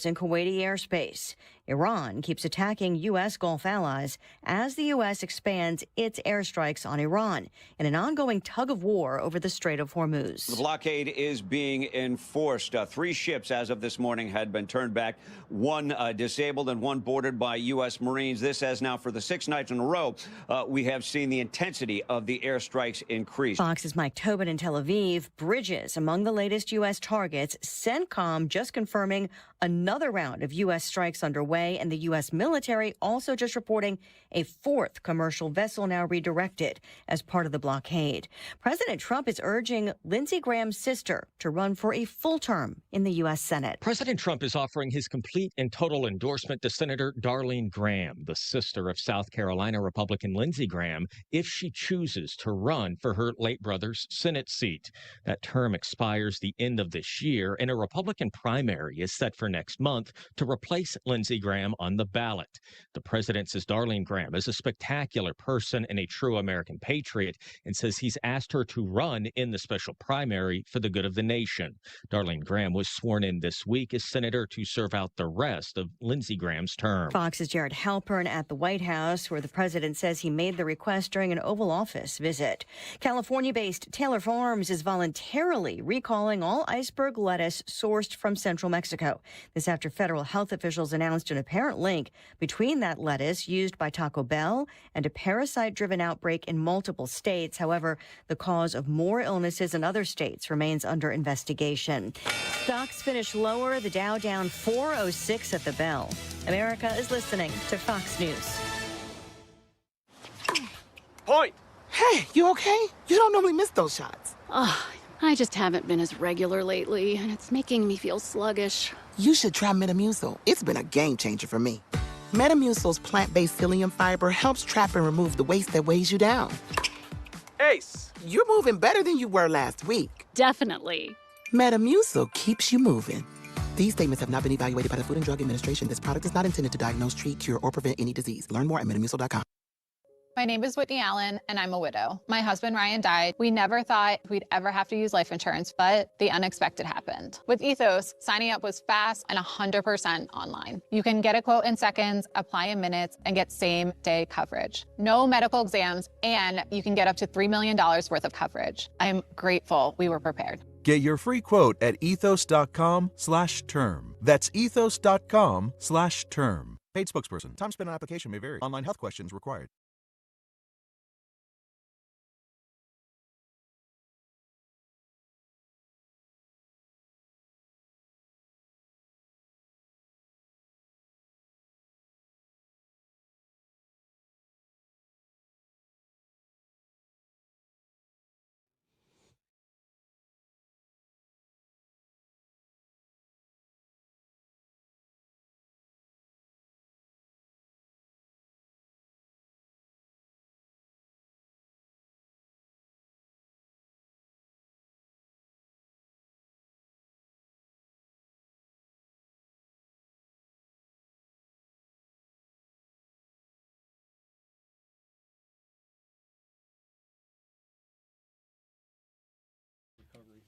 in Kuwaiti airspace. Iran keeps attacking U.S. Gulf allies as the U.S. expands its airstrikes on Iran in an ongoing tug of war over the Strait of Hormuz. The blockade is being enforced. 3 ships as of this morning had been turned back, 1 disabled and 1 boarded by U.S. Marines. This as now for the 6th night in a row, we have seen the intensity of the airstrikes increase. Fox's Mike Tobin in Tel Aviv. Bridges among the latest U.S. targets. CENTCOM just confirming another round of U.S. strikes underway, and the U.S. military also just reporting a 4th commercial vessel now redirected as part of the blockade. President Trump is urging Lindsey Graham's sister to run for a full term in the U.S. Senate. President Trump is offering his complete and total endorsement to Senator Darlene Graham, the sister of South Carolina Republican Lindsey Graham, if she chooses to run for her late brother's Senate seat. That term expires the end of this year, and a Republican primary is set for next month to replace Lindsey Graham on the ballot. The president says Darlene Graham is a spectacular person and a true American patriot, and says he's asked her to run in the special primary for the good of the nation. Darlene Graham was sworn in this week as senator to serve out the rest of Lindsey Graham's term. Fox's Jared Halpern at the White House, where the president says he made the request during an Oval Office visit. California-based Taylor Farms is voluntarily recalling all iceberg lettuce sourced from central Mexico. This after federal health officials announced an apparent link between that lettuce used by Taco Bell and a parasite-driven outbreak in multiple states. However, the cause of more illnesses in other states remains under investigation. Stocks finished lower, the Dow down 406 at the bell. America is listening to Fox News. Point! Hey, you okay? You don't normally miss those shots. I just haven't been as regular lately, and it's making me feel sluggish. You should try Metamucil. It's been a game changer for me. Metamucil's plant-based psyllium fiber helps trap and remove the waste that weighs you down. Ace! You're moving better than you were last week. Definitely. Metamucil keeps you moving. These statements have not been evaluated by the Food and Drug Administration. This product is not intended to diagnose, treat, cure, or prevent any disease. Learn more at metamucil.com. My name is Whitney Allen, and I'm a widow. My husband, Ryan, died. We never thought we'd ever have to use life insurance, but the unexpected happened. With Ethos, signing up was fast and 100% online. You can get a quote in seconds, apply in minutes, and get same-day coverage. No medical exams, and you can get up to $3 million worth of coverage. I'm grateful we were prepared. Get your free quote at ethos.com/term. That's ethos.com/term. Paid spokesperson. Time spent on application may vary. Online health questions required.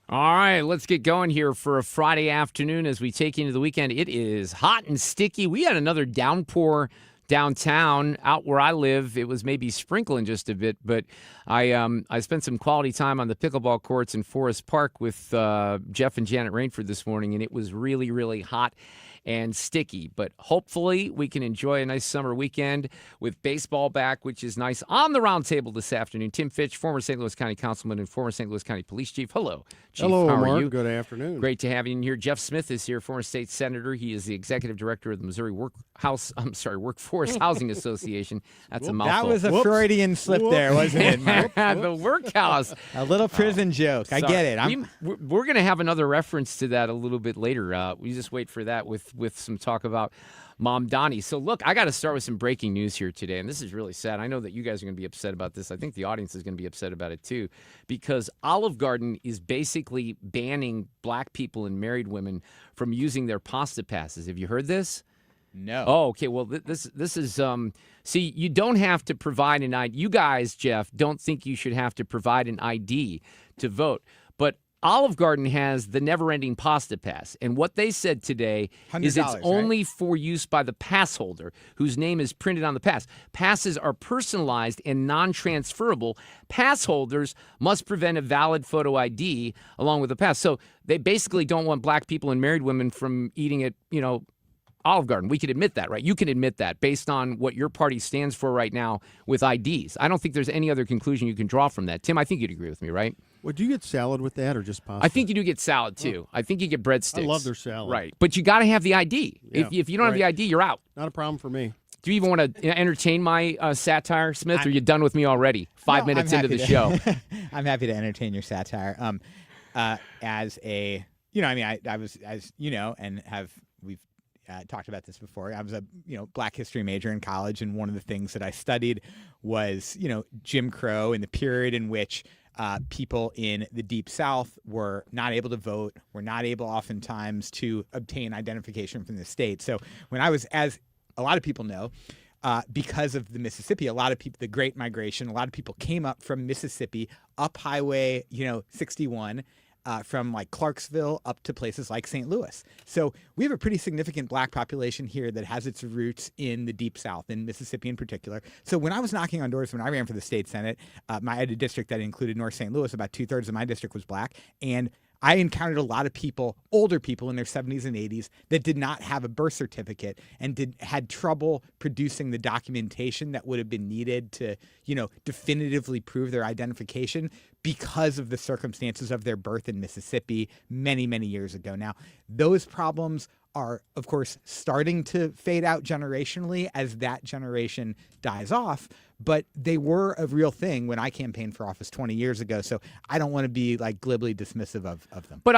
All right, let's get going here for a Friday afternoon as we take into the weekend. It is hot and sticky. We had another downpour downtown. Out where I live, it was maybe sprinkling just a bit, but I spent some quality time on the pickleball courts in Forest Park with Jeff and Janet Rainford this morning, and it was really, really hot and sticky. But hopefully we can enjoy a nice summer weekend with baseball back, which is nice. On the Roundtable this afternoon, Tim Fitch, former St. Louis County Councilman and former St. Louis County Police Chief. Hello, Chief. Hello, how Mark. are you? Good afternoon. Great to have you in here. Jeff Smith is here, former state senator. He is the executive director of the Missouri Workforce Housing Association. That's a mouthful. That was a Freudian slip there, wasn't it, Mark? The workhouse. A little prison joke. I get it. We're going to have another reference to that a little bit later. We just wait for that with some talk about Mom Donnie. So, look, I got to start with some breaking news here today, and this is really sad. I know that you guys are going to be upset about this. I think the audience is going to be upset about it, too, because Olive Garden is basically banning black people and married women from using their pasta passes. Have you heard this? No. Oh, okay. Well, this is see, you don't have to provide an ID. You guys, Jeff, don't think you should have to provide an ID to vote. But Olive Garden has the never-ending pasta pass, and what they said today is it's $100, only right? for use by the pass holder whose name is printed on the pass. Passes are personalized and non-transferable. Pass holders must present a valid photo ID along with the pass. So they basically don't want black people and married women from eating at, Olive Garden. We can admit that, right? You can admit that based on what your party stands for right now with IDs. I don't think there's any other conclusion you can draw from that. Tim, I think you'd agree with me, right? Well, do you get salad with that or just pasta? I think you do get salad, too. I think you get breadsticks. I love their salad. Right. But you got to have the ID. Yeah, if you don't have the ID, you're out. Not a problem for me. Do you even want to entertain my satire, Smith, or are you done with me already? 5 minutes into the show. I'm happy to entertain your satire. As a, I was, as you know, and we've talked about this before. I was a Black history major in college, and one of the things that I studied was Jim Crow and the period in which people in the Deep South were not able to vote, were not able oftentimes to obtain identification from the state. So when I was, as a lot of people know, because of the Mississippi, a lot of people, the Great Migration, a lot of people came up from Mississippi up Highway 61. From like Clarksville up to places like St. Louis. So we have a pretty significant black population here that has its roots in the Deep South, in Mississippi in particular. So when I was knocking on doors, when I ran for the state Senate, I had a district that included North St. Louis. About 2/3 of my district was black. And I encountered a lot of people, older people in their 70s and 80s, that did not have a birth certificate and had trouble producing the documentation that would have been needed to, definitively prove their identification because of the circumstances of their birth in Mississippi many, many years ago. Now, those problems are, of course, starting to fade out generationally as that generation dies off, but they were a real thing when I campaigned for office 20 years ago, so I don't want to be like glibly dismissive of them. But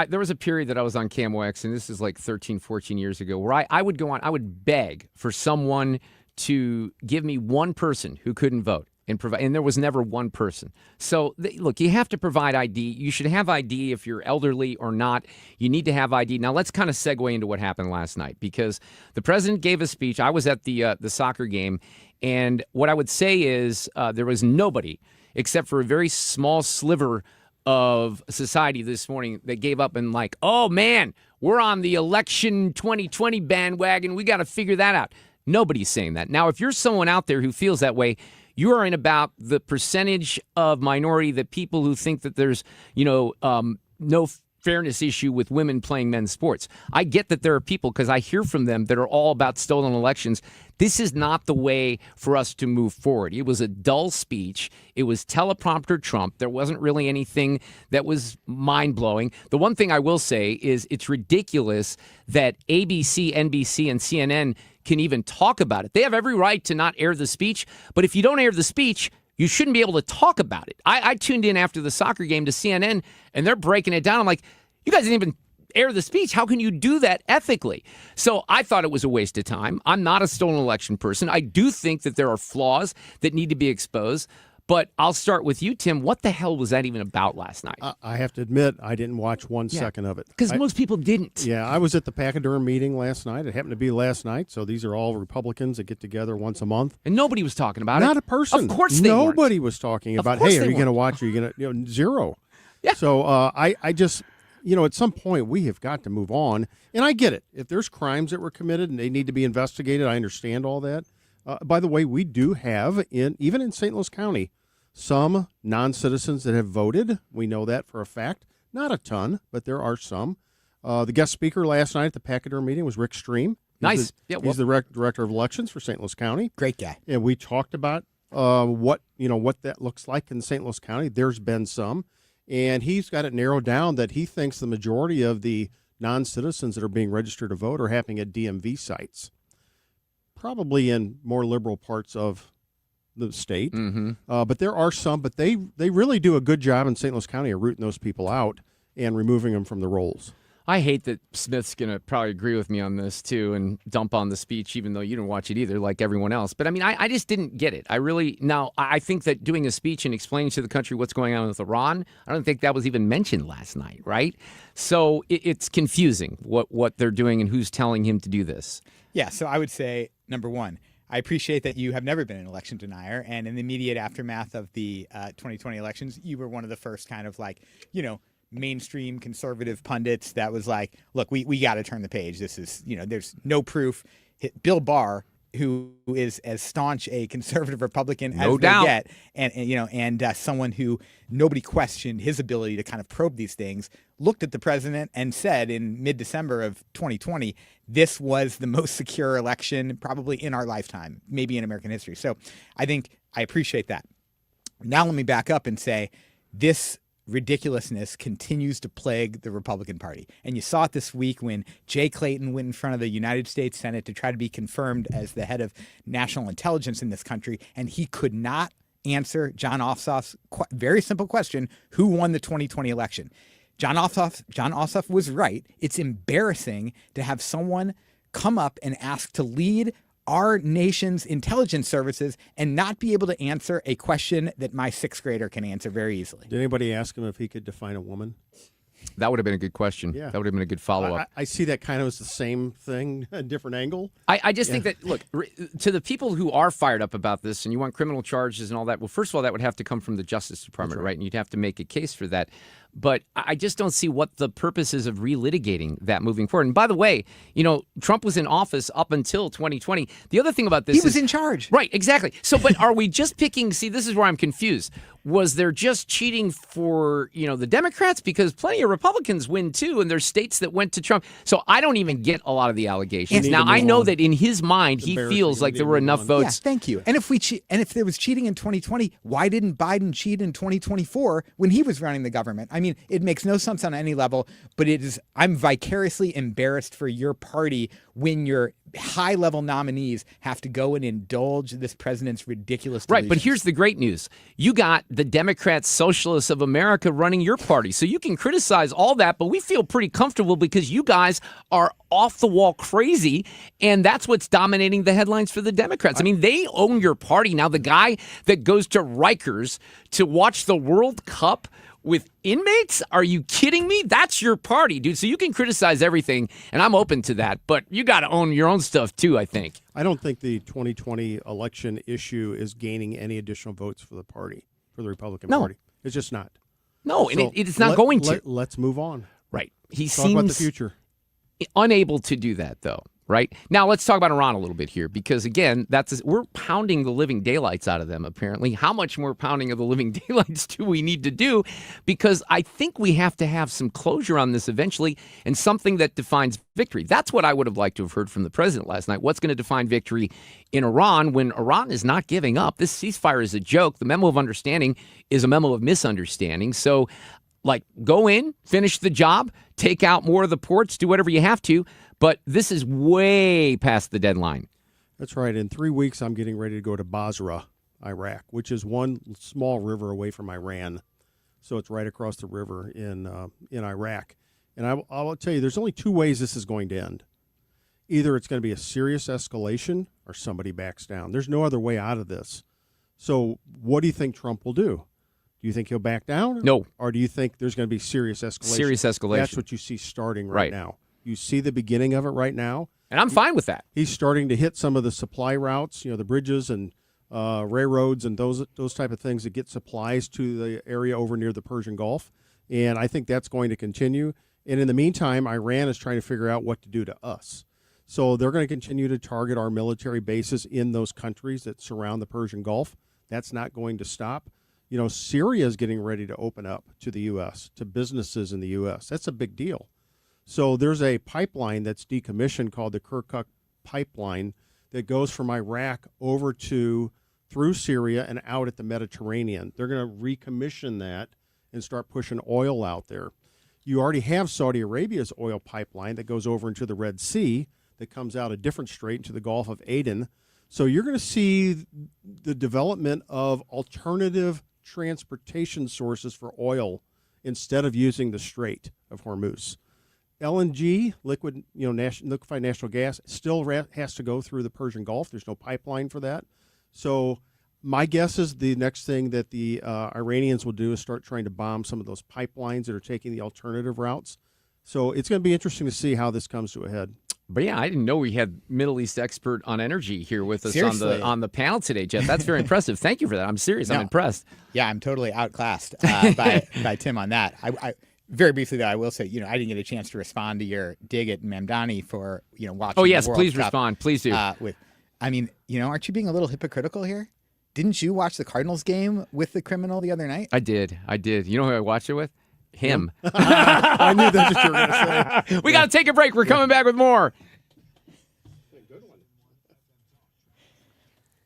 there was a period that I was on KMOX, and this is like 13, 14 years ago, where I would go on, I would beg for someone to give me one person who couldn't vote. And there was never one person. So, look, you have to provide ID. You should have ID if you're elderly or not. You need to have ID. Now, let's kind of segue into what happened last night, because the president gave a speech. I was at the soccer game, and what I would say is there was nobody except for a very small sliver of society this morning that gave up and like, oh, man, we're on the election 2020 bandwagon. We got to figure that out. Nobody's saying that. Now, if you're someone out there who feels that way, you are in about the percentage of minority that people who think that there's, no fairness issue with women playing men's sports. I get that there are people, because I hear from them, that are all about stolen elections. This is not the way for us to move forward. It was a dull speech. It was teleprompter Trump. There wasn't really anything that was mind-blowing. The one thing I will say is it's ridiculous that ABC, NBC, and CNN can even talk about it. They have every right to not air the speech, but if you don't air the speech, you shouldn't be able to talk about it. I tuned in after the soccer game to CNN, and they're breaking it down. I'm like, you guys didn't even air the speech. How can you do that ethically? So I thought it was a waste of time. I'm not a stolen election person. I do think that there are flaws that need to be exposed. But I'll start with you, Tim. What the hell was that even about last night? I have to admit, I didn't watch one second of it. Because most people didn't. Yeah, I was at the Pachyderm meeting last night. It happened to be last night, so these are all Republicans that get together once a month. And nobody was talking about it. Not a person. Of course they Nobody weren't. was talking about, hey, are you going to watch? Are you going to, zero. Yeah. So I just, at some point we have got to move on. And I get it. If there's crimes that were committed and they need to be investigated, I understand all that. By the way, we do have, even in St. Louis County, some non-citizens that have voted. We know that for a fact. Not a ton, but there are some. The guest speaker last night at the Pachyderm meeting was Rick Stream. Nice. He's the director of elections for St. Louis County. Great guy. And we talked about what that looks like in St. Louis County. There's been some. And he's got it narrowed down that he thinks the majority of the non-citizens that are being registered to vote are happening at DMV sites, probably in more liberal parts of the state. Mm-hmm. But there are some, but they really do a good job in St. Louis County of rooting those people out and removing them from the rolls. I hate that Smith's going to probably agree with me on this, too, and dump on the speech, even though you didn't watch it either, like everyone else. But, I mean, I just didn't get it. I think that doing a speech and explaining to the country what's going on with Iran, I don't think that was even mentioned last night, right? So it's confusing what they're doing and who's telling him to do this. Yeah, so I would say, number one, I appreciate that you have never been an election denier, and in the immediate aftermath of the 2020 elections, you were one of the first kind of mainstream conservative pundits that was like, look, we got to turn the page. This is, there's no proof. Bill Barr, who is as staunch a conservative Republican as they get, and someone who nobody questioned his ability to kind of probe these things, looked at the president and said in mid-December of 2020, this was the most secure election probably in our lifetime, maybe in American history. So I think I appreciate that. Now let me back up and say this ridiculousness continues to plague the Republican Party. And you saw it this week when Jay Clayton went in front of the United States Senate to try to be confirmed as the head of national intelligence in this country, and he could not answer John Ossoff's very simple question, who won the 2020 election? John Ossoff was right. It's embarrassing to have someone come up and ask to lead our nation's intelligence services and not be able to answer a question that my sixth grader can answer very easily. Did anybody ask him if he could define a woman? That would have been a good question. Yeah. That would have been a good follow-up. I see that kind of as the same thing, a different angle. I just think that, look, to the people who are fired up about this and you want criminal charges and all that, well, first of all, that would have to come from the Justice Department, right? And you'd have to make a case for that. But I just don't see what the purpose is of relitigating that moving forward. And by the way, Trump was in office up until 2020. The other thing about this He was in charge. Right, exactly. So, but are we just picking, see, this is where I'm confused. Was there just cheating for, the Democrats? Because plenty of Republicans win too, and there's states that went to Trump. So I don't even get a lot of the allegations. Now, I know that in his mind, he feels like there were enough votes. Yeah, thank you. And if there was cheating in 2020, why didn't Biden cheat in 2024 when he was running the government? I mean, it makes no sense on any level, but I'm vicariously embarrassed for your party when your high-level nominees have to go and indulge this president's ridiculous delusions. Right, but here's the great news. You got the Democrats, Socialists of America running your party. So you can criticize all that, but we feel pretty comfortable because you guys are off-the-wall crazy, and that's what's dominating the headlines for the Democrats. I mean, they own your party. Now, the guy that goes to Rikers to watch the World Cup with inmates? Are you kidding me? That's your party, dude. So you can criticize everything, and I'm open to that. But you got to own your own stuff, too, I think. I don't think the 2020 election issue is gaining any additional votes for the party, for the Republican Party. It's just not. No, so and it's not going to. Let's move on. Right. He Talk seems about the future. Unable to do that, though. Right? Now, let's talk about Iran a little bit here because, again, we're pounding the living daylights out of them, apparently. How much more pounding of the living daylights do we need to do? Because I think we have to have some closure on this eventually and something that defines victory. That's what I would have liked to have heard from the president last night. What's going to define victory in Iran when Iran is not giving up? This ceasefire is a joke. The memo of understanding is a memo of misunderstanding. So, go in, finish the job, take out more of the ports, do whatever you have to. But this is way past the deadline. That's right. In 3 weeks, I'm getting ready to go to Basra, Iraq, which is one small river away from Iran. So it's right across the river in Iraq. And I will tell you, there's only two ways this is going to end. Either it's going to be a serious escalation or somebody backs down. There's no other way out of this. So what do you think Trump will do? Do you think he'll back down? No. Or do you think there's going to be serious escalation? Serious escalation. That's what you see starting right now. You see the beginning of it right now. And I'm fine with that. He's starting to hit some of the supply routes, the bridges and railroads and those type of things that get supplies to the area over near the Persian Gulf. And I think that's going to continue. And in the meantime, Iran is trying to figure out what to do to us. So they're going to continue to target our military bases in those countries that surround the Persian Gulf. That's not going to stop. Syria is getting ready to open up to the U.S., to businesses in the U.S. That's a big deal. So there's a pipeline that's decommissioned called the Kirkuk pipeline that goes from Iraq over through Syria and out at the Mediterranean. They're going to recommission that and start pushing oil out there. You already have Saudi Arabia's oil pipeline that goes over into the Red Sea that comes out a different strait into the Gulf of Aden. So you're going to see the development of alternative transportation sources for oil instead of using the Strait of Hormuz. LNG, liquefied natural gas, still has to go through the Persian Gulf. There's no pipeline for that. So my guess is the next thing that the Iranians will do is start trying to bomb some of those pipelines that are taking the alternative routes. So it's going to be interesting to see how this comes to a head. But yeah, I didn't know we had Middle East expert on energy here with us on the panel today, Jeff. That's very impressive. Thank you for that. I'm serious. No, I'm impressed. Yeah, I'm totally outclassed by Tim on that. very briefly, though, I will say, I didn't get a chance to respond to your dig at Mamdani for, watching. Oh, yes, the World please Cup, respond. Please do. aren't you being a little hypocritical here? Didn't you watch the Cardinals game with the criminal the other night? I did. You know who I watched it with? Him. I knew that's what you were going to say. We got to take a break. We're coming back with more.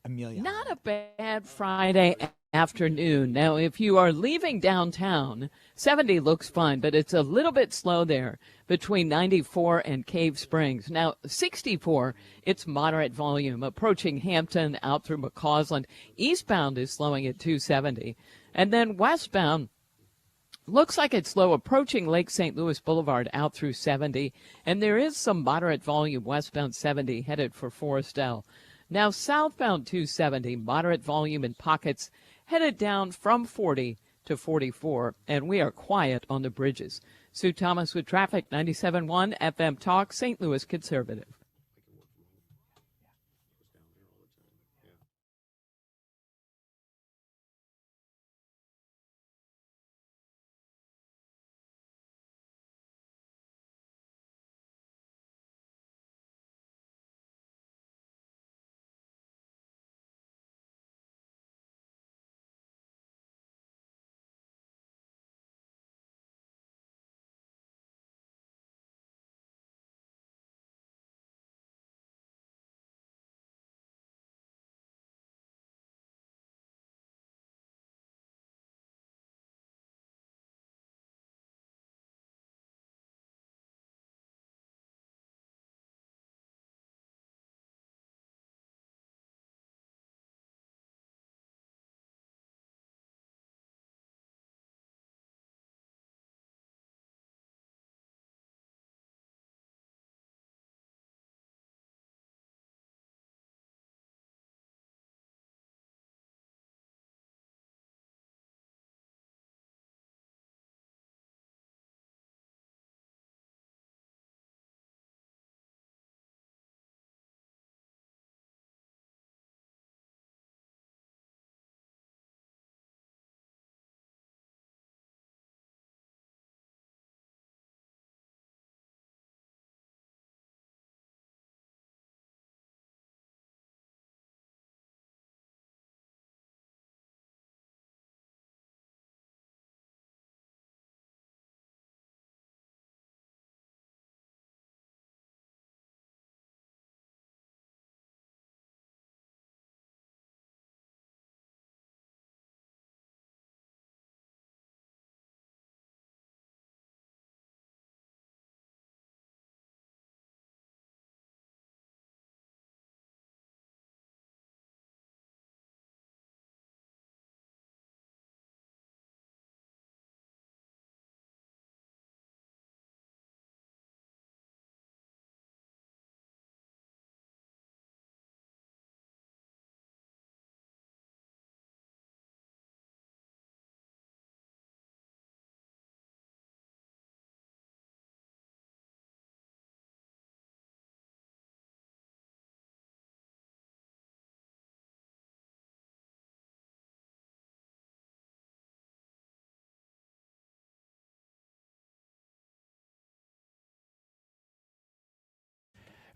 Amelia. Not a bad Friday afternoon. Now, if you are leaving downtown, 70 looks fine, but it's a little bit slow there between 94 and Cave Springs. Now, 64, it's moderate volume approaching Hampton out through McCausland. Eastbound is slowing at 270. And then westbound, looks like it's slow approaching Lake St. Louis Boulevard out through 70. And there is some moderate volume westbound 70 headed for Forestel. Now, southbound 270, moderate volume in pockets, headed down from 40 to 44, and we are quiet on the bridges. Sue Thomas with traffic, 97.1 FM Talk, St. Louis Conservative.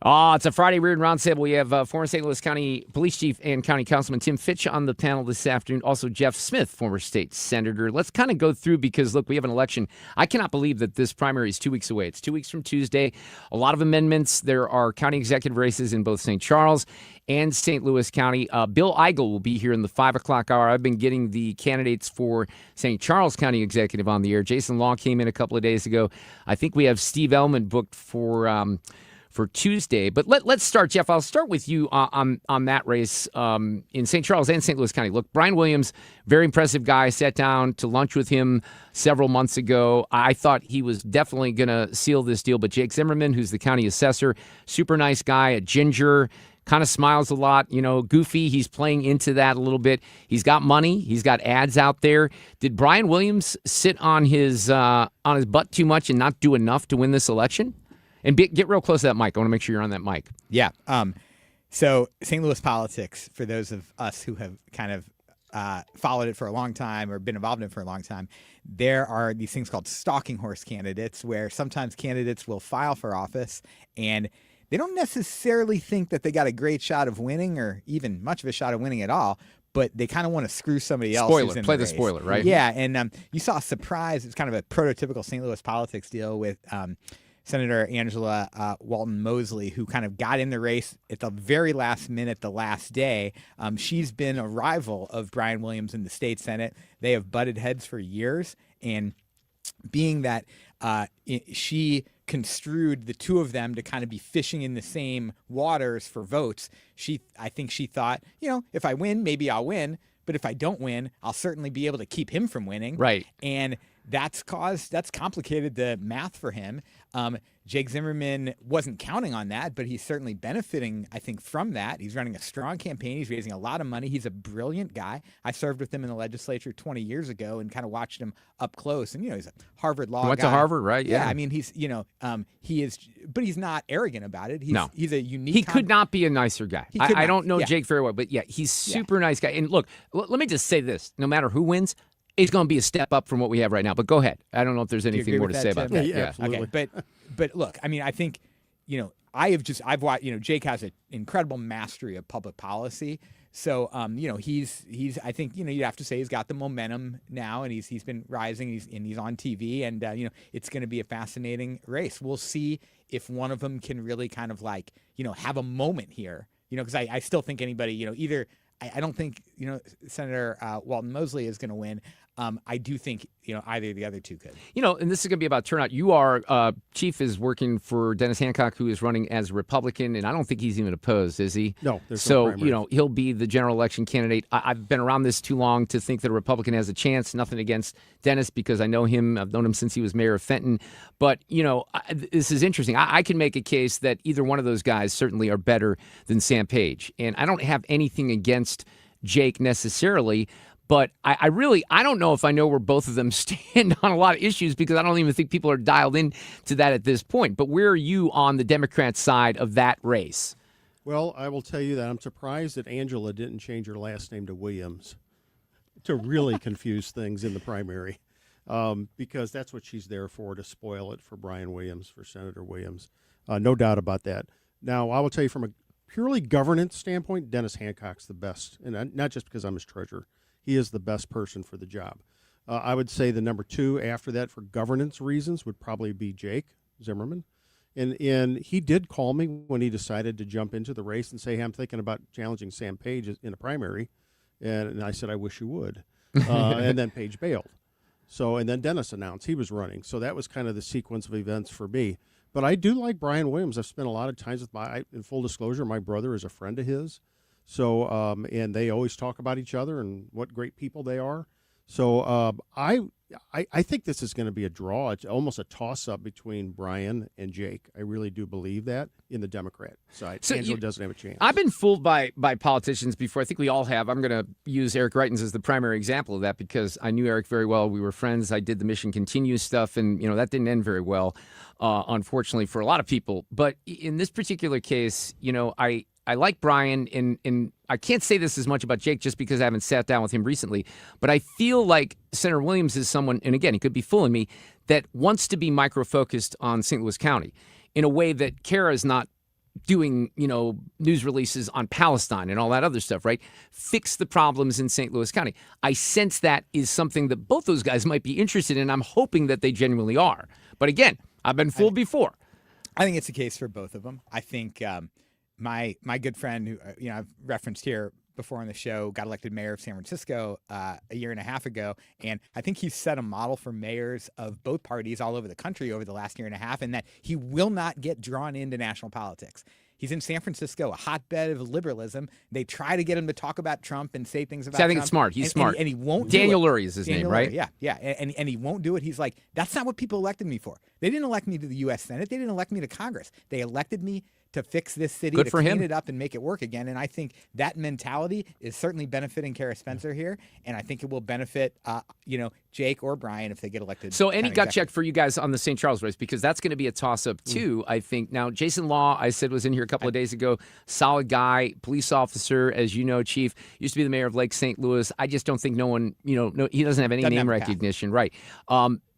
It's a Friday Reardon Roundtable. We have former St. Louis County Police Chief and County Councilman Tim Fitch on the panel this afternoon. Also, Jeff Smith, former state senator. Let's kind of go through because, look, we have an election. I cannot believe that this primary is 2 weeks away. It's 2 weeks from Tuesday. A lot of amendments. There are county executive races in both St. Charles and St. Louis County. Bill Eigel will be here in the 5 o'clock hour. I've been getting the candidates for St. Charles County Executive on the air. Jason Law came in a couple of days ago. I think we have Steve Ellman booked for Tuesday. But let's start, Jeff. I'll start with you on that race in St. Charles and St. Louis County. Look, Brian Williams, very impressive guy. I sat down to lunch with him several months ago. I thought he was definitely going to seal this deal. But Jake Zimmerman, who's the county assessor, super nice guy, a ginger, kind of smiles a lot, goofy. He's playing into that a little bit. He's got money. He's got ads out there. Did Brian Williams sit on his butt too much and not do enough to win this election? And get real close to that mic. I want to make sure you're on that mic. Yeah. So St. Louis politics, for those of us who have kind of followed it for a long time or been involved in it for a long time, there are these things called stalking horse candidates, where sometimes candidates will file for office and they don't necessarily think that they got a great shot of winning or even much of a shot of winning at all, but they kind of want to screw somebody else. Spoiler, play the spoiler, right? Yeah, and you saw a surprise. It's kind of a prototypical St. Louis politics deal with Senator Angela Walton Mosley, who kind of got in the race at the very last minute, the last day. She's been a rival of Brian Williams in the state Senate. They have butted heads for years, and being that she construed the two of them to kind of be fishing in the same waters for votes, I think she thought, if I win, maybe I'll win. But if I don't win, I'll certainly be able to keep him from winning. Right. And that's complicated the math for him. Jake Zimmerman wasn't counting on that, but he's certainly benefiting, I think, from that. He's running a strong campaign. He's raising a lot of money. He's a brilliant guy. I served with him in the legislature 20 years ago and kind of watched him up close. And, he's a Harvard law guy. Went to Harvard, right? Yeah. I mean, he's, he is, but he's not arrogant about it. He's a unique. He could not be a nicer guy. I don't know Jake very well, but yeah, he's super nice guy. And look, let me just say this. No matter who wins, it's going to be a step up from what we have right now. But go ahead. I don't know if there's anything more to say about that. Yeah, absolutely. Okay, but look, I mean, I think, I've watched, Jake has an incredible mastery of public policy. So, he's, I think, you'd have to say he's got the momentum now, and he's been rising, he's on TV, and, it's going to be a fascinating race. We'll see if one of them can really kind of have a moment here, because I still think anybody, either, I don't think, Senator Walton Mosley is going to win. I do think, either of the other two could. And this is going to be about turnout. You are, Chief is working for Dennis Hancock, who is running as a Republican, and I don't think he's even opposed, is he? No, there's no primary. He'll be the general election candidate. I've been around this too long to think that a Republican has a chance. Nothing against Dennis, because I know him. I've known him since he was mayor of Fenton. But, this is interesting. I can make a case that either one of those guys certainly are better than Sam Page. And I don't have anything against Jake necessarily. But I don't know if I know where both of them stand on a lot of issues, because I don't even think people are dialed in to that at this point. But where are you on the Democrat side of that race? Well, I will tell you that I'm surprised that Angela didn't change her last name to Williams to really confuse things in the primary, because that's what she's there for, to spoil it for Brian Williams, for Senator Williams. No doubt about that. Now, I will tell you from a purely governance standpoint, Dennis Hancock's the best, and not just because I'm his treasurer. He is the best person for the job. I would say the number two after that for governance reasons would probably be Jake Zimmerman. And he did call me when he decided to jump into the race and say, hey, I'm thinking about challenging Sam Page in a primary. And I said, I wish you would. And then Page bailed. And then Dennis announced he was running. So that was kind of the sequence of events for me. But I do like Brian Williams. I've spent a lot of times with in full disclosure, my brother is a friend of his. So, and they always talk about each other and what great people they are. So I think this is going to be a draw. It's almost a toss-up between Brian and Jake. I really do believe that in the Democrat side. So Angela doesn't have a chance. I've been fooled by politicians before. I think we all have. I'm going to use Eric Reitens as the primary example of that, because I knew Eric very well. We were friends. I did the Mission Continues stuff, and that didn't end very well, unfortunately, for a lot of people. But in this particular case, I like Brian, and I can't say this as much about Jake just because I haven't sat down with him recently, but I feel like Senator Williams is someone, and again, he could be fooling me, that wants to be micro-focused on St. Louis County in a way that Kara is not doing, news releases on Palestine and all that other stuff, right? Fix the problems in St. Louis County. I sense that is something that both those guys might be interested in. I'm hoping that they genuinely are. But again, I've been fooled before. I think it's a case for both of them. I think my good friend, who I've referenced here before on the show, got elected mayor of San Francisco a year and a half ago, and I think he's set a model for mayors of both parties all over the country over the last year and a half, and that he will not get drawn into national politics. He's in San Francisco, a hotbed of liberalism. They try to get him to talk about Trump and say things about Trump. I think it's smart. He's smart. And he won't Daniel do it. Lurie is his name, right? Yeah. And he won't do it. He's like, that's not what people elected me for. They didn't elect me to the U.S. Senate. They didn't elect me to Congress. They elected me to fix this city, to clean it up and make it work again. And I think that mentality is certainly benefiting Kara Spencer here. And I think it will benefit, Jake or Brian if they get elected. So any county gut executive. check for you guys on the St. Charles race, because that's going to be a toss-up too, I think. Now, Jason Law, I said, was in here a couple of days ago. Solid guy, police officer, as you know, Chief. Used to be the mayor of Lake St. Louis. I just don't think no one, he doesn't have any Doesn't name have a path. recognition. Right.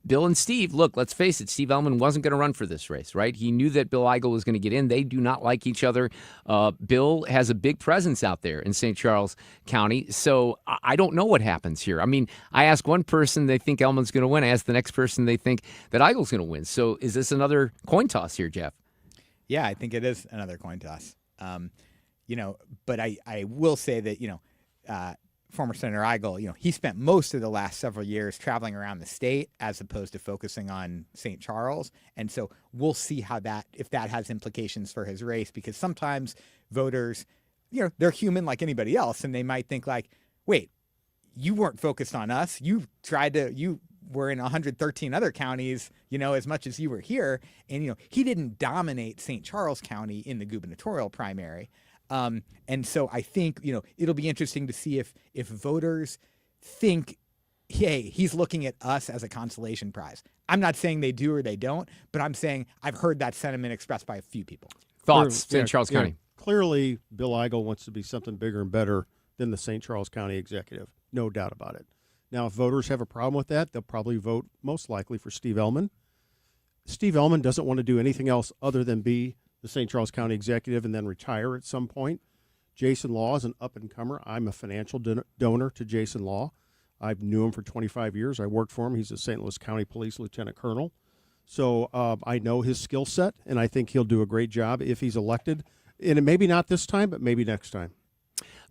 Bill and Steve, look, let's face it, Steve Ellman wasn't going to run for this race, right? He knew that Bill Eigel was going to get in. They do not like each other. Bill has a big presence out there in St. Charles County, so I don't know what happens here. I mean, I ask one person, they think Ellman's going to win. I ask the next person, they think that Eigel's going to win. So is this another coin toss here, Jeff? Yeah, I think it is another coin toss. But I will say that, former Senator Eigel, he spent most of the last several years traveling around the state as opposed to focusing on St. Charles. And so we'll see if that has implications for his race, because sometimes voters, they're human like anybody else. And they might think like, wait, you weren't focused on us. You were in 113 other counties, as much as you were here. And, he didn't dominate St. Charles County in the gubernatorial primary. And so I think, it'll be interesting to see if voters think, hey, he's looking at us as a consolation prize. I'm not saying they do or they don't, but I'm saying I've heard that sentiment expressed by a few people. Thoughts, St. Charles County? Clearly, Bill Eigel wants to be something bigger and better than the St. Charles County executive. No doubt about it. Now, if voters have a problem with that, they'll probably vote most likely for Steve Ellman. Steve Ellman doesn't want to do anything else other than be the St. Charles County executive and then retire at some point. Jason Law is an up-and-comer. I'm a financial donor to Jason Law. I've knew him for 25 years. I worked for him. He's a St. Louis County Police Lieutenant Colonel. So I know his skill set, and I think he'll do a great job if he's elected. And maybe not this time, but maybe next time.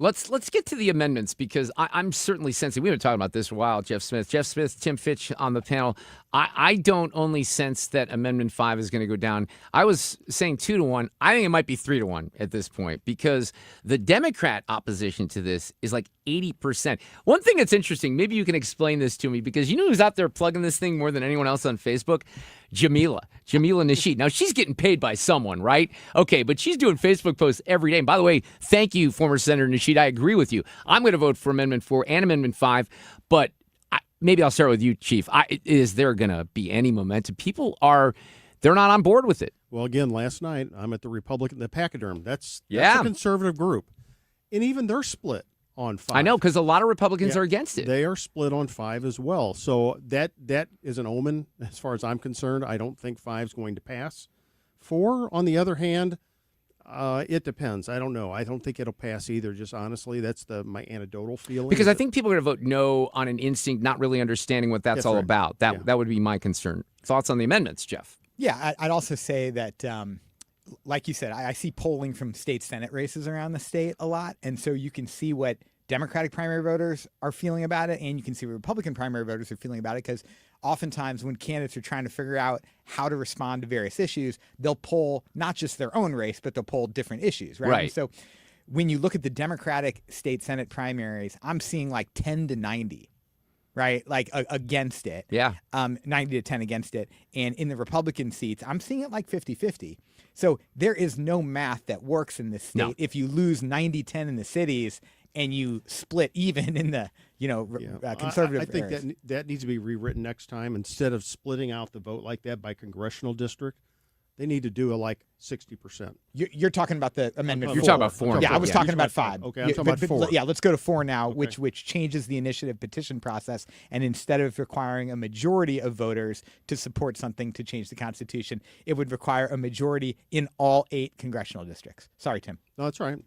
Let's get to the amendments, because I'm certainly sensing, we've been talking about this for a while, Jeff Smith, Tim Fitch on the panel. I don't only sense that Amendment 5 is going to go down. I was saying 2-1. I think it might be 3-1 at this point, because the Democrat opposition to this is like 80%. One thing that's interesting, maybe you can explain this to me, because you know who's out there plugging this thing more than anyone else on Facebook? Jamila Nasheed. Now, she's getting paid by someone, right? Okay, but she's doing Facebook posts every day. And by the way, thank you, former Senator Nasheed. I agree with you. I'm going to vote for Amendment 4 and Amendment 5, but maybe I'll start with you, Chief. Is there going to be any momentum? They're not on board with it. Well, again, last night, I'm at the Pachyderm. That's a conservative group. And even they're split on 5. I know, because a lot of Republicans are against it. They are split on 5 as well. So that is an omen as far as I'm concerned. I don't think 5 is going to pass. 4, on the other hand, it depends. I don't know. I don't think it'll pass either, just honestly. That's my anecdotal feeling. Because I think people are going to vote no on an instinct, not really understanding what that's all right. about. That would be my concern. Thoughts on the amendments, Jeff? Yeah, I'd also say that, like you said, I see polling from state Senate races around the state a lot. And so you can see what Democratic primary voters are feeling about it, and you can see what Republican primary voters are feeling about it, because oftentimes when candidates are trying to figure out how to respond to various issues, they'll poll not just their own race, but they'll poll different issues, right? And so when you look at the Democratic state Senate primaries, I'm seeing like 10-90, right? Like against it. Yeah. 90-10 against it. And in the Republican seats, I'm seeing it like 50-50. So there is no math that works in this state. No. If you lose 90-10 in the cities and you split even in the, conservative I think areas. that needs to be rewritten next time. Instead of splitting out the vote like that by congressional district, they need to do a 60%. You're talking about the amendment. You're talking about 4. Yeah, I was talking about 5. Okay, I'm talking about 4. Yeah, let's go to 4 now, Okay. which changes the initiative petition process. And instead of requiring a majority of voters to support something to change the Constitution, it would require a majority in all 8 congressional districts. Sorry, Tim. No, that's right.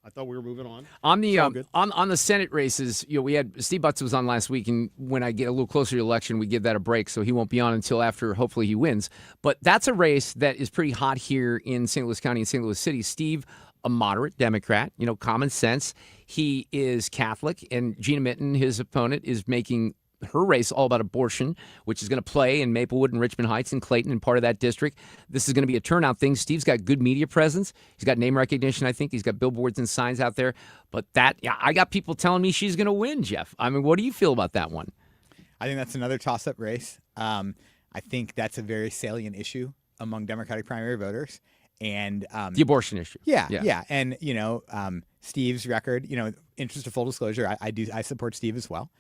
I thought we were moving on. On the on the Senate races, we had Steve Butts was on last week, and when I get a little closer to the election, we give that a break, so he won't be on until after hopefully he wins. But that's a race that is pretty hot here in St. Louis County and St. Louis City. Steve, a moderate Democrat, common sense. He is Catholic, and Gina Mitten, his opponent, is making her race all about abortion, which is going to play in Maplewood and Richmond Heights and Clayton and part of that district. This is going to be a turnout thing. Steve's got good media presence. He's got name recognition, I think. He's got billboards and signs out there. But I got people telling me she's going to win, Jeff. I mean, what do you feel about that one? I think that's another toss-up race. I think that's a very salient issue among Democratic primary voters. And the abortion issue. Yeah. And, Steve's record, interest of full disclosure, I support Steve as well.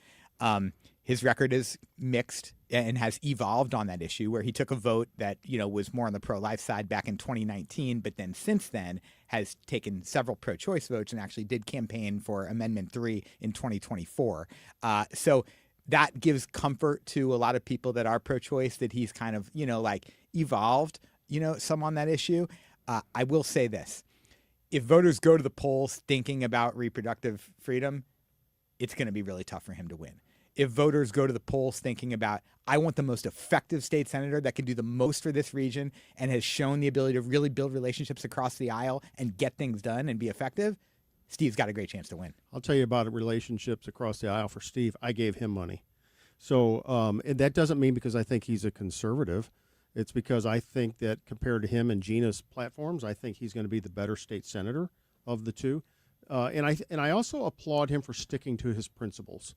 his record is mixed and has evolved on that issue, where he took a vote that, was more on the pro-life side back in 2019, but then since then has taken several pro-choice votes and actually did campaign for Amendment 3 in 2024. So that gives comfort to a lot of people that are pro-choice, that he's kind of, evolved, some on that issue. I will say this. If voters go to the polls thinking about reproductive freedom, it's going to be really tough for him to win. If voters go to the polls thinking about, I want the most effective state senator that can do the most for this region and has shown the ability to really build relationships across the aisle and get things done and be effective, Steve's got a great chance to win. I'll tell you about relationships across the aisle for Steve. I gave him money. So and that doesn't mean because I think he's a conservative. It's because I think that compared to him and Gina's platforms, I think he's going to be the better state senator of the two. And I also applaud him for sticking to his principles.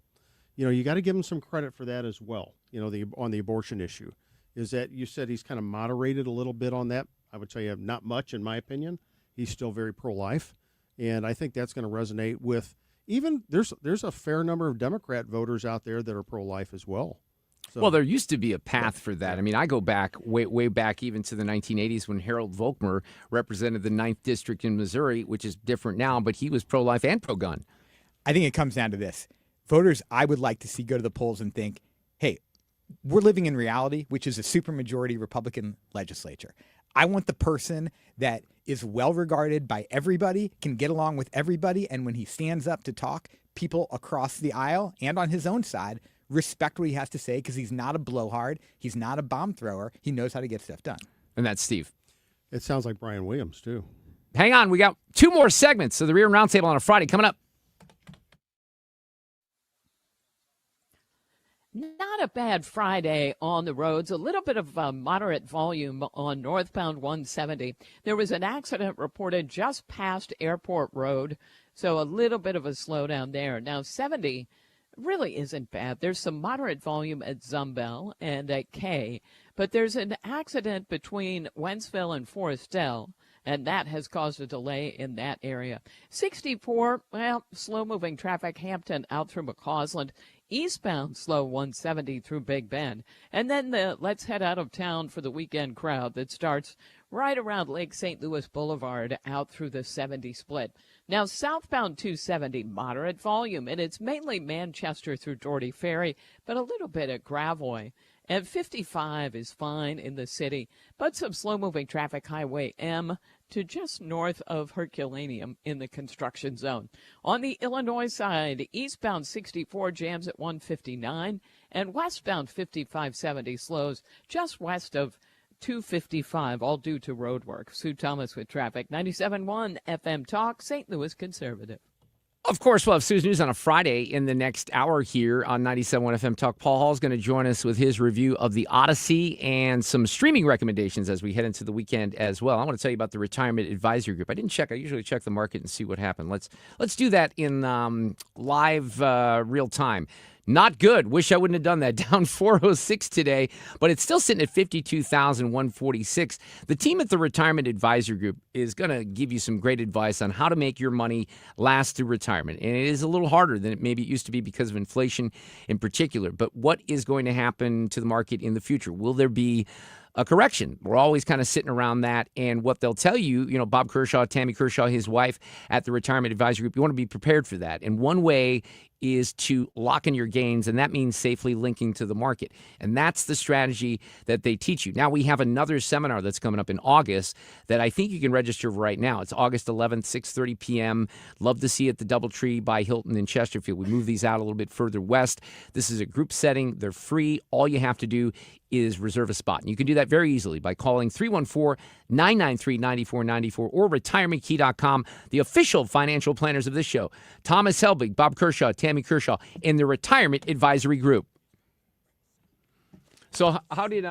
You got to give him some credit for that as well. On the abortion issue, is that you said he's kind of moderated a little bit on that. I would tell you not much, in my opinion. He's still very pro-life, and I think that's going to resonate with even there's a fair number of Democrat voters out there that are pro-life as well. So, well, there used to be a path for that. I mean, I go back way back even to the 1980s when Harold Volkmer represented the 9th District in Missouri, which is different now, but he was pro-life and pro-gun. I think it comes down to this. Voters I would like to see go to the polls and think, hey, we're living in reality, which is a supermajority Republican legislature. I want the person that is well regarded by everybody, can get along with everybody, and when he stands up to talk, people across the aisle and on his own side respect what he has to say because he's not a blowhard, he's not a bomb thrower, he knows how to get stuff done. And that's Steve. It sounds like Brian Williams, too. Hang on, we got 2 more segments of the Reardon Roundtable on a Friday coming up. Not a bad Friday on the roads. A little bit of moderate volume on northbound 170. There was an accident reported just past Airport Road, so a little bit of a slowdown there. Now, 70 really isn't bad. There's some moderate volume at Zumbel and at K, but there's an accident between Wentzville and Forestell, and that has caused a delay in that area. 64, well, slow-moving traffic, Hampton out through McCausland. Eastbound slow 170 through Big Bend. And then let's head out of town for the weekend crowd that starts right around Lake St. Louis Boulevard out through the 70 split. Now, southbound 270, moderate volume, and it's mainly Manchester through Doherty Ferry, but a little bit at Gravois. And 55 is fine in the city, but some slow-moving traffic, Highway M to just north of Herculaneum in the construction zone. On the Illinois side, eastbound 64 jams at 159, and westbound 5570 slows just west of 255, all due to road work. Sue Thomas with traffic. 97.1 FM Talk, St. Louis Conservative. Of course, we'll have Sue's News on a Friday in the next hour here on 97.1 FM Talk. Paul Hall is going to join us with his review of the Odyssey and some streaming recommendations as we head into the weekend as well. I want to tell you about the Retirement Advisory Group. I didn't check. I usually check the market and see what happened. Let's do that in live real time. Not good. Wish I wouldn't have done that. Down 406 today, but it's still sitting at 52,146. The team at the Retirement Advisory Group is going to give you some great advice on how to make your money last through retirement. And it is a little harder than it maybe it used to be because of inflation in particular. But what is going to happen to the market in the future? Will there be a correction? We're always kind of sitting around that. And what they'll tell you, Bob Kershaw, Tammy Kershaw, his wife at the Retirement Advisory Group, you want to be prepared for that. And one way is to lock in your gains, and that means safely linking to the market. And that's the strategy that they teach you. Now, we have another seminar that's coming up in August that I think you can register right now. It's August 11th, 6:30 p.m. Love to see it at the Doubletree by Hilton in Chesterfield. We move these out a little bit further west. This is a group setting. They're free. All you have to do is reserve a spot. And you can do that very easily by calling 314-993-9494 or retirementkey.com, the official financial planners of this show. Thomas Helbig, Bob Kershaw, Tammy Kershaw, in the Retirement Advisory Group. So how did...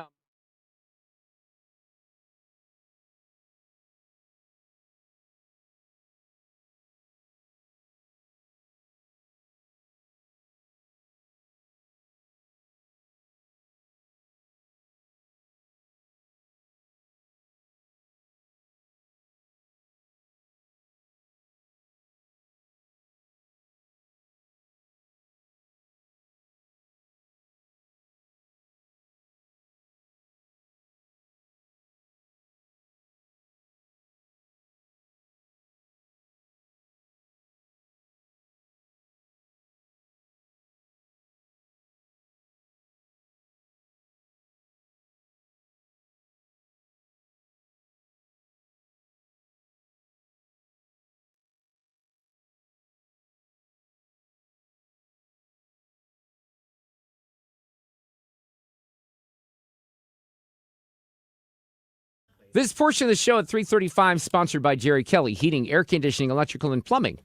This portion of the show at 3:35 sponsored by Jerry Kelly, heating, air conditioning, electrical, and plumbing.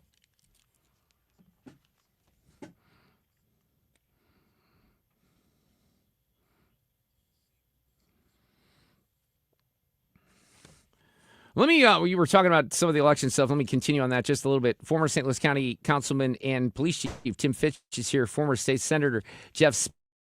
Let me, you were talking about some of the election stuff. Let me continue on that just a little bit. Former St. Louis County Councilman and Police Chief Tim Fitch is here. Former State Senator Jeff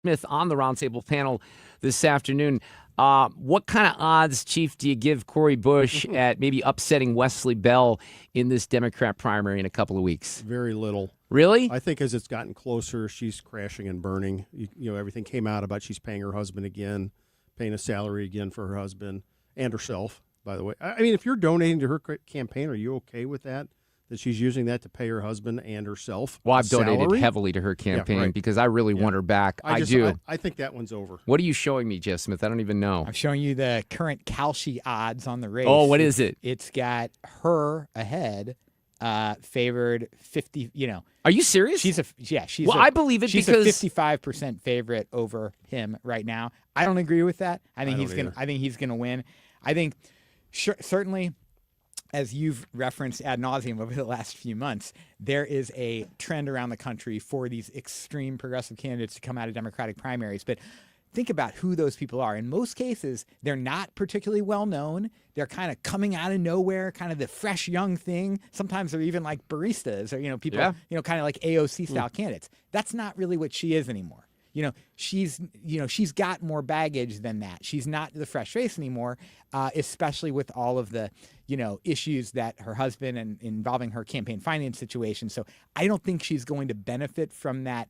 Smith on the Roundtable panel this afternoon. What kind of odds, Chief, do you give Cori Bush at maybe upsetting Wesley Bell in this Democrat primary in a couple of weeks? Very little. Really? I think as it's gotten closer, she's crashing and burning. You know, everything came out about she's paying her husband again, paying a salary again for her husband and herself, by the way. I mean, if you're donating to her campaign, are you okay with that? That she's using that to pay her husband and herself? Well, I've donated salary? heavily to her campaign right. because I really want her back. I do. I think that one's over. What are you showing me, Jeff Smith? I don't even know. I'm showing you the current Kalshi odds on the race. Oh, what is it? It's got her ahead, favored 50. Are you serious? I believe it she's because a 55% favorite over him right now. I don't agree with that. I think he's gonna win. I think certainly, as you've referenced ad nauseum over the last few months, there is a trend around the country for these extreme progressive candidates to come out of Democratic primaries. But think about who those people are. In most cases, they're not particularly well known. They're kind of coming out of nowhere, kind of the fresh young thing. Sometimes they're even like baristas or, people, kind of like AOC style candidates. That's not really what she is anymore. She's got more baggage than that. She's not the fresh face anymore, especially with all of the, issues that her husband and involving her campaign finance situation. So I don't think she's going to benefit from that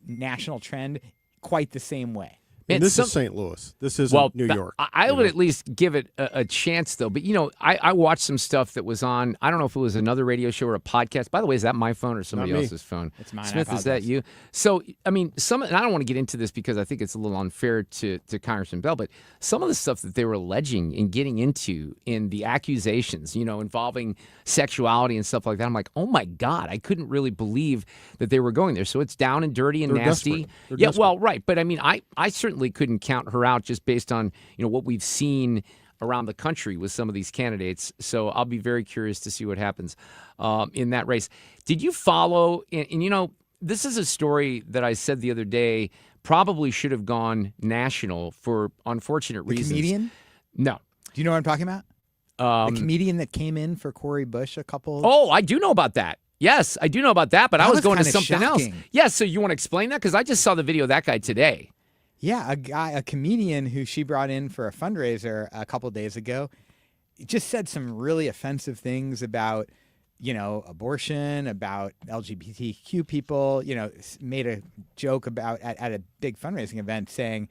national trend quite the same way. And this is St. Louis. This isn't New York. I would at least give it a chance, though. But, I watched some stuff that was on, I don't know if it was another radio show or a podcast. By the way, is that my phone or somebody else's phone? It's mine. Smith, is that you? So, I mean, and I don't want to get into this because I think it's a little unfair to Congressman Bell, but some of the stuff that they were alleging and getting into in the accusations, involving sexuality and stuff like that, I'm like, oh, my God, I couldn't really believe that they were going there. So it's down and dirty and nasty. Desperate. Well, right. But, I mean, I certainly couldn't count her out just based on what we've seen around the country with some of these candidates. So I'll be very curious to see what happens in that race. Did you follow? And this is a story that I said the other day probably should have gone national for unfortunate reasons. The comedian? No. Do you know what I'm talking about? The comedian that came in for Cori Bush a couple. Oh, I do know about that. Yes, I do know about that. But I was going to something shocking. else. Yeah. So you want to explain that? Because I just saw the video of that guy today. Yeah, a comedian who she brought in for a fundraiser a couple of days ago just said some really offensive things about, abortion, about LGBTQ people, made a joke about at a big fundraising event saying,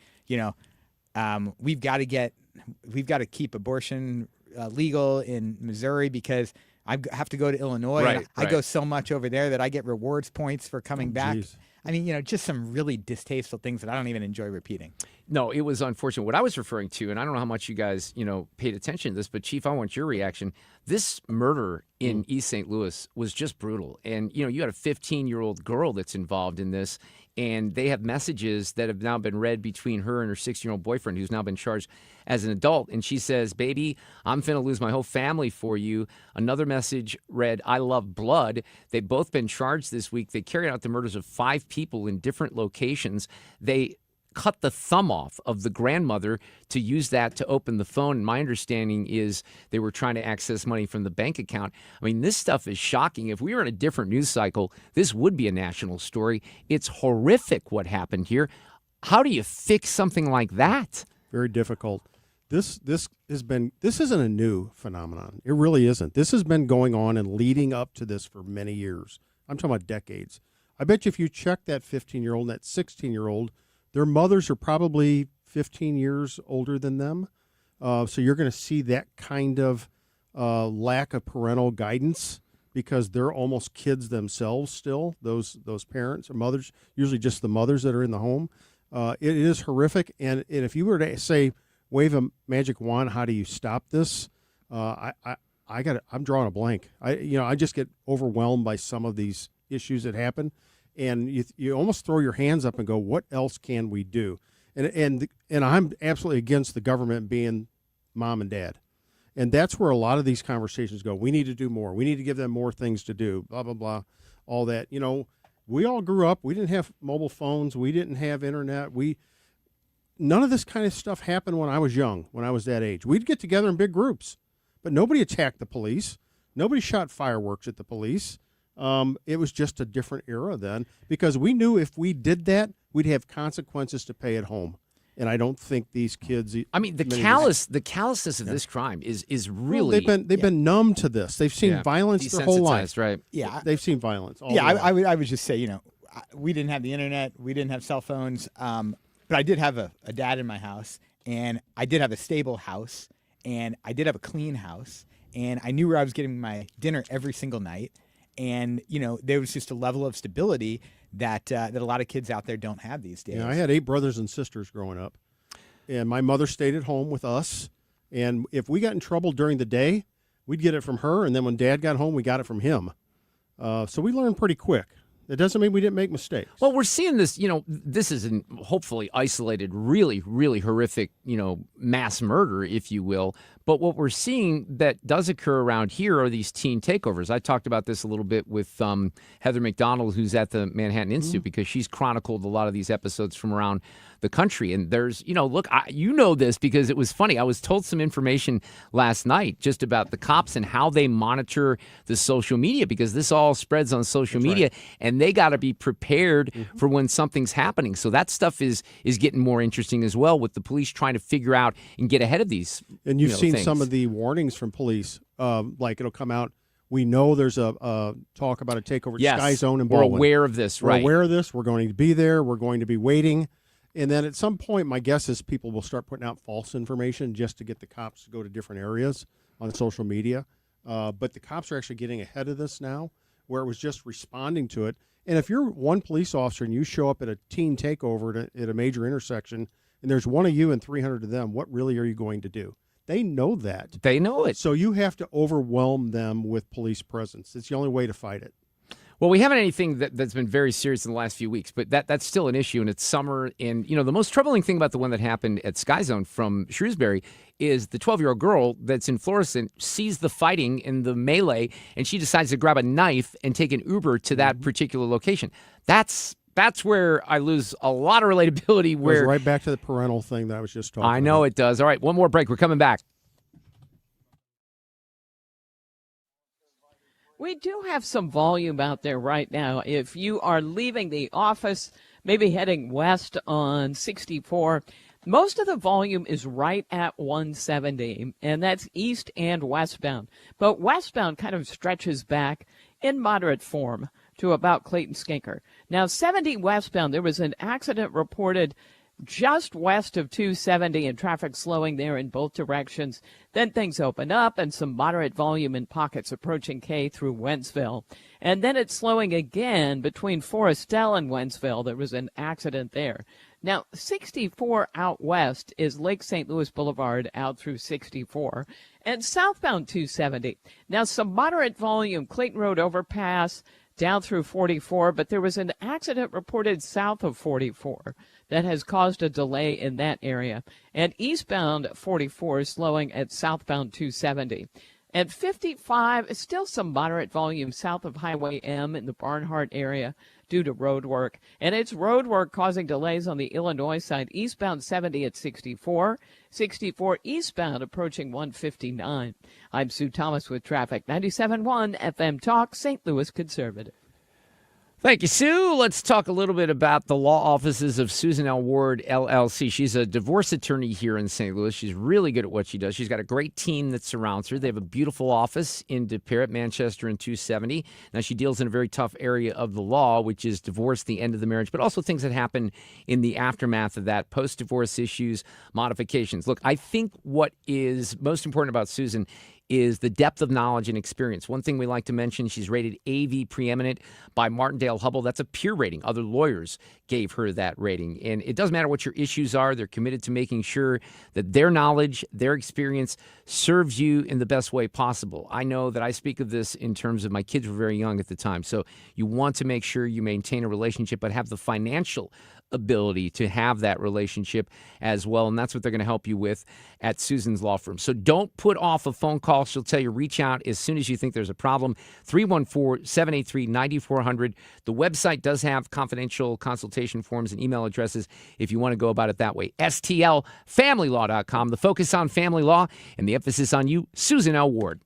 we've got to keep abortion legal in Missouri because I have to go to Illinois. Right, I go so much over there that I get rewards points for coming back. Geez. I mean, just some really distasteful things that I don't even enjoy repeating. No, it was unfortunate. What I was referring to, and I don't know how much you guys, paid attention to this, but Chief, I want your reaction. This murder in East St. Louis was just brutal. And, you had a 15-year-old girl that's involved in this, and they have messages that have now been read between her and her 16-year-old boyfriend, who's now been charged as an adult. And she says, baby, I'm finna lose my whole family for you. Another message read, I love blood. They've both been charged this week. They carried out the murders of 5 people in different locations. They cut the thumb off of the grandmother to use that to open the phone. And my understanding is they were trying to access money from the bank account. I mean, this stuff is shocking. If we were in a different news cycle, this would be a national story. It's horrific what happened here. How do you fix something like that? Very difficult. This isn't a new phenomenon. It really isn't. This has been going on and leading up to this for many years. I'm talking about decades. I bet you if you check that 15-year-old and that 16-year-old, their mothers are probably 15 years older than them. So you're going to see that kind of lack of parental guidance because they're almost kids themselves still, those parents or mothers, usually just the mothers that are in the home. It is horrific. And if you were to say, wave a magic wand, how do you stop this? I'm drawing a blank. I just get overwhelmed by some of these issues that happen. And you almost throw your hands up and go, what else can we do? And I'm absolutely against the government being mom and dad. And that's where a lot of these conversations go. We need to do more. We need to give them more things to do, blah, blah, blah, all that. You know, we all grew up. We didn't have mobile phones. We didn't have internet. None of this kind of stuff happened when I was young, when I was that age. We'd get together in big groups, but nobody attacked the police. Nobody shot fireworks at the police. It was just a different era then, because we knew if we did that, we'd have consequences to pay at home. And I don't think these kids. I mean, the callousness of this crime is really. Well, they've been numb to this. They've seen violence their whole life. Right? Yeah, they've seen violence. I would just say, you know, we didn't have the internet, we didn't have cell phones, but I did have a dad in my house, and I did have a stable house, and I did have a clean house, and I knew where I was getting my dinner every single night, and you know, there was just a level of stability that a lot of kids out there don't have these days. Yeah, I had 8 brothers and sisters growing up, and my mother stayed at home with us. And if we got in trouble during the day, we'd get it from her, and then when Dad got home, we got it from him. So we learned pretty quick. That doesn't mean we didn't make mistakes. Well, we're seeing this, you know, this is an hopefully isolated, really, really horrific, you know, mass murder, if you will. But what we're seeing that does occur around here are these teen takeovers. I talked about this a little bit with Heather McDonald, who's at the Manhattan Institute, because she's chronicled a lot of these episodes from around the country. And there's, you know, look, you know this because it was funny. I was told some information last night just about the cops and how they monitor the social media, because this all spreads on social media, right, and they got to be prepared for when something's happening. So that stuff is getting more interesting as well, with the police trying to figure out and get ahead of these. And you've seen things. Some of the warnings from police, like it'll come out. We know there's a talk about a takeover at Sky Zone in Baldwin. We're aware of this, right? We're aware of this. We're going to be there. We're going to be waiting. And then at some point, my guess is people will start putting out false information just to get the cops to go to different areas on social media. But the cops are actually getting ahead of this now, where it was just responding to it. And if you're one police officer and you show up at a teen takeover at a major intersection, and there's one of you and 300 of them, what really are you going to do? They know that. They know it. So you have to overwhelm them with police presence. It's the only way to fight it. Well, we haven't anything that's been very serious in the last few weeks, but that's still an issue, and it's summer. And, you know, the most troubling thing about the one that happened at Sky Zone from Shrewsbury is the 12-year-old girl that's in Florissant sees the fighting in the melee, and she decides to grab a knife and take an Uber to that particular location. That's where I lose a lot of relatability. Where it goes right back to the parental thing that I was just talking about. I know it does. All right, one more break. We're coming back. We do have some volume out there right now. If you are leaving the office, maybe heading west on 64, most of the volume is right at 170, and that's east and westbound. But westbound kind of stretches back in moderate form to about Clayton Skinker. Now, 70 westbound, there was an accident reported just west of 270 and traffic slowing there in both directions. Then things open up and some moderate volume in pockets approaching K through Wentzville. And then it's slowing again between Forestell and Wentzville. There was an accident there. Now, 64 out west is Lake St. Louis Boulevard out through 64 and southbound 270. Now, some moderate volume, Clayton Road overpass down through 44, but there was an accident reported south of 44 that has caused a delay in that area. And eastbound 44 is slowing at southbound 270. At 55, still some moderate volume south of Highway M in the Barnhart area due to road work. And it's road work causing delays on the Illinois side. Eastbound 70 at 64. 64 eastbound approaching 159. I'm Sue Thomas with traffic. 97.1 FM Talk, St. Louis Conservative. Thank you, Sue. Let's talk a little bit about the law offices of Susan L. Ward, LLC. She's a divorce attorney here in St. Louis. She's really good at what she does. She's got a great team that surrounds her. They have a beautiful office in De Parrott, Manchester, and 270. Now, she deals in a very tough area of the law, which is divorce, the end of the marriage, but also things that happen in the aftermath of that, post-divorce issues, modifications. Look, I think what is most important about Susan is the depth of knowledge and experience. One thing we like to mention, she's rated AV preeminent by Martindale-Hubbell. That's a peer rating. Other lawyers gave her that rating. And it doesn't matter what your issues are. They're committed to making sure that their knowledge, their experience serves you in the best way possible. I know that I speak of this in terms of my kids were very young at the time. So you want to make sure you maintain a relationship, but have the financial ability to have that relationship as well. And that's what they're going to help you with at Susan's Law Firm. So don't put off a phone call. She'll tell you, reach out as soon as you think there's a problem. 314-783-9400. The website does have confidential consultation forms and email addresses if you want to go about it that way. STLFamilyLaw.com. The focus on family law and the emphasis on you, Susan L. Ward.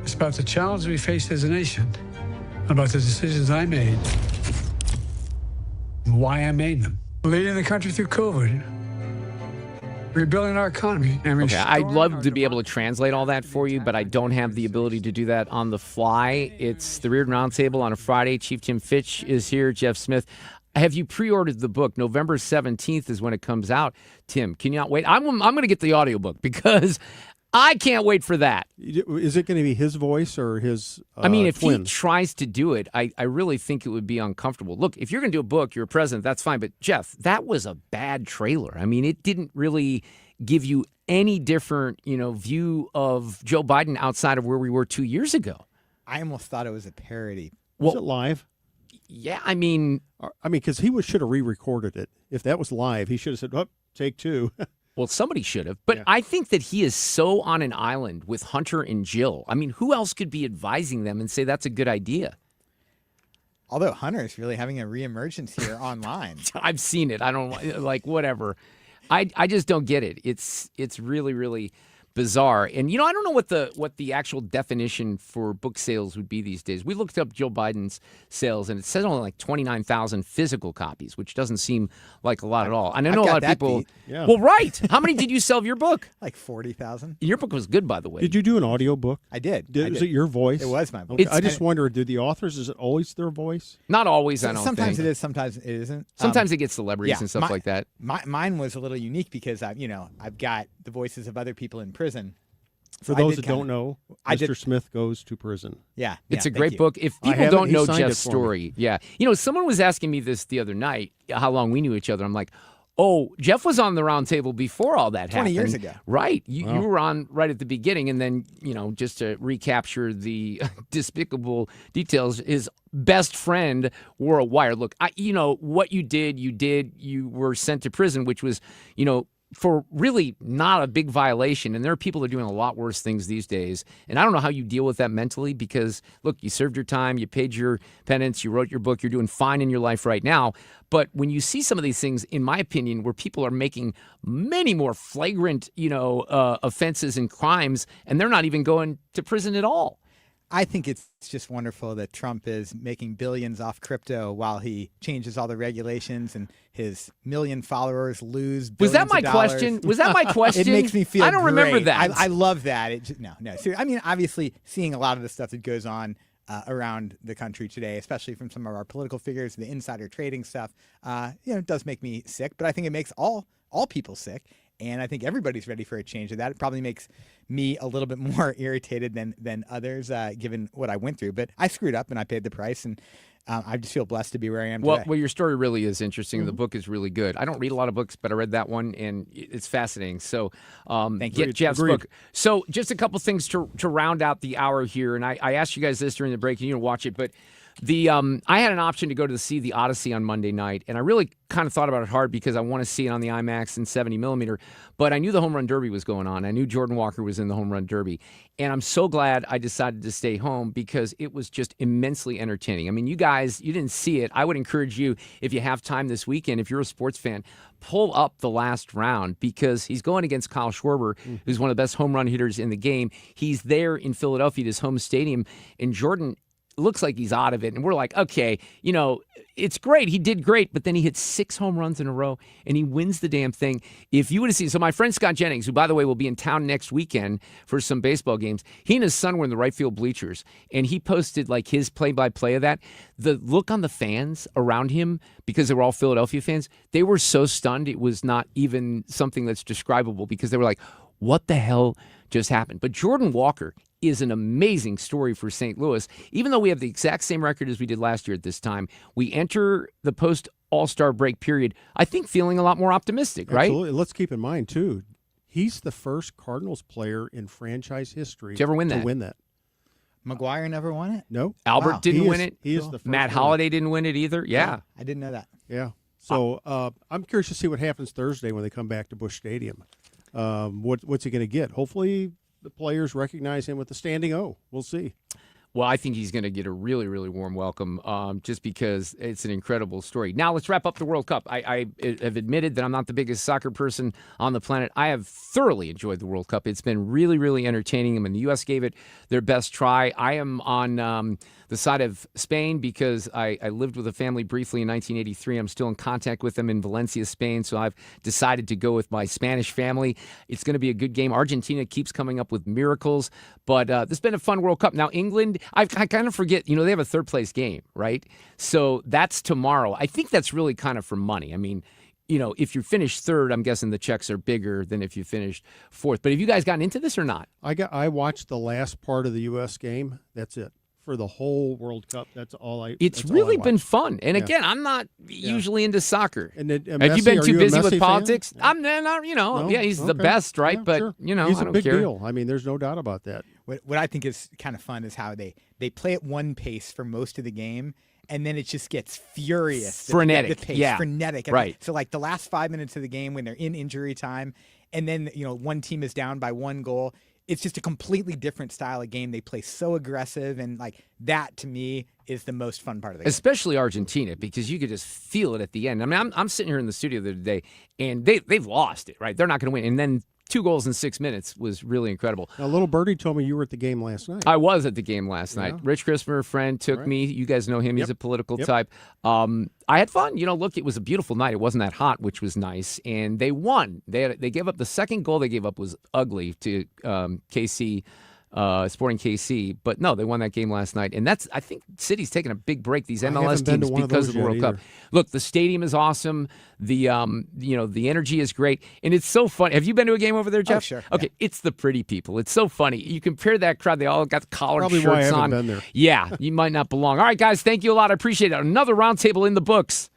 It's about the challenge we face as a nation, about the decisions I made, and why I made them. Leading the country through COVID, rebuilding our economy, and Okay, I'd love to be able to translate all that for you, but I don't have the ability to do that on the fly. It's the Reardon Roundtable on a Friday. Chief Tim Fitch is here, Jeff Smith. Have you pre-ordered the book? November 17th is when it comes out. Tim, can you not wait? I'm going to get the audiobook because I can't wait for that. Is it going to be his voice or his I mean, if twin? he tries to do it, I really think it would be uncomfortable. Look, if you're going to do a book, you're a president, that's fine. But, Jeff, that was a bad trailer. I mean, it didn't really give you any different, view of Joe Biden outside of where we were 2 years ago. I almost thought it was a parody. Was it live? Yeah, I mean, because he should have re-recorded it. If that was live, he should have said, "Oh, take two." Well, somebody should have. But I think that he is so on an island with Hunter and Jill. I mean, who else could be advising them and say that's a good idea? Although Hunter is really having a reemergence here online. I've seen it. I don't like whatever. I just don't get it. It's really, really bizarre. And, I don't know what the actual definition for book sales would be these days. We looked up Joe Biden's sales, and it says only like 29,000 physical copies, which doesn't seem like a lot at all. And I know a lot of people. Yeah. Well, right. How many did you sell of your book? Like 40,000. Your book was good, by the way. Did you do an audio book? I did. Was it your voice? It was my voice. Okay. I just wonder, do the authors, is it always their voice? Not always, I don't think. Sometimes it is, sometimes it isn't. Sometimes it gets celebrities and stuff like that. Mine was a little unique because I've got the voices of other people in prison. For those that don't know, Mr. Smith goes to prison. Yeah. It's a great book. If people don't know Jeff's story, someone was asking me this the other night, how long we knew each other. I'm like, Oh, Jeff was on the Roundtable before all that 20 happened. years ago. Right. You were on right at the beginning. And then, just to recapture the despicable details, his best friend wore a wire. Look, what you did. You were sent to prison, which was, for really not a big violation. And there are people that are doing a lot worse things these days. And I don't know how you deal with that mentally because, look, you served your time, you paid your penance, you wrote your book, you're doing fine in your life right now. But when you see some of these things, in my opinion, where people are making many more flagrant, offenses and crimes, and they're not even going to prison at all. I think it's just wonderful that Trump is making billions off crypto while he changes all the regulations and his million followers lose billions Was that my of dollars. question? Was that my question? It makes me feel I don't remember great. that. I love that. No. So, I mean, obviously, seeing a lot of the stuff that goes on around the country today, especially from some of our political figures, the insider trading stuff, it does make me sick. But I think it makes all people sick. And I think everybody's ready for a change of that. It probably makes me a little bit more irritated than others, given what I went through. But I screwed up and I paid the price. And I just feel blessed to be where I am today. Well, your story really is interesting. Mm-hmm. The book is really good. I don't read a lot of books, but I read that one, and it's fascinating. So thank you. Get Jeff's book. So just a couple things to round out the hour here. And I asked you guys this during the break, and you didn't watch it, but I had an option to go to see the Odyssey on Monday night, and I really kind of thought about it hard because I want to see it on the IMAX and 70 millimeter. But I knew the Home Run Derby was going on. I knew Jordan Walker was in the Home Run Derby, and I'm so glad I decided to stay home because it was just immensely entertaining. I mean, you guys, you didn't see it. I would encourage you, if you have time this weekend, if you're a sports fan, pull up the last round because he's going against Kyle Schwarber, who's one of the best home run hitters in the game. He's there in Philadelphia at his home stadium, and Jordan looks like he's out of it. And we're like, okay, it's great. He did great. But then he hit 6 home runs in a row and he wins the damn thing. If you would have seen, so my friend Scott Jennings, who by the way will be in town next weekend for some baseball games, he and his son were in the right field bleachers and he posted like his play-by-play of that. The look on the fans around him, because they were all Philadelphia fans, they were so stunned. It was not even something that's describable because they were like, what the hell just happened? But Jordan Walker is an amazing story for St. Louis. Even though we have the exact same record as we did last year at this time, we enter the post-All-Star break period, I think, feeling a lot more optimistic, right? Absolutely. Let's keep in mind, too, he's the first Cardinals player in franchise history to win that. McGuire never won it? No. Albert didn't win it. He is the first Matt Holliday didn't win it either. Yeah. I didn't know that. Yeah. So I'm curious to see what happens Thursday when they come back to Busch Stadium. What's he going to get? Hopefully the players recognize him with the standing O. We'll see. Well, I think he's going to get a really, really warm welcome just because it's an incredible story. Now, let's wrap up the World Cup. I have admitted that I'm not the biggest soccer person on the planet. I have thoroughly enjoyed the World Cup. It's been really, really entertaining. I mean, the U.S. gave it their best try. I am on the side of Spain because I lived with a family briefly in 1983. I'm still in contact with them in Valencia, Spain, so I've decided to go with my Spanish family. It's going to be a good game. Argentina keeps coming up with miracles, but this has been a fun World Cup. Now, England, I kind of forget, they have a third-place game, right? So that's tomorrow. I think that's really kind of for money. I mean, if you finish third, I'm guessing the checks are bigger than if you finished fourth. But have you guys gotten into this or not? I watched the last part of the U.S. game. That's it. For the whole World Cup, that's all I. It's really been fun, and again, I'm not usually into soccer. And have you been too busy with politics? Fan? I'm not. No? Yeah, he's okay. the best, right? Yeah, but sure. He's a big deal. I mean, there's no doubt about that. What I think is kind of fun is how they play at one pace for most of the game, and then it just gets furious. Frenetic. The pace, yeah. frenetic. Right. So like the last 5 minutes of the game when they're in injury time, and then one team is down by 1 goal. It's just a completely different style of game. They play so aggressive, and like that to me is the most fun part of the game. Especially Argentina, because you could just feel it at the end. I mean, I'm sitting here in the studio the other day, and they've lost it, right? They're not going to win. And then 2 goals in 6 minutes was really incredible. Now, little birdie told me you were at the game last night. I was at the game last night. Rich Christopher, a friend, took me. You guys know him. He's a political type. I had fun. Look, it was a beautiful night. It wasn't that hot, which was nice. And they won. They gave up the second goal they gave up was ugly to KC. Sporting KC, but no, they won that game last night, and I think City's taking a big break. These MLS teams because of the World Cup. Look, the stadium is awesome. The the energy is great, and it's so funny. Have you been to a game over there, Jeff? Oh, sure. Okay, it's the pretty people. It's so funny. You compare that crowd; they all got collared Probably shirts why I haven't on. been there. Yeah, you might not belong. All right, guys, thank you a lot. I appreciate it. Another roundtable in the books.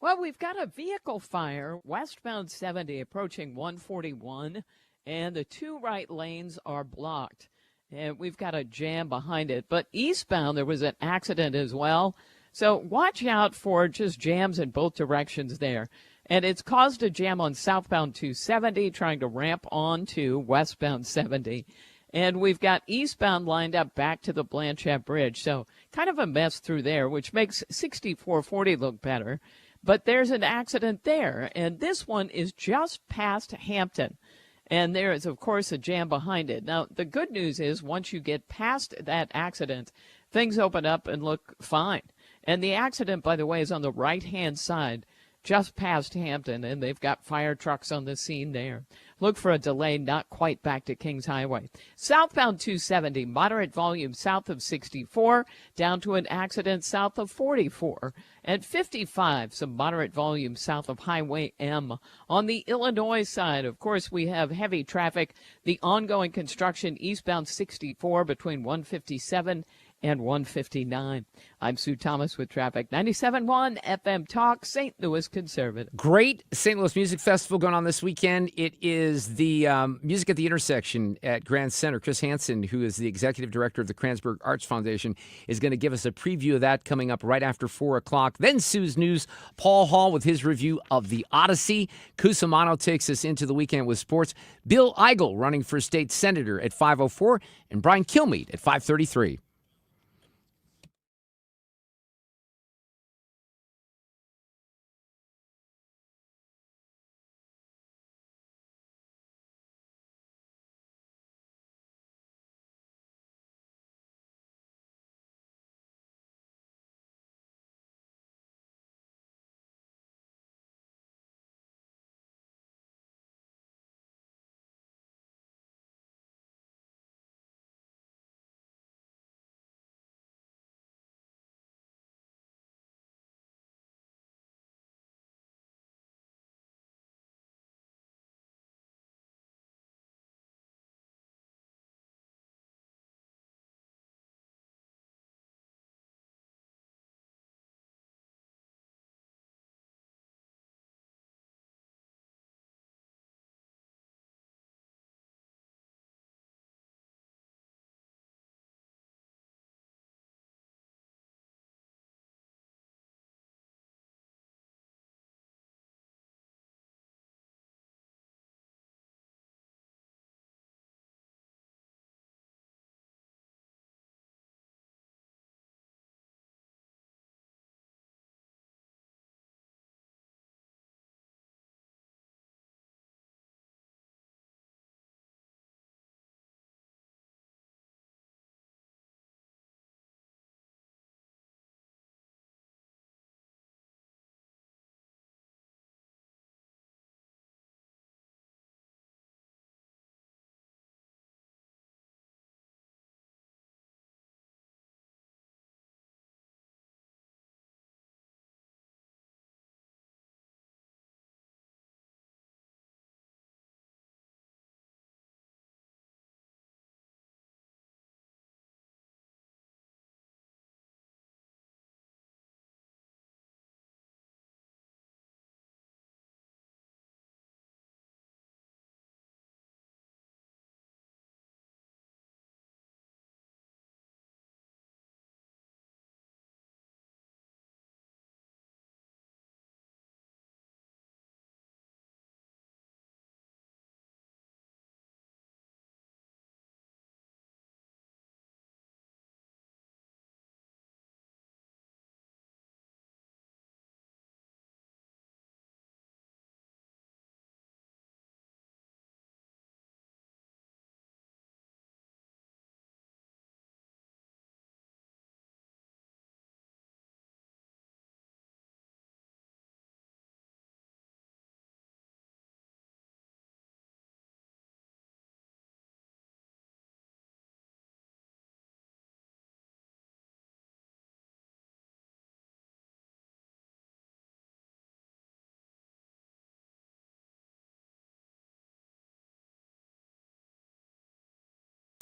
Well, we've got a vehicle fire westbound 70 approaching 141, and the two right lanes are blocked. And we've got a jam behind it. But eastbound, there was an accident as well. So watch out for just jams in both directions there. And it's caused a jam on southbound 270, trying to ramp on to westbound 70. And we've got eastbound lined up back to the Blanchette Bridge. So kind of a mess through there, which makes 6440 look better. But there's an accident there, and this one is just past Hampton. And there is, of course, a jam behind it. Now, the good news is once you get past that accident, things open up and look fine. And the accident, by the way, is on the right-hand side, just past Hampton, and they've got fire trucks on the scene there. Look for a delay not quite back to Kings Highway. Southbound 270, moderate volume south of 64, down to an accident south of 44. At 55, some moderate volume south of Highway M. On the Illinois side, of course, we have heavy traffic. The ongoing construction eastbound 64 between 157 and 159. I'm Sue Thomas with traffic. 97.1 FM Talk, St. Louis Conservative. Great St. Louis Music Festival going on this weekend. It is the Music at the Intersection at Grand Center. Chris Hansen, who is the executive director of the Kranzberg Arts Foundation, is going to give us a preview of that coming up right after 4 o'clock. Then Sue's News, Paul Hall with his review of The Odyssey. Cusumano takes us into the weekend with sports. Bill Eigel running for state senator at 5:04, and Brian Kilmeade at 5:33.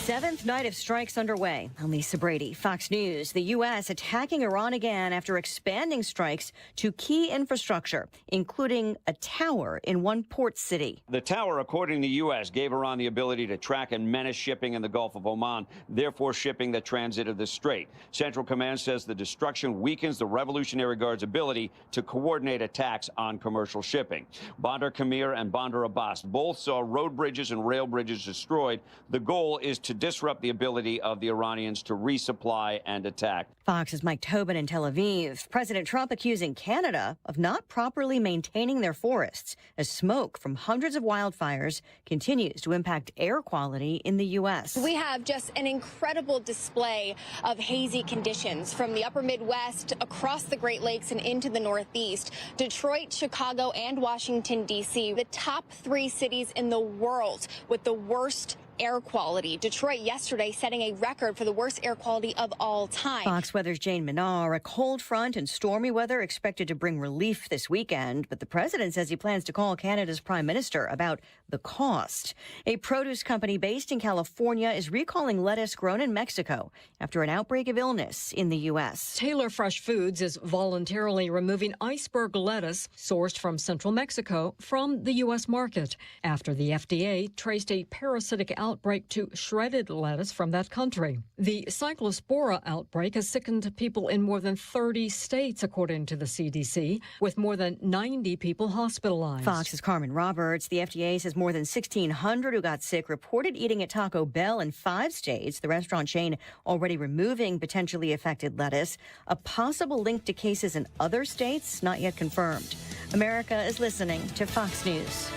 Seventh night of strikes underway. I'm Lisa Brady, Fox News. The U.S. attacking Iran again after expanding strikes to key infrastructure, including a tower in one port city. The tower, according to the U.S., gave Iran the ability to track and menace shipping in the Gulf of Oman, therefore shipping that transited the strait. Central Command says the destruction weakens the Revolutionary Guard's ability to coordinate attacks on commercial shipping. Bandar Kamir and Bandar Abbas both saw road bridges and rail bridges destroyed. The goal is to disrupt the ability of the Iranians to resupply and attack. Fox's Mike Tobin in Tel Aviv. President Trump accusing Canada of not properly maintaining their forests as smoke from hundreds of wildfires continues to impact air quality in the U.S. We have just an incredible display of hazy conditions from the upper Midwest across the Great Lakes and into the Northeast. Detroit, Chicago, and Washington, D.C., the top 3 cities in the world with the worst air quality. Detroit yesterday setting a record for the worst air quality of all time. Fox Weather's Jane Minar. A cold front and stormy weather expected to bring relief this weekend, but the president says he plans to call Canada's prime minister about the cost. A produce company based in California is recalling lettuce grown in Mexico after an outbreak of illness in the U.S. Taylor Fresh Foods is voluntarily removing iceberg lettuce sourced from central Mexico from the U.S. market after the FDA traced a parasitic outbreak to shredded lettuce from that country. The cyclospora outbreak has sickened people in more than 30 states, according to the CDC, with more than 90 people hospitalized. Fox's Carmen Roberts. The FDA says more than 1,600 who got sick reported eating at Taco Bell in 5 states. The restaurant chain already removing potentially affected lettuce. A possible link to cases in other states not yet confirmed. America is listening to Fox News.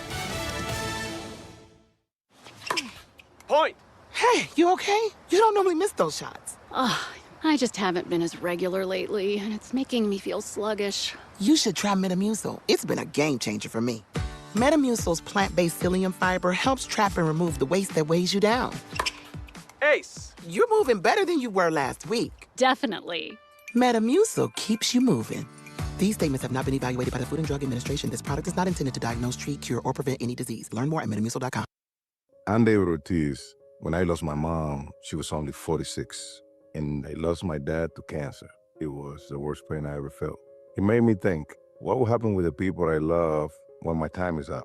Point. Hey, you okay? You don't normally miss those shots. I just haven't been as regular lately, and it's making me feel sluggish. You should try Metamucil. It's been a game changer for me. Metamucil's plant-based psyllium fiber helps trap and remove the waste that weighs you down. Ace. You're moving better than you were last week. Definitely. Metamucil keeps you moving. These statements have not been evaluated by the Food and Drug Administration. This product is not intended to diagnose, treat, cure, or prevent any disease. Learn more at metamucil.com. I'm David Ortiz. When I lost my mom, she was only 46. And I lost my dad to cancer. It was the worst pain I ever felt. It made me think, what will happen with the people I love when my time is up?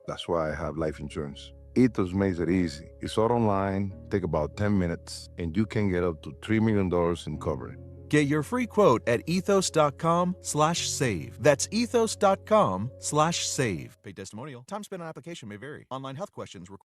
That's why I have life insurance. Ethos makes it easy. It's all online, take about 10 minutes, and you can get up to $3 million in coverage. Get your free quote at ethos.com/save. That's ethos.com/save. Paid testimonial. Time spent on application may vary. Online health questions require.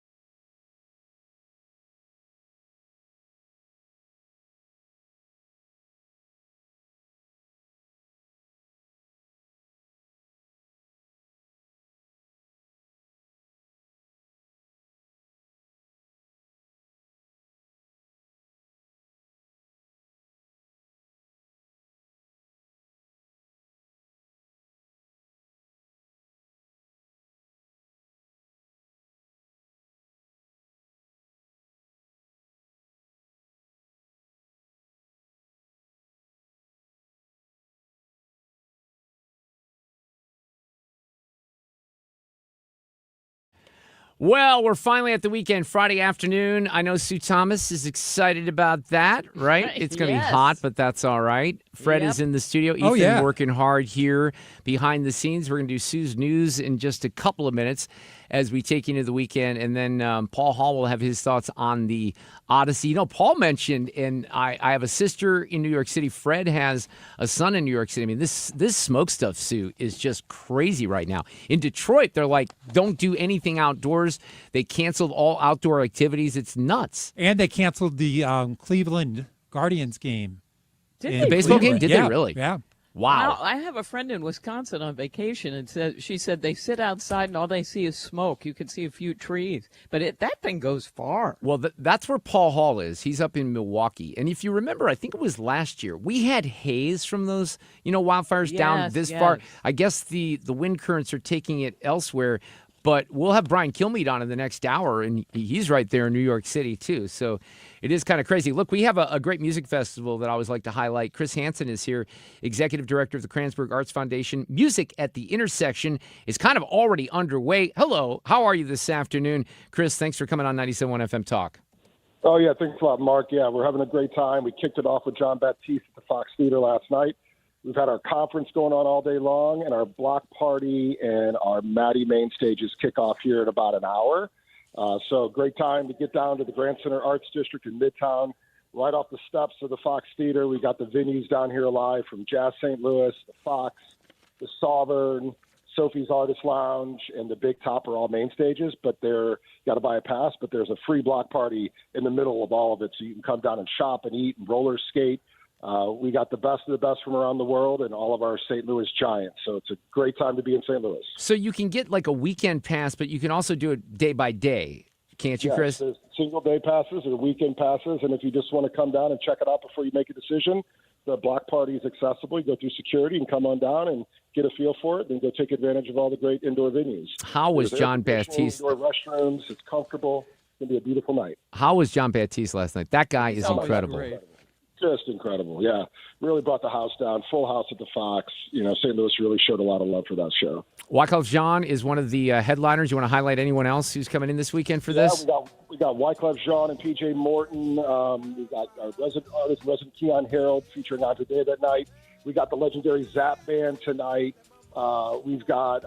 Well, we're finally at the weekend, Friday afternoon. I know Sue Thomas is excited about that, right? It's going to be hot, but that's all right. Fred is in the studio. Ethan working hard here behind the scenes. We're going to do Sue's News in just a couple of minutes as we take you into the weekend. And then Paul Hall will have his thoughts on the Odyssey. You know, Paul mentioned, and I have a sister in New York City. Fred has a son in New York City. I mean, this smoke stuff, Sue, is just crazy right now. In Detroit, they're like, don't do anything outdoors. They canceled all outdoor activities. It's nuts. And they canceled the Cleveland Guardians game. Did the baseball game? Did they really? Yeah. Wow. I have a friend in Wisconsin on vacation, and she said they sit outside and all they see is smoke. You can see a few trees, but that thing goes far. Well, that's where Paul Hall is. He's up in Milwaukee. And if you remember, I think it was last year, we had haze from those, wildfires down this far. I guess the wind currents are taking it elsewhere. But we'll have Brian Kilmeade on in the next hour, and he's right there in New York City, too. So it is kind of crazy. Look, we have a great music festival that I always like to highlight. Chris Hansen is here, Executive Director of the Kranzberg Arts Foundation. Music at the Intersection is kind of already underway. Hello, how are you this afternoon? Chris, thanks for coming on 97.1 FM Talk. Oh, yeah, thanks a lot, Mark. Yeah, we're having a great time. We kicked it off with John Baptiste at the Fox Theater last night. We've had our conference going on all day long, and our block party and our Maddie main stages kick off here in about an hour. So great time to get down to the Grand Center Arts District in Midtown, right off the steps of the Fox Theater. We got the venues down here alive from Jazz St. Louis, the Fox, the Sovereign, Sophie's Artist Lounge, and the Big Top are all main stages, but you got to buy a pass, but there's a free block party in the middle of all of it, so you can come down and shop and eat and roller skate. We got the best of the best from around the world and all of our St. Louis Giants, so it's a great time to be in St. Louis. So you can get like a weekend pass, but you can also do it day by day, can't you, Chris? There's single-day passes or weekend passes, and if you just want to come down and check it out before you make a decision, the block party is accessible. You go through security and come on down and get a feel for it, then go take advantage of all the great indoor venues. How was John Baptiste? Indoor restrooms, it's comfortable. It's going to be a beautiful night. How was John Baptiste last night? That guy is incredible. Just incredible, yeah. Really brought the house down. Full house at the Fox. St. Louis really showed a lot of love for that show. Wyclef Jean is one of the headliners. You want to highlight anyone else who's coming in this weekend for this? We got Wyclef Jean and P.J. Morton. We got our resident artist, resident Keon Harold, featuring Andre Day that night. We got the legendary Zap Band tonight. We've got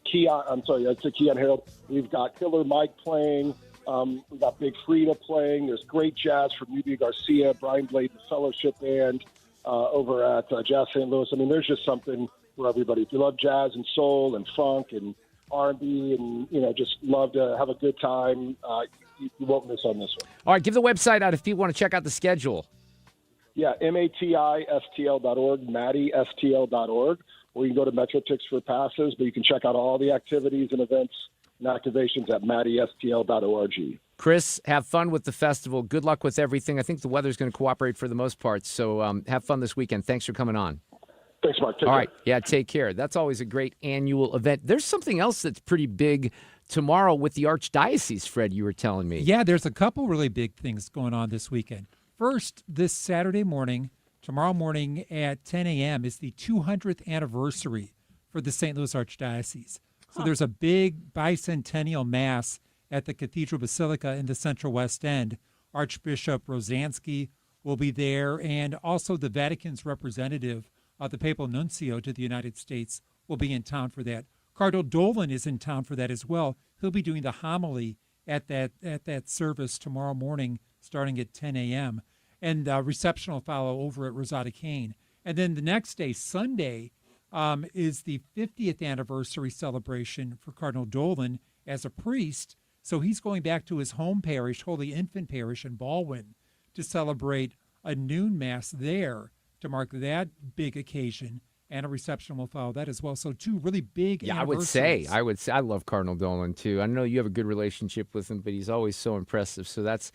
Keon Harold. We've got Killer Mike playing. We got Big Frida playing. There's great jazz from Nubia Garcia, Brian Blade, the Fellowship Band over at Jazz St. Louis. I mean, there's just something for everybody. If you love jazz and soul and funk and R&B and, just love to have a good time, you won't miss on this one. All right, give the website out if people want to check out the schedule. Yeah, MATISTL.org, MattySTL.org, or you can go to MetroTix for passes, but you can check out all the activities and events and activations at MattySTL.org. Chris, have fun with the festival. Good luck with everything. I think the weather's going to cooperate for the most part, so have fun this weekend. Thanks for coming on. Thanks, Mark. All right. Yeah, take care. That's always a great annual event. There's something else that's pretty big tomorrow with the Archdiocese, Fred, you were telling me. Yeah, there's a couple really big things going on this weekend. First, this Saturday morning, tomorrow morning at 10 a.m. is the 200th anniversary for the St. Louis Archdiocese. So there's a big bicentennial mass at the Cathedral Basilica in the Central West End. Archbishop Rosansky will be there, and also the Vatican's representative, the Papal Nuncio to the United States, will be in town for that. Cardinal Dolan is in town for that as well. He'll be doing the homily at that service tomorrow morning, starting at 10 a.m. And reception will follow over at Rosada Kane. And then the next day, Sunday, is the 50th anniversary celebration for Cardinal Dolan as a priest. So he's going back to his home parish, Holy Infant Parish in Baldwin, to celebrate a noon mass there to mark that big occasion. And a reception will follow that as well. So two really big anniversaries. I would say I love Cardinal Dolan too. I know you have a good relationship with him, but he's always so impressive. So that's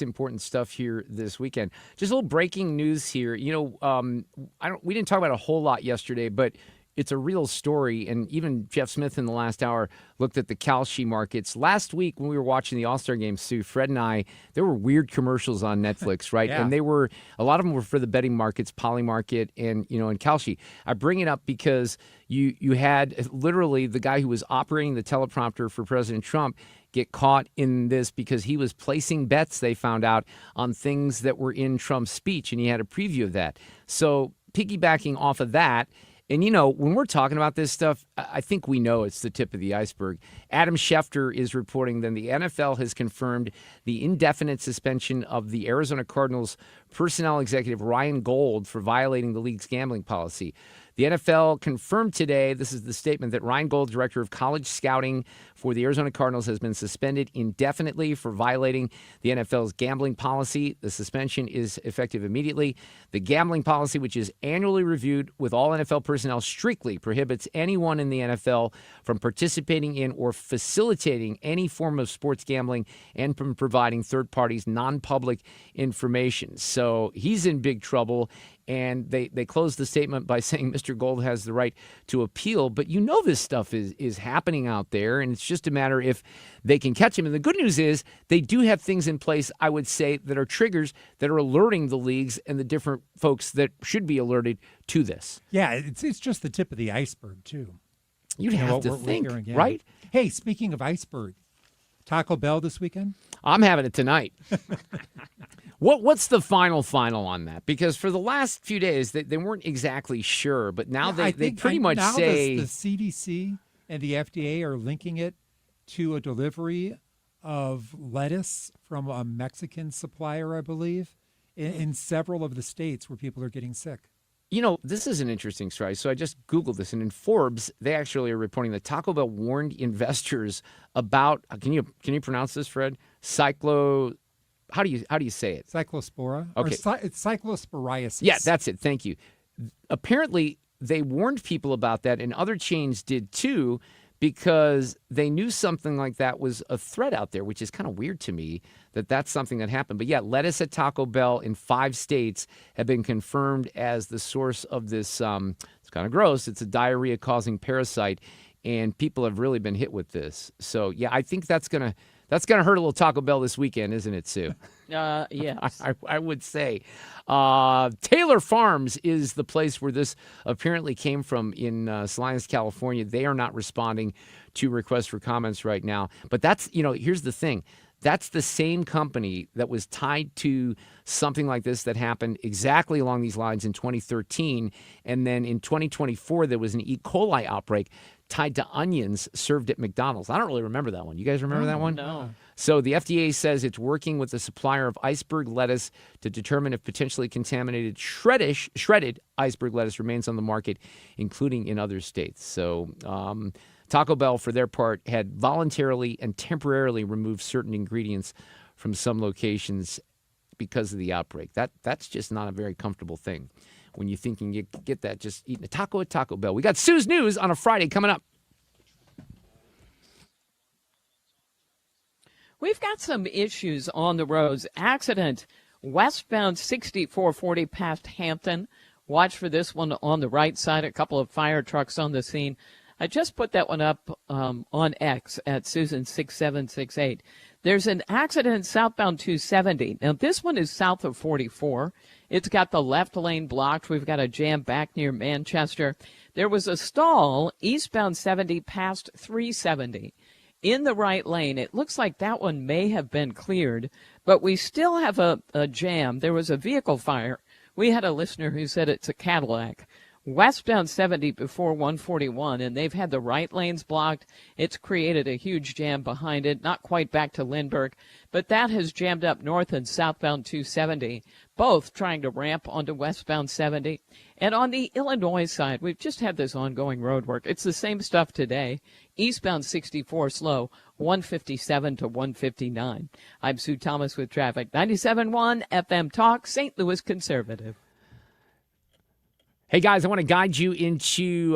important stuff here this weekend. Just a little breaking news here. We didn't talk about a whole lot yesterday, but it's a real story. And even Jeff Smith in the last hour looked at the Kalshi markets. Last week when we were watching the All-Star Game, Sue, Fred and I, there were weird commercials on Netflix, right? Yeah. And a lot of them were for the betting markets, Poly Market and Kalshi. I bring it up because you had literally the guy who was operating the teleprompter for President Trump get caught in this because he was placing bets, they found out, on things that were in Trump's speech, and he had a preview of that. So piggybacking off of that, and, when we're talking about this stuff, I think we know it's the tip of the iceberg. Adam Schefter is reporting that the NFL has confirmed the indefinite suspension of the Arizona Cardinals personnel executive Ryan Gold for violating the league's gambling policy. The NFL confirmed today, this is the statement, that Ryan Gold, director of college scouting for the Arizona Cardinals, has been suspended indefinitely for violating the NFL's gambling policy. The suspension is effective immediately. The gambling policy, which is annually reviewed with all NFL personnel, strictly prohibits anyone in the NFL from participating in or facilitating any form of sports gambling and from providing third parties non-public information. So he's in big trouble. And they closed the statement by saying Mr. Gold has the right to appeal. But this stuff is happening out there, and it's just a matter if they can catch him. And the good news is they do have things in place, I would say, that are triggers that are alerting the leagues and the different folks that should be alerted to this. Yeah, it's just the tip of the iceberg, too. You'd have to think, right? Hey, speaking of iceberg, Taco Bell this weekend? I'm having it tonight. What's the final on that? Because for the last few days, they weren't exactly sure, but now they pretty much now say the CDC and the FDA are linking it to a delivery of lettuce from a Mexican supplier, I believe, in several of the states where people are getting sick. You know, this is an interesting story. So I just Googled this, and in Forbes, they actually are reporting that Taco Bell warned investors about. Can you pronounce this, Fred? How do you say it? Cyclospora. Okay. It's cyclosporiasis. Yeah, that's it. Thank you. Apparently, they warned people about that, and other chains did too, because they knew something like that was a threat out there, which is kind of weird to me that that's something that happened. But yeah, lettuce at Taco Bell in 5 states have been confirmed as the source of this. It's kind of gross. It's a diarrhea-causing parasite, and people have really been hit with this. So yeah, I think that's gonna hurt a little Taco Bell this weekend, isn't it, Sue? Yes. I would say. Taylor Farms is the place where this apparently came from in Salinas, California. They are not responding to requests for comments right now. But here's the thing. That's the same company that was tied to something like this that happened exactly along these lines in 2013. And then in 2024, there was an E. coli outbreak tied to onions served at McDonald's. I don't really remember that one. You guys remember that one? No. So the FDA says it's working with the supplier of iceberg lettuce to determine if potentially contaminated shredded iceberg lettuce remains on the market, including in other states. So Taco Bell, for their part, had voluntarily and temporarily removed certain ingredients from some locations because of the outbreak. That's just not a very comfortable thing. When you think you can get that just eating a taco at Taco Bell. We got Sue's News on a Friday coming up. We've got some issues on the roads. Accident westbound 6440 past Hampton. Watch for this one on the right side. A couple of fire trucks on the scene. I just put that one up on X at Susan6768. There's an accident southbound 270. Now, this one is south of 44. It's got the left lane blocked. We've got a jam back near Manchester. There was a stall eastbound 70 past 370 in the right lane. It looks like that one may have been cleared, but we still have a jam. There was a vehicle fire. We had a listener who said it's a Cadillac. Westbound 70 before 141, and they've had the right lanes blocked. It's created a huge jam behind it, not quite back to Lindbergh, but that has jammed up north and southbound 270, both trying to ramp onto westbound 70. And on the Illinois side, we've just had this ongoing road work. It's the same stuff today. Eastbound 64 slow, 157 to 159. I'm Sue Thomas with traffic. 97.1 FM Talk, St. Louis Conservative. Hey, guys, I want to guide you into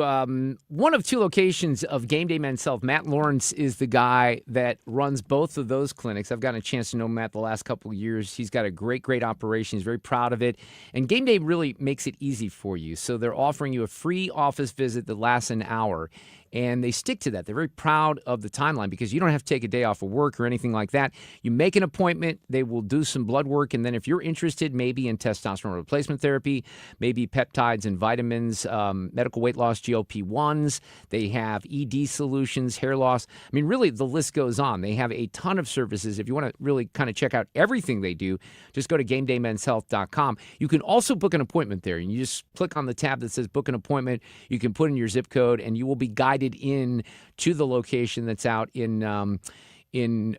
one of 2 locations of Game Day Men's Health. Matt Lawrence is the guy that runs both of those clinics. I've gotten a chance to know Matt the last couple of years. He's got a great operation. He's very proud of it. And Game Day really makes it easy for you. So they're offering you a free office visit that lasts an hour. And they stick to that. They're very proud of the timeline because you don't have to take a day off of work or anything like that. You make an appointment, they will do some blood work, and then if you're interested maybe in testosterone replacement therapy, maybe peptides and vitamins, medical weight loss, GLP-1s, they have ED solutions, hair loss. I mean, really, the list goes on. They have a ton of services. If you want to really kind of check out everything they do, just go to GameDayMen'sHealth.com. You can also book an appointment there. You just click on the tab that says book an appointment. You can put in your zip code, and you will be guided in to the location that's out in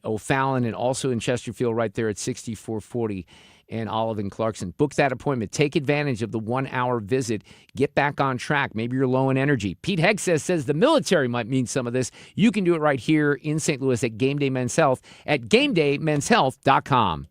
O'Fallon and also in Chesterfield right there at 6440 and Olive and Clarkson. Book that appointment. Take advantage of the 1-hour visit. Get back on track. Maybe you're low in energy. Pete Hegseth says the military might mean some of this. You can do it right here in St. Louis at Game Day Men's Health at GameDayMen'sHealth.com.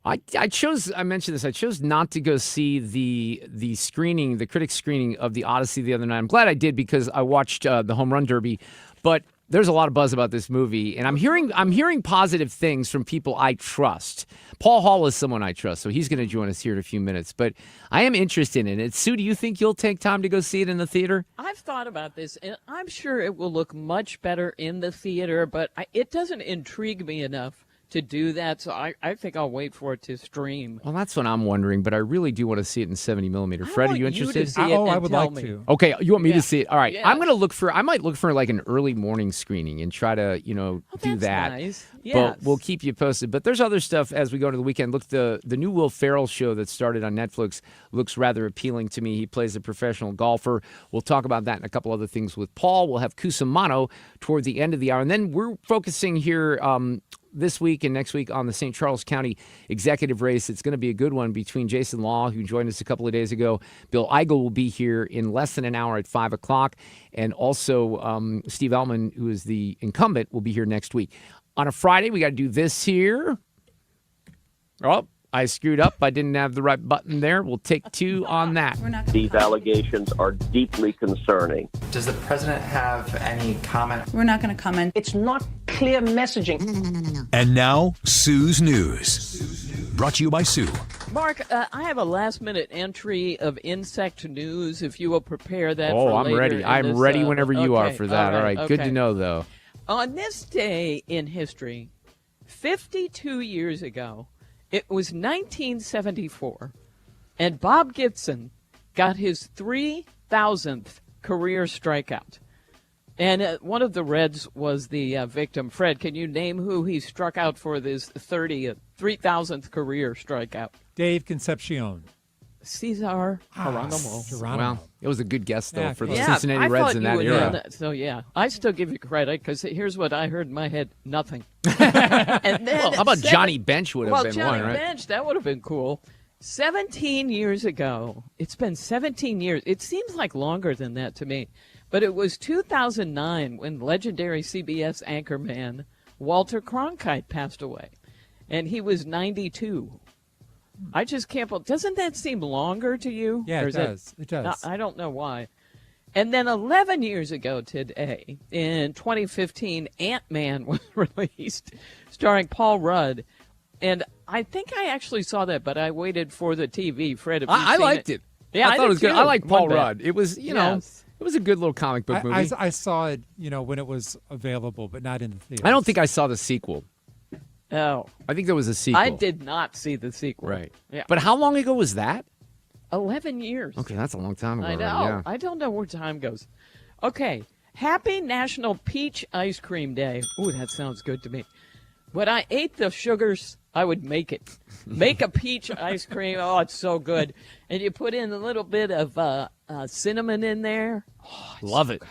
I chose. I mentioned this. I chose not to go see the screening, the critics screening of the Odyssey the other night. I'm glad I did because I watched the Home Run Derby, but there's a lot of buzz about this movie, and I'm hearing positive things from people I trust. Paul Hall is someone I trust, so he's going to join us here in a few minutes. But I am interested in it. Sue, do you think you'll take time to go see it in the theater? I've thought about this, and I'm sure it will look much better in the theater, but it doesn't intrigue me enough to do that, so I think I'll wait for it to stream. Well, that's what I'm wondering, but I really do want to see it in 70 millimeter. Fred, are you interested? I would like to. Okay, you want me to see it? All right, Yeah. I'm going to I might look for like an early morning screening and try to, do that. Nice. But Yes. we'll keep you posted. But there's other stuff as we go into the weekend. Look, the new Will Ferrell show that started on Netflix looks rather appealing to me. He plays a professional golfer. We'll talk about that and a couple other things with Paul. We'll have Cusumano toward the end of the hour. And then we're focusing here this week and next week on the St. Charles County executive race. It's going to be a good one between Jason Law, who joined us a couple of days ago. Bill Eigel will be here in less than an hour at 5 o'clock. And also Steve Elman, who is the incumbent, will be here next week. On a Friday, we got to do this here. Oh, I screwed up. I didn't have the right button there. We'll take 2 on that. These allegations are deeply concerning. Does the president have any comment? We're not going to comment. It's not clear messaging. No. And now, Sue's News. Brought to you by Sue. Mark, I have a last-minute entry of insect news, if you will prepare that for I'm later. ready. I'm ready whenever you are for that. All right. Good to know, though. On this day in history, 52 years ago, it was 1974, and Bob Gibson got his 3,000th career strikeout. And one of the Reds was the victim. Fred, can you name who he struck out for this 3,000th career strikeout? Dave Concepcion. Cesar Geronimo. Well, it was a good guess, though, for the Yeah, Cincinnati I Reds thought in you that would era. know that. So, yeah, I still give you credit because here's what I heard in my head, nothing. And then Well, how about Johnny Bench would have been Johnny one, right? Bench, that would have been cool. 17 years ago, it's been 17 years. It seems like longer than that to me. But it was 2009 when legendary CBS anchorman Walter Cronkite passed away. And he was 92. I just can't believe. Doesn't that seem longer to you? Yeah, Or it is that- does. It does. I don't know why. And then 11 years ago today, in 2015, Ant-Man was released, starring Paul Rudd. And I think I actually saw that, but I waited for the TV. Fred, have you I seen liked it. Yeah, I thought it was good. I like Paul One bit. Rudd. It was, Yes. it was a good little comic book movie. I saw it, when it was available, but not in the theater. I don't think I saw the sequel. Oh. I think there was a sequel. I did not see the sequel. Right. Yeah. But how long ago was that? 11 years. Okay, that's a long time ago. I know. already, yeah. I don't know where time goes. Okay. Happy National Peach Ice Cream Day. Ooh, that sounds good to me. When I ate the sugars, I would make it. Make a peach ice cream. Oh, it's so good. And you put in a little bit of cinnamon in there. Oh, Love it.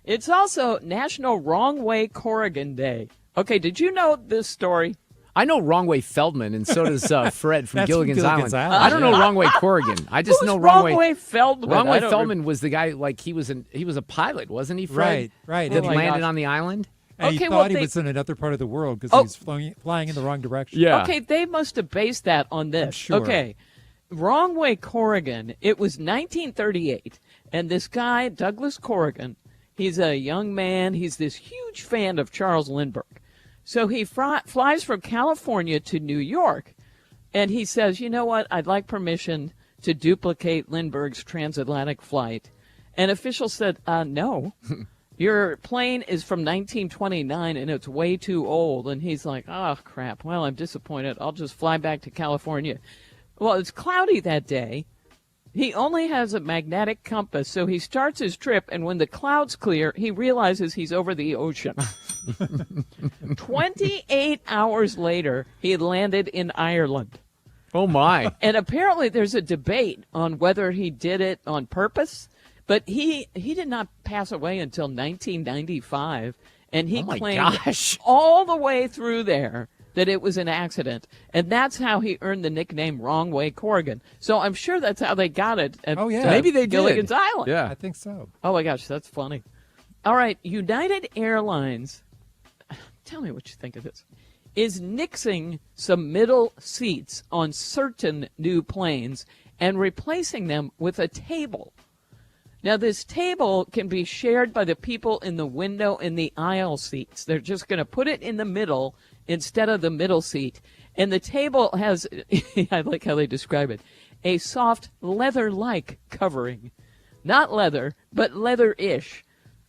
It's also National Wrong Way Corrigan Day. Okay, did you know this story? I know Wrong Way Feldman, and so does Fred from That's Gilligan's, from Gilligan's Island. Island. I don't know Wrong Way Corrigan. I just Who's know Wrong Way Feldman? Wrong I Way don't Feldman was the guy, like he was a pilot, wasn't he, Fred? Right. That Oh my landed gosh. on the island. And Okay, he well, thought he they- was in another part of the world because Oh. he was flying in the wrong direction. Yeah. Okay, they must have based that on this. sure. Okay. Wrong Way Corrigan. It was 1938, and this guy, Douglas Corrigan, he's a young man. He's this huge fan of Charles Lindbergh. So he flies from California to New York, and he says, you know what, I'd like permission to duplicate Lindbergh's transatlantic flight. And officials said, no. Your plane is from 1929, and it's way too old. And he's like, oh, crap. Well, I'm disappointed. I'll just fly back to California. Well, it's cloudy that day. He only has a magnetic compass, so he starts his trip, and when the clouds clear, he realizes he's over the ocean. 28 hours later, he landed in Ireland. Oh, my. And apparently there's a debate on whether he did it on purpose, but he did not pass away until 1995, and he Oh, my claimed gosh. all the way through there that it was an accident. And that's how he earned the nickname Wrong Way Corrigan. So I'm sure that's how they got it at Maybe they did. Gilligan's Island. Yeah. I think so. Oh, my gosh, that's funny. All right, United Airlines. Tell me what you think of this. is nixing some middle seats on certain new planes and replacing them with a table. Now, this table can be shared by the people in the window and the aisle seats. They're just going to put it in the middle instead of the middle seat. And the table has, I like how they describe it, a soft leather-like covering. Not leather, but leather-ish.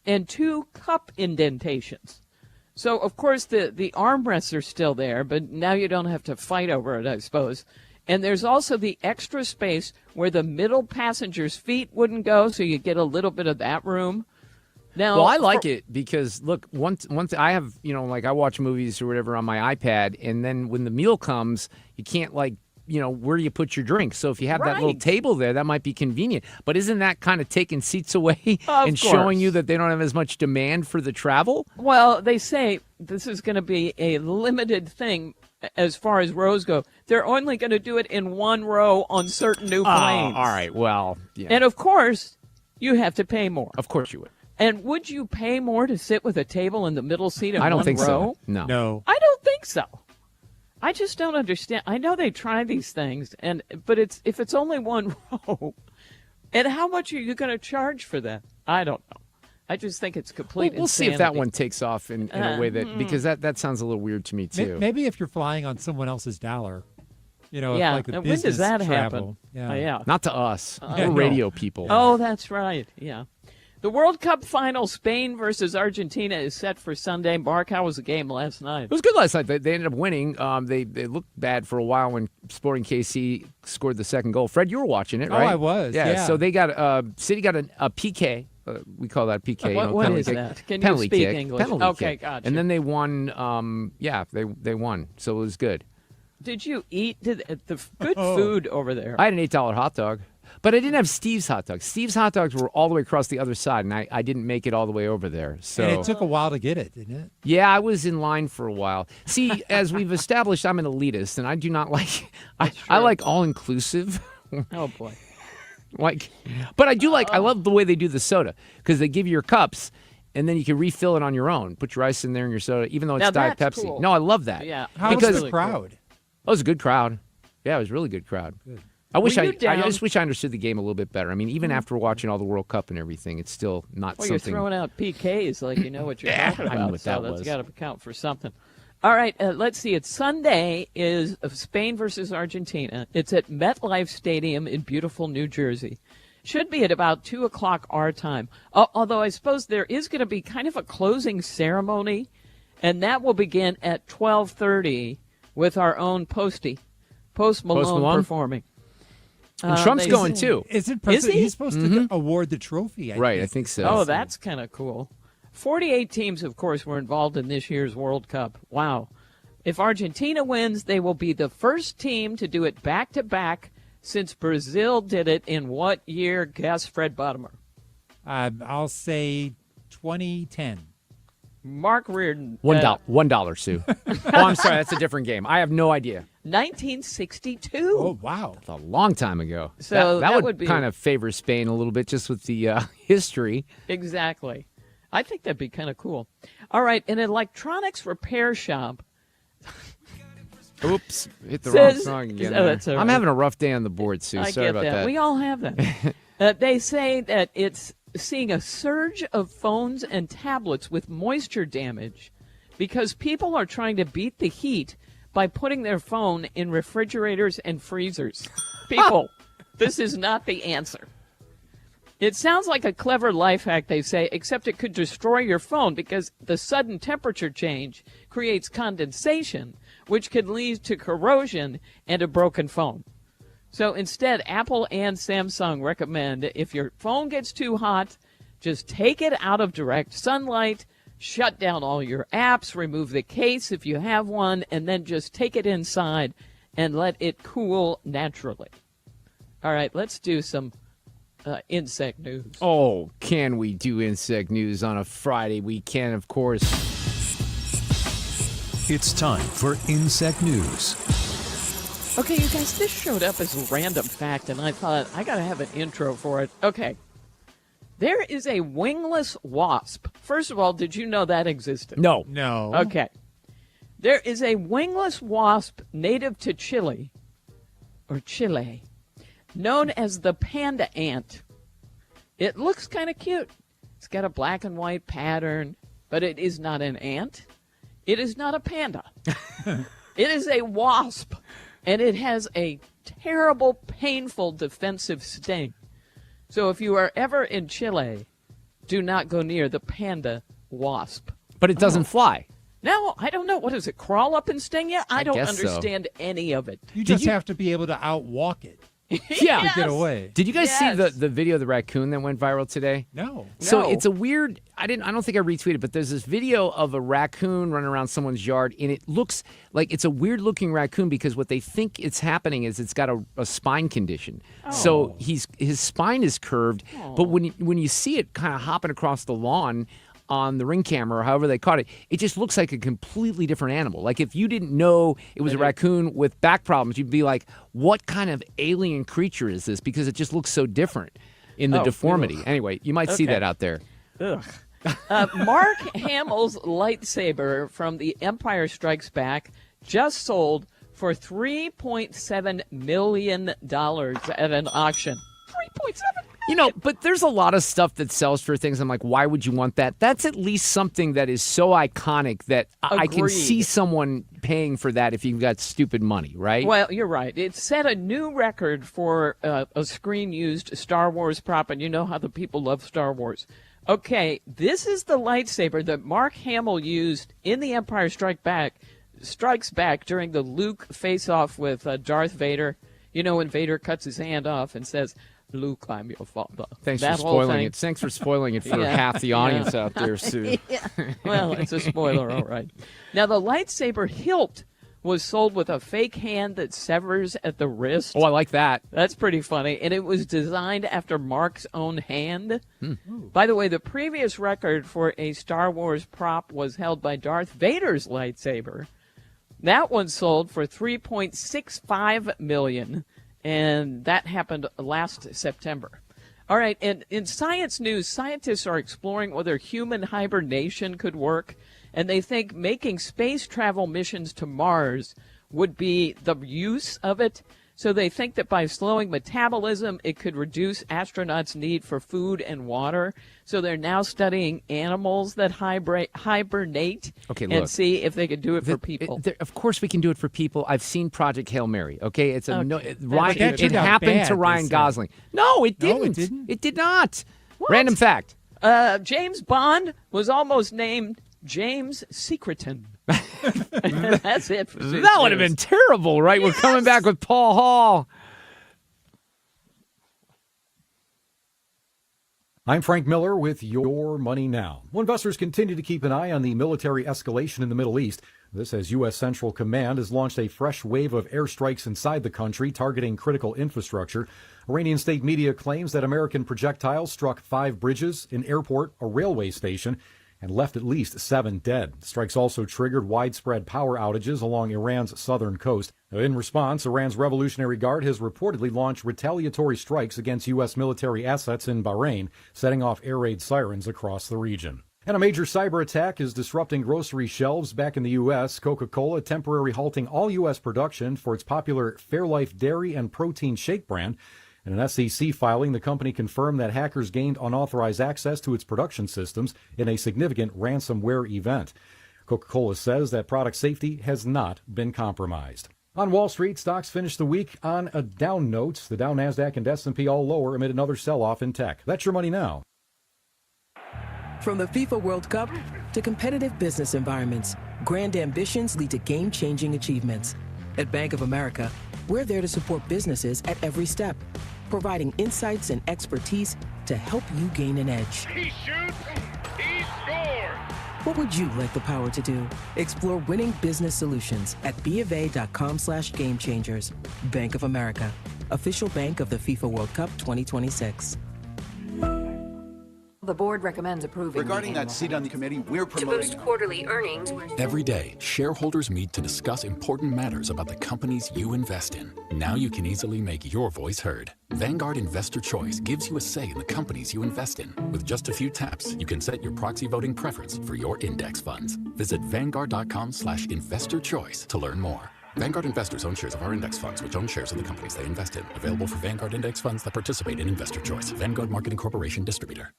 And 2 cup indentations. So, of course, the armrests are still there, but now you don't have to fight over it, I suppose. And there's also the extra space where the middle passenger's feet wouldn't go, so you get a little bit of that room. Now, well, I like it because, look, once I have, like I watch movies or whatever on my iPad, and then when the meal comes, you can't, like, where do you put your drink? So if you have that little table there, that might be convenient. But isn't that kind of taking seats away and showing you that they don't have as much demand for the travel? Well, they say this is going to be a limited thing as far as rows go. They're only going to do it in 1 row on certain new planes. All right, well, yeah. And, of course, you have to pay more. Of course you would. And would you pay more to sit with a table in the middle seat in 1 row? I don't think so. No. I don't think so. I just don't understand. I know they try these things, but if it's only 1 row, and how much are you going to charge for that? I don't know. I just think it's complete We'll see if that one takes off in a way that, because that sounds a little weird to me, too. Maybe if you're flying on someone else's dollar. Yeah. Like the when does that travel. happen? Yeah. Not to us. We're radio people. Oh, that's right. Yeah. The World Cup final, Spain versus Argentina, is set for Sunday. Mark, how was the game last night? It was good last night. They ended up winning. They looked bad for a while when Sporting KC scored the second goal. Fred, you were watching it, right? Oh, I was. Yeah. So they got City got a PK. We call that PK. What is that? Can you speak English? Penalty okay, kick. gotcha. And then they won. They won. So it was good. Did you eat the good food over there? I had an $8 hot dog. But I didn't have Steve's hot dogs. Steve's hot dogs were all the way across the other side, and I didn't make it all the way over there. So and it took a while to get it, didn't it? Yeah, I was in line for a while. See, as we've established, I'm an elitist, and I do not like I like all-inclusive. Oh, boy. But I do I love the way they do the soda, because they give you your cups, and then you can refill it on your own. Put your ice in there and your soda, even though it's Diet Pepsi. Cool. No, I love that. Yeah. How was the crowd? It was a good crowd. Yeah, it was a really good crowd. Good. I just wish I understood the game a little bit better. I mean, even after watching all the World Cup and everything, it's still not something. You're throwing out PKs like you know what you're talking about. I know what that that's was. got to count for something. All right, let's see. It's Sunday is Spain versus Argentina. It's at MetLife Stadium in beautiful New Jersey. Should be at about 2 o'clock our time. Although I suppose there is going to be kind of a closing ceremony, and that will begin at 12:30 with our own Post Malone performing. And Trump's going too. Is he? He's supposed to award the trophy. I think so. Oh, that's kind of cool. 48 teams, of course, were involved in this year's World Cup. Wow. If Argentina wins, they will be the first team to do it back-to-back since Brazil did it in what year? Guess, Fred Bottomer. I'll say 2010. Mark Reardon. $1, Sue. Oh, I'm sorry. That's a different game. I have no idea. 1962. Oh, wow. That's a long time ago. So that would be kind of favor Spain a little bit just with the history. Exactly. I think that'd be kind of cool. All right. An electronics repair shop. Oops. Hit the wrong song again. Oh, that's all right. I'm having a rough day on the board, Sue. Sorry about that. We all have that. They say that it's seeing a surge of phones and tablets with moisture damage because people are trying to beat the heat by putting their phone in refrigerators and freezers. People, this is not the answer. It sounds like a clever life hack, they say, except it could destroy your phone because the sudden temperature change creates condensation, which can lead to corrosion and a broken phone. So instead, Apple and Samsung recommend if your phone gets too hot, just take it out of direct sunlight, shut down all your apps, remove the case if you have one, and then just take it inside and let it cool naturally. All right, let's do some insect news. Oh, can we do insect news on a Friday? We can, of course. It's time for insect news. Okay, you guys, this showed up as a random fact, and I thought, I got to have an intro for it. Okay. There is a wingless wasp. First of all, did you know that existed? No. No. Okay. There is a wingless wasp native to Chile, known as the panda ant. It looks kind of cute. It's got a black and white pattern, but it is not an ant. It is not a panda. It is a wasp, and it has a terrible, painful defensive sting. So if you are ever in Chile, do not go near the panda wasp. But it doesn't fly. No, I don't know. What does it, crawl up and sting you? I don't guess so. understand any of it. You just have to be able to outwalk it. Yeah. To get away. Did you guys see the video of the raccoon that went viral today? No. So it's a weird, I don't think I retweeted, but there's this video of a raccoon running around someone's yard, and it looks like it's a weird looking raccoon because what they think it's happening is it's got a spine condition. So his spine is curved, but when you see it kind of hopping across the lawn on the Ring camera or however they caught it, it just looks like a completely different animal. Like if you didn't know it was a raccoon with back problems, you'd be like, what kind of alien creature is this? Because it just looks so different in the deformity. Anyway, you might see that out there. Mark Hamill's lightsaber from The Empire Strikes Back just sold for $3.7 million at an auction. 3.7 million. But there's a lot of stuff that sells for things. I'm like, why would you want that? That's at least something that is so iconic that I can see someone paying for that if you've got stupid money, right? Well, you're right. It set a new record for a screen-used Star Wars prop, and you know how the people love Star Wars. Okay, this is the lightsaber that Mark Hamill used in The Empire Strikes Back during the Luke face-off with Darth Vader. You know, when Vader cuts his hand off and says, Luke, I'm your father. Thanks for spoiling it. Thanks for spoiling it for half the audience out there, Sue. Well, it's a spoiler, all right. Now, the lightsaber hilt was sold with a fake hand that severs at the wrist. Oh, I like that. That's pretty funny. And it was designed after Mark's own hand. By the way, the previous record for a Star Wars prop was held by Darth Vader's lightsaber. That one sold for $3.65 million. And that happened last September. All right, and in science news, scientists are exploring whether human hibernation could work, and they think making space travel missions to Mars would be the use of it. So they think that by slowing metabolism, it could reduce astronauts' need for food and water. So they're now studying animals that hibernate and see if they could do it for people. Of course we can do it for people. I've seen Project Hail Mary, okay? It's a it happened to Ryan Gosling. No, it didn't. No, it didn't. It did not. What? Random fact. James Bond was almost named James Secreton. That's it. That would have been terrible, right? Yes. We're coming back with Paul Hall. I'm Frank Miller with Your Money Now. Well, investors continue to keep an eye on the military escalation in the Middle East. This as U.S. Central Command has launched a fresh wave of airstrikes inside the country targeting critical infrastructure. Iranian state media claims that American projectiles struck 5 bridges, an airport, a railway station, and left at least 7 dead. The strikes also triggered widespread power outages along Iran's southern coast. In response, Iran's Revolutionary Guard has reportedly launched retaliatory strikes against U.S. military assets in Bahrain, setting off air raid sirens across the region. And a major cyber attack is disrupting grocery shelves back in the U.S. Coca-Cola temporarily halting all U.S. production for its popular Fairlife dairy and protein shake brand. In an SEC filing, the company confirmed that hackers gained unauthorized access to its production systems in a significant ransomware event. Coca-Cola says that product safety has not been compromised. On Wall Street, stocks finished the week on a down note. The Dow, Nasdaq, and S&P all lower amid another sell-off in tech. That's Your Money Now. From the FIFA World Cup to competitive business environments, grand ambitions lead to game-changing achievements. At Bank of America, we're there to support businesses at every step, providing insights and expertise to help you gain an edge. He shoots, he scores! What would you like the power to do? Explore winning business solutions at BofA.com/gamechangers. Bank of America, official bank of the FIFA World Cup 2026. The board recommends approving. Regarding that seat on the committee, we're promoting... To boost quarterly earnings. Every day, shareholders meet to discuss important matters about the companies you invest in. Now you can easily make your voice heard. Vanguard Investor Choice gives you a say in the companies you invest in. With just a few taps, you can set your proxy voting preference for your index funds. Visit Vanguard.com/investorchoice to learn more. Vanguard investors own shares of our index funds, which own shares of the companies they invest in. Available for Vanguard index funds that participate in Investor Choice. Vanguard Marketing Corporation Distributor.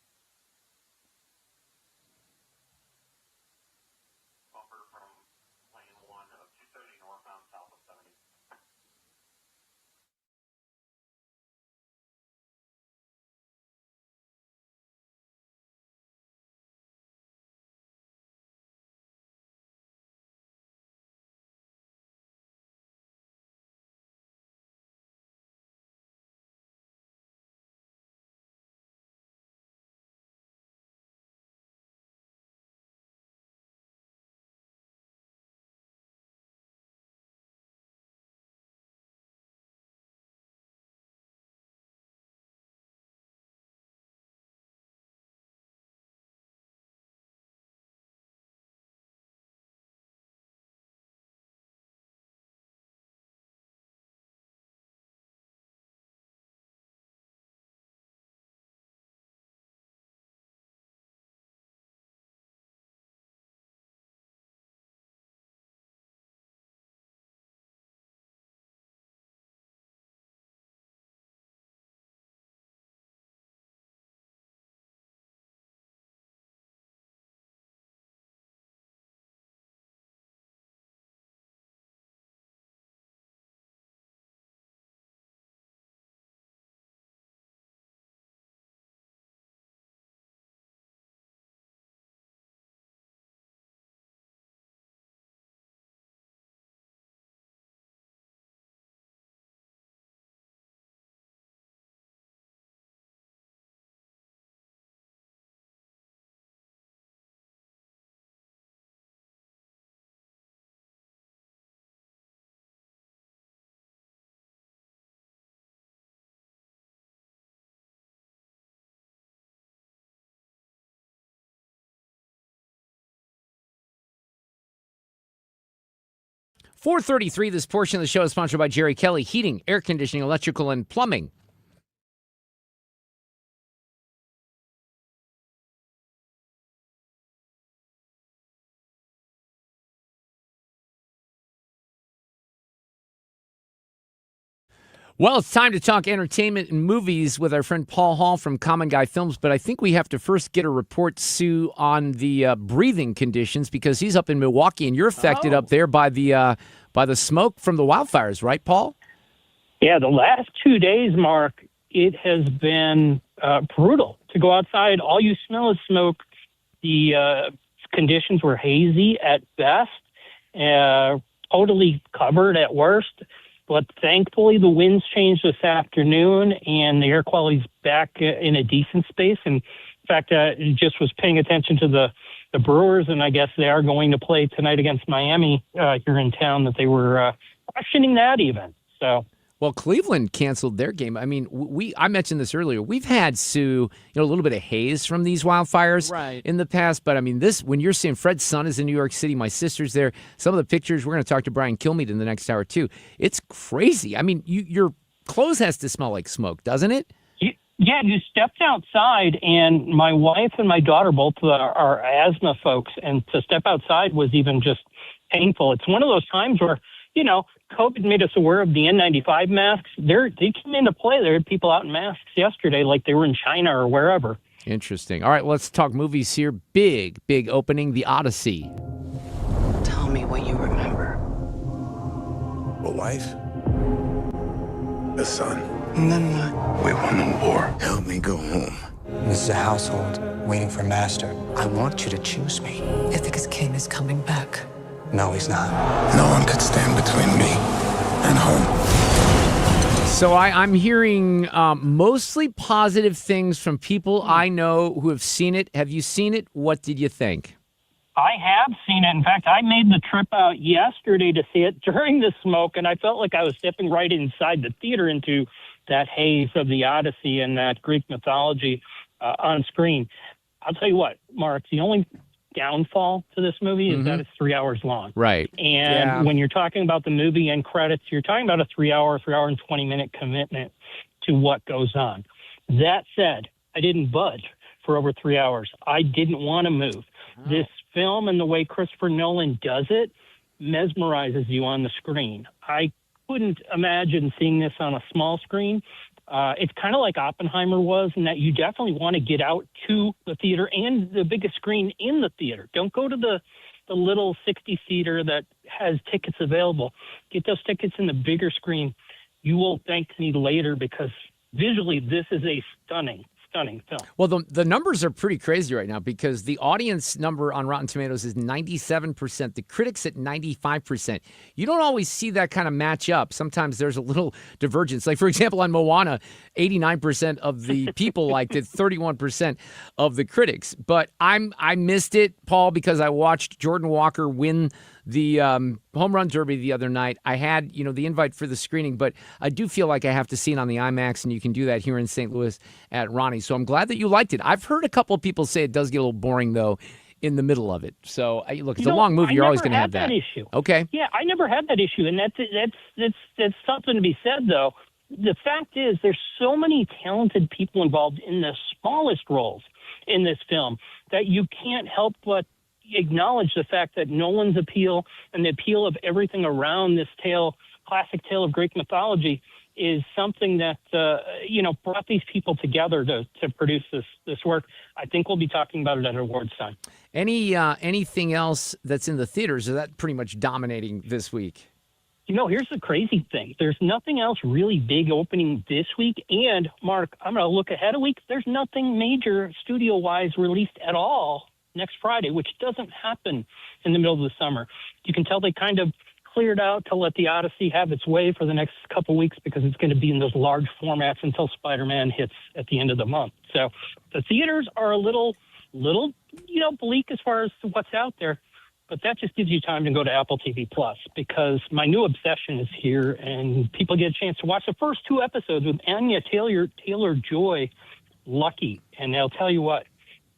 .433, this portion of the show is sponsored by Jerry Kelly Heating, Air Conditioning, Electrical, and Plumbing. Well, it's time to talk entertainment and movies with our friend Paul Hall from Common Guy Films, but I think we have to first get a report, Sue, on the breathing conditions because he's up in Milwaukee and you're affected up there by the smoke from the wildfires, right, Paul? Yeah, the last 2 days, Mark, it has been brutal to go outside. All you smell is smoke. The conditions were hazy at best, totally covered at worst. But thankfully, the winds changed this afternoon, and the air quality's back in a decent space. And in fact, just was paying attention to the Brewers, and I guess they are going to play tonight against Miami here in town, that they were questioning that even. So. Well, Cleveland canceled their game. I mean, I mentioned this earlier. We've had, Sue, a little bit of haze from these wildfires in the past. But, I mean, when you're seeing Fred's son is in New York City, my sister's there, some of the pictures, we're going to talk to Brian Kilmeade in the next hour, too. It's crazy. I mean, your clothes has to smell like smoke, doesn't it? Yeah, you stepped outside, and my wife and my daughter both are asthma folks, and to step outside was even just painful. It's one of those times where, COVID made us aware of the N95 masks. They came into play. There were people out in masks yesterday like they were in China or wherever. Interesting. All right, let's talk movies here. Big opening, The Odyssey. Tell me what you remember. A wife, a son. And then what? We won the war. Help me go home. This is a household waiting for master. I want you to choose me. Ithaca's king is coming back. No, he's not. No one could stand between me and home. So I'm hearing mostly positive things from people I know who have seen it. Have you seen it? What did you think? I have seen it. In fact, I made the trip out yesterday to see it during the smoke, and I felt like I was stepping right inside the theater into that haze of the Odyssey and that Greek mythology on screen. I'll tell you what, Mark, the only downfall to this movie is that it's 3 hours long. Right. And when you're talking about the movie and credits, you're talking about a 3 hour and 20-minute commitment to what goes on. That said, I didn't budge for over 3 hours. I didn't want to move. This film and the way Christopher Nolan does it mesmerizes you on the screen. I couldn't imagine seeing this on a small screen. It's kind of like Oppenheimer was, in that you definitely want to get out to the theater and the biggest screen in the theater. Don't go to the little 60-seater that has tickets available. Get those tickets in the bigger screen. You will thank me later, because visually this is a stunning film. Well, the numbers are pretty crazy right now, because the audience number on Rotten Tomatoes is 97%. The critics at 95%. You don't always see that kind of match up. Sometimes there's a little divergence. Like, for example, on Moana, 89% of the people liked it, 31% of the critics. But I missed it, Paul, because I watched Jordan Walker win the home run derby the other night. I had, the invite for the screening, but I do feel like I have to see it on the IMAX, and you can do that here in St. Louis at Ronnie. So I'm glad that you liked it. I've heard a couple of people say it does get a little boring, though, in the middle of it. So, look, it's a long movie. You're always going to have that issue. Okay. Yeah, I never had that issue, and that's something to be said, though. The fact is, there's so many talented people involved in the smallest roles in this film that you can't help but acknowledge the fact that Nolan's appeal and the appeal of everything around this classic tale of Greek mythology, is something that brought these people together to produce this work. I think we'll be talking about it at awards time. Anything else that's in the theaters? Is that pretty much dominating this week? Here's the crazy thing. There's nothing else really big opening this week. And, Mark, I'm going to look ahead a week. There's nothing major studio-wise released at all next Friday, which doesn't happen in the middle of the summer. You can tell they kind of cleared out to let the Odyssey have its way for the next couple weeks, because it's going to be in those large formats until Spider-Man hits at the end of the month. So the theaters are a little bleak as far as what's out there. But that just gives you time to go to Apple TV Plus, because my new obsession is here, and people get a chance to watch the first 2 episodes with Anya Taylor-Joy, Lucky. And I'll tell you what,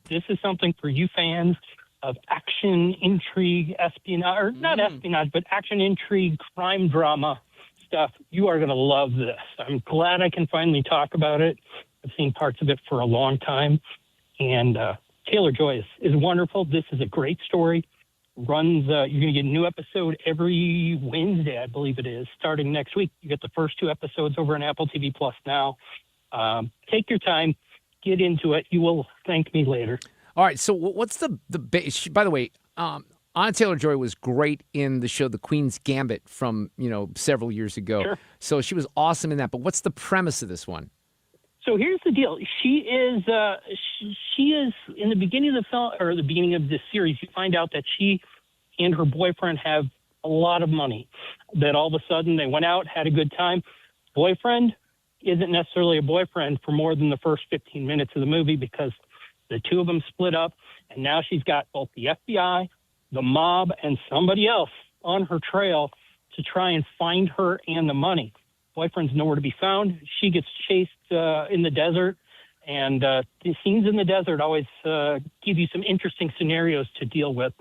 this is something for you fans of action, intrigue, espionage, or not espionage, but action, intrigue, crime drama stuff. You are going to love this. I'm glad I can finally talk about it. I've seen parts of it for a long time. And Taylor-Joy is wonderful. This is a great story. Runs, you're going to get a new episode every Wednesday, I believe it is, starting next week. You get the first 2 episodes over on Apple TV Plus now. Take your time, get into it. You will thank me later. All right, so what's the by the way, Anya Taylor-Joy was great in the show The Queen's Gambit from, several years ago. Sure. So she was awesome in that. But what's the premise of this one? So here's the deal. She is in the beginning of the film, or the beginning of this series, you find out that she and her boyfriend have a lot of money. That all of a sudden they went out, had a good time. Boyfriend isn't necessarily a boyfriend for more than the first 15 minutes of the movie, because the 2 of them split up, and now she's got both the FBI, the mob, and somebody else on her trail to try and find her and the money. Boyfriend's nowhere to be found. She gets chased in the desert, and the scenes in the desert always give you some interesting scenarios to deal with.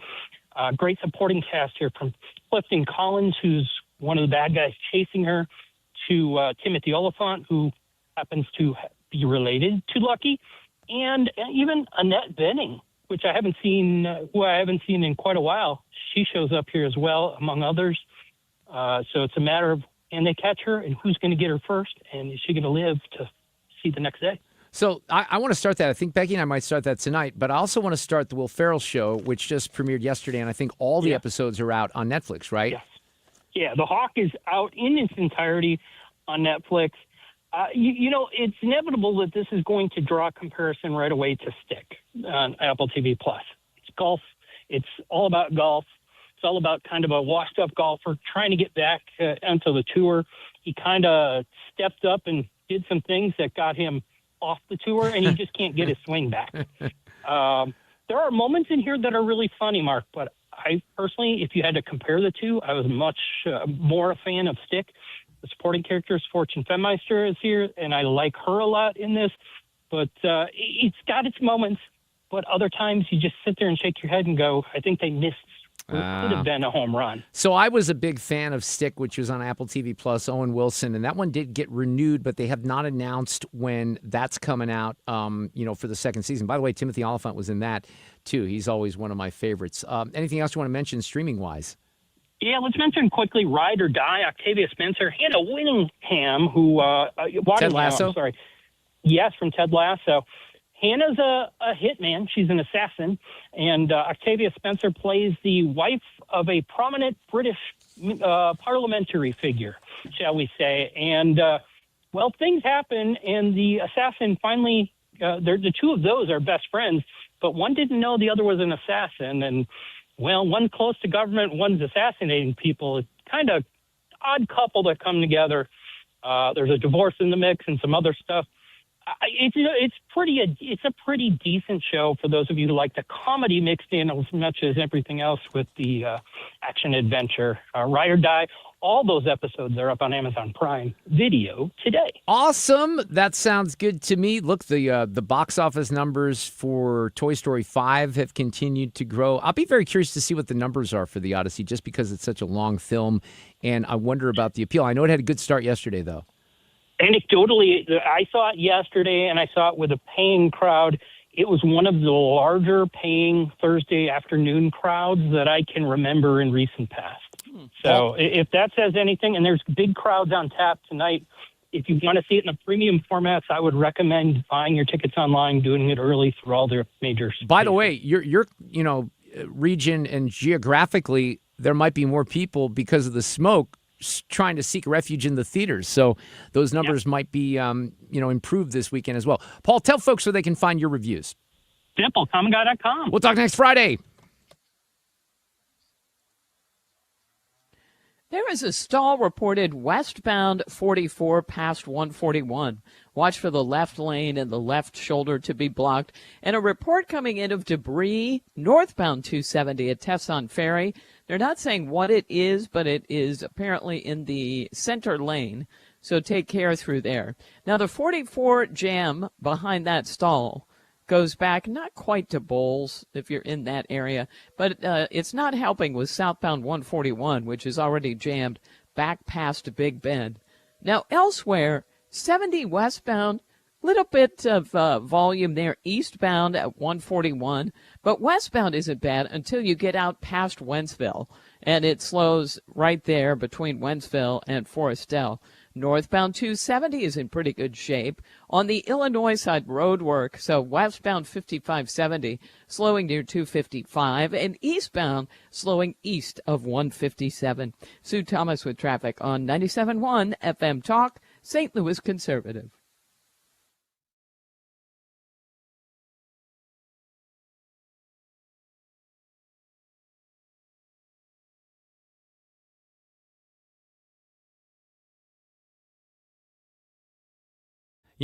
Great supporting cast here, from Clifton Collins, who's one of the bad guys chasing her, to Timothy Oliphant, who happens to be related to Lucky, and even Annette Bening, which I haven't seen in quite a while. She shows up here as well, among others. So it's a matter of, can they catch her, and who's going to get her first, and is she going to live to see the next day? So I want to start that. I think Becky and I might start that tonight, but I also want to start the Will Ferrell show, which just premiered yesterday, and I think all the episodes are out on Netflix, right? Yes. Yeah, The Hawk is out in its entirety on Netflix. It's inevitable that this is going to draw a comparison right away to Stick on Apple TV Plus. It's golf. It's all about golf. It's all about kind of a washed-up golfer trying to get back onto the tour. He kind of stepped up and did some things that got him off the tour, and he just can't get his swing back. There are moments in here that are really funny, Mark, but I personally, if you had to compare the two, I was much more a fan of Stick. The supporting characters, Fortune Femmeister, is here, and I like her a lot in this. But it's got its moments. but other times you just sit there and shake your head and go, I think they missed what could have been a home run. So I was a big fan of Stick, which was on Apple TV Plus, Owen Wilson, and that one did get renewed, but they have not announced when that's coming out, for the second season. By the way, Timothy Oliphant was in that, too. He's always one of my favorites. Anything else you want to mention streaming-wise? Yeah, let's mention quickly Ride or Die, Octavia Spencer, Hannah Winningham, who... Ted Lasso? I'm sorry. Yes, from Ted Lasso. Hannah's a hitman. She's an assassin. And Octavia Spencer plays the wife of a prominent British parliamentary figure, shall we say. And, things happen, and the assassin finally... the two of those are best friends, but one didn't know the other was an assassin. And, one close to government, one's assassinating people. It's kind of odd couple that come together. There's a divorce in the mix and some other stuff. It's a pretty decent show for those of you who like the comedy mixed in as much as everything else with the action adventure. Ride or Die. All those episodes are up on Amazon Prime Video today. Awesome. That sounds good to me. Look, the box office numbers for Toy Story 5 have continued to grow. I'll be very curious to see what the numbers are for the Odyssey, just because it's such a long film, and I wonder about the appeal. I know it had a good start yesterday, though. Anecdotally, I saw it yesterday, and I saw it with a paying crowd. It was one of the larger paying Thursday afternoon crowds that I can remember in recent past. So if that says anything, and there's big crowds on tap tonight, if you want to see it in the premium formats, I would recommend buying your tickets online, doing it early through all their major spaces. By the way, your region and geographically, there might be more people because of the smoke trying to seek refuge in the theaters. So those numbers might be, improved this weekend as well. Paul, tell folks where they can find your reviews. Simple, commonguy.com. We'll talk next Friday. There is a stall reported westbound 44 past 141. Watch for the left lane and the left shoulder to be blocked. And a report coming in of debris northbound 270 at Tesson Ferry. They're not saying what it is, but it is apparently in the center lane. So take care through there. Now, the 44 jam behind that stall goes back not quite to Bowles if you're in that area, but it's not helping with southbound 141, which is already jammed back past Big Bend. Now, elsewhere, 70 westbound, little bit of volume there eastbound at 141, but westbound isn't bad until you get out past Wentzville, and it slows right there between Wentzville and Forestell. Northbound 270 is in pretty good shape. On the Illinois side, road work, so westbound 5570 slowing near 255, and eastbound slowing east of 157. Sue Thomas with traffic on 97.1 FM Talk, St. Louis Conservative.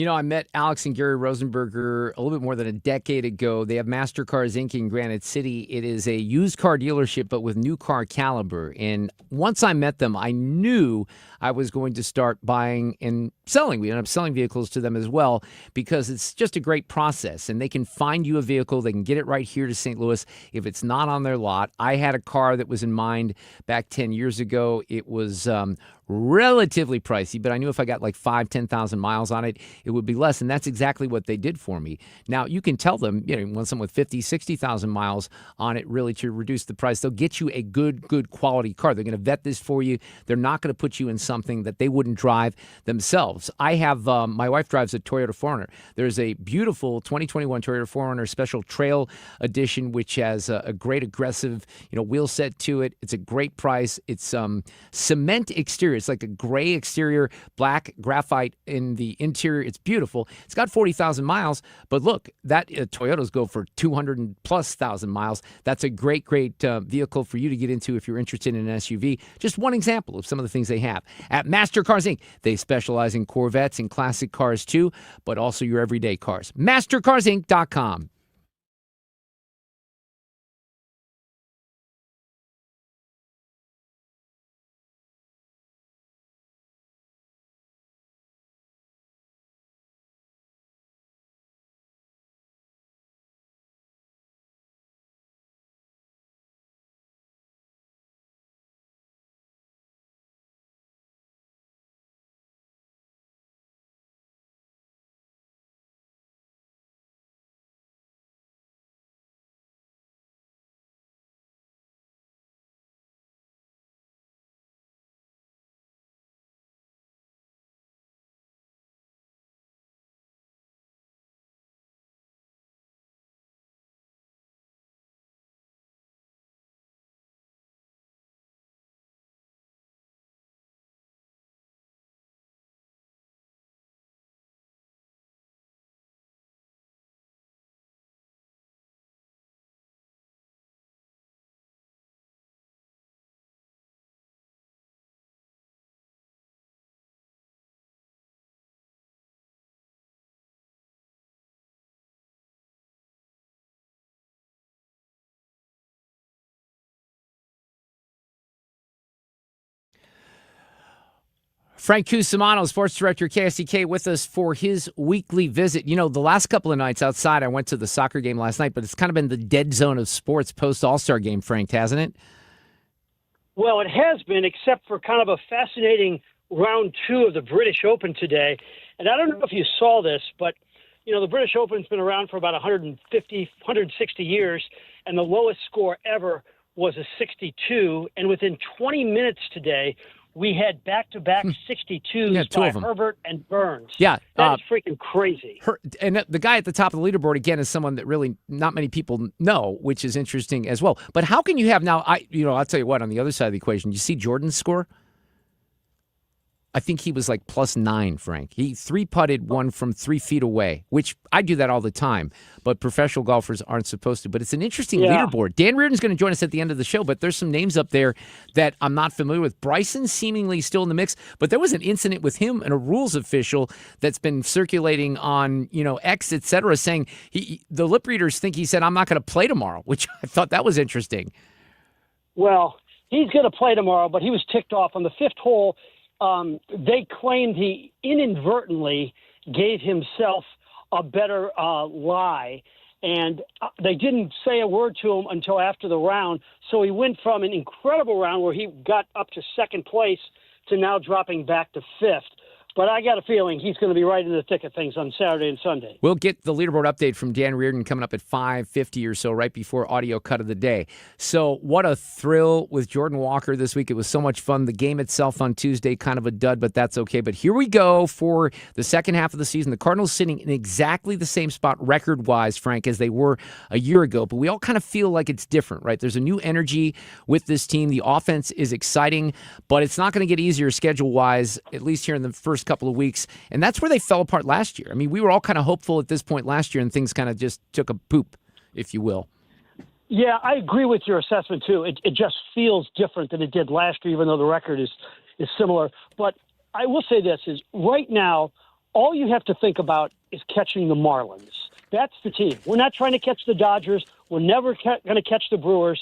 I met Alex and Gary Rosenberger a little bit more than a decade ago. They have Master Cars Inc. in Granite City. It is a used car dealership, but with new car caliber. And once I met them, I knew I was going to start buying and selling. We ended up selling vehicles to them as well because it's just a great process. And they can find you a vehicle. They can get it right here to St. Louis if it's not on their lot. I had a car that was in mind back 10 years ago. It was relatively pricey, but I knew if I got like 10,000 miles on it, it would be less. And that's exactly what they did for me. Now, you can tell them, you want someone with 50, 60,000 miles on it really to reduce the price. They'll get you a good quality car. They're going to vet this for you. They're not going to put you in something that they wouldn't drive themselves. I have, my wife drives a Toyota 4Runner. There's a beautiful 2021 Toyota 4Runner Special Trail Edition, which has a great aggressive, wheel set to it. It's a great price. It's cement exterior. It's like a gray exterior, black graphite in the interior. It's beautiful. It's got 40,000 miles, but look, that Toyotas go for 200,000+ miles. That's a great vehicle for you to get into if you're interested in an SUV. Just one example of some of the things they have. At Master Cars Inc., they specialize in Corvettes and classic cars too, but also your everyday cars. MasterCarsInc.com. Frank Cusumano, sports director, KSTK, with us for his weekly visit. You know, the last couple of nights outside, I went to the soccer game last night, but it's kind of been the dead zone of sports post-All-Star game, Frank, hasn't it? Well, it has been, except for kind of a fascinating round 2 of the British Open today. And I don't know if you saw this, but, you know, the British Open's been around for about 150, 160 years, and the lowest score ever was a 62. And within 20 minutes today, we had back-to-back 62s by Herbert and Burns. Yeah. That is freaking crazy. And the guy at the top of the leaderboard, again, is someone that really not many people know, which is interesting as well. But how can you have now, I'll tell you what, on the other side of the equation, you see Jordan's score? I think he was like +9, Frank. He 3-putted one from 3 feet away, which I do that all the time, but professional golfers aren't supposed to. But it's an interesting leaderboard. Dan Reardon's going to join us at the end of the show, but there's some names up there that I'm not familiar with. Bryson seemingly still in the mix, but there was an incident with him and a rules official that's been circulating on, X, et cetera, saying the lip readers think he said, I'm not going to play tomorrow, which I thought that was interesting. Well, he's going to play tomorrow, but he was ticked off on the 5th hole. They claimed he inadvertently gave himself a better lie, and they didn't say a word to him until after the round. So he went from an incredible round where he got up to 2nd place to now dropping back to 5th. But I got a feeling he's going to be right in the thick of things on Saturday and Sunday. We'll get the leaderboard update from Dan Reardon coming up at 5:50 or so, right before audio cut of the day. So what a thrill with Jordan Walker this week. It was so much fun. The game itself on Tuesday, kind of a dud, but that's okay. But here we go for the second half of the season. The Cardinals sitting in exactly the same spot record-wise, Frank, as they were a year ago. But we all kind of feel like it's different, right? There's a new energy with this team. The offense is exciting, but it's not going to get easier schedule-wise, at least here in the first couple of weeks, and that's where they fell apart last year. I mean, we were all kind of hopeful at this point last year, and things kind of just took a poop, if you will. Yeah, I agree with your assessment, too. It just feels different than it did last year, even though the record is similar. But I will say this, is right now, all you have to think about is catching the Marlins. That's the team. We're not trying to catch the Dodgers. We're never going to catch the Brewers.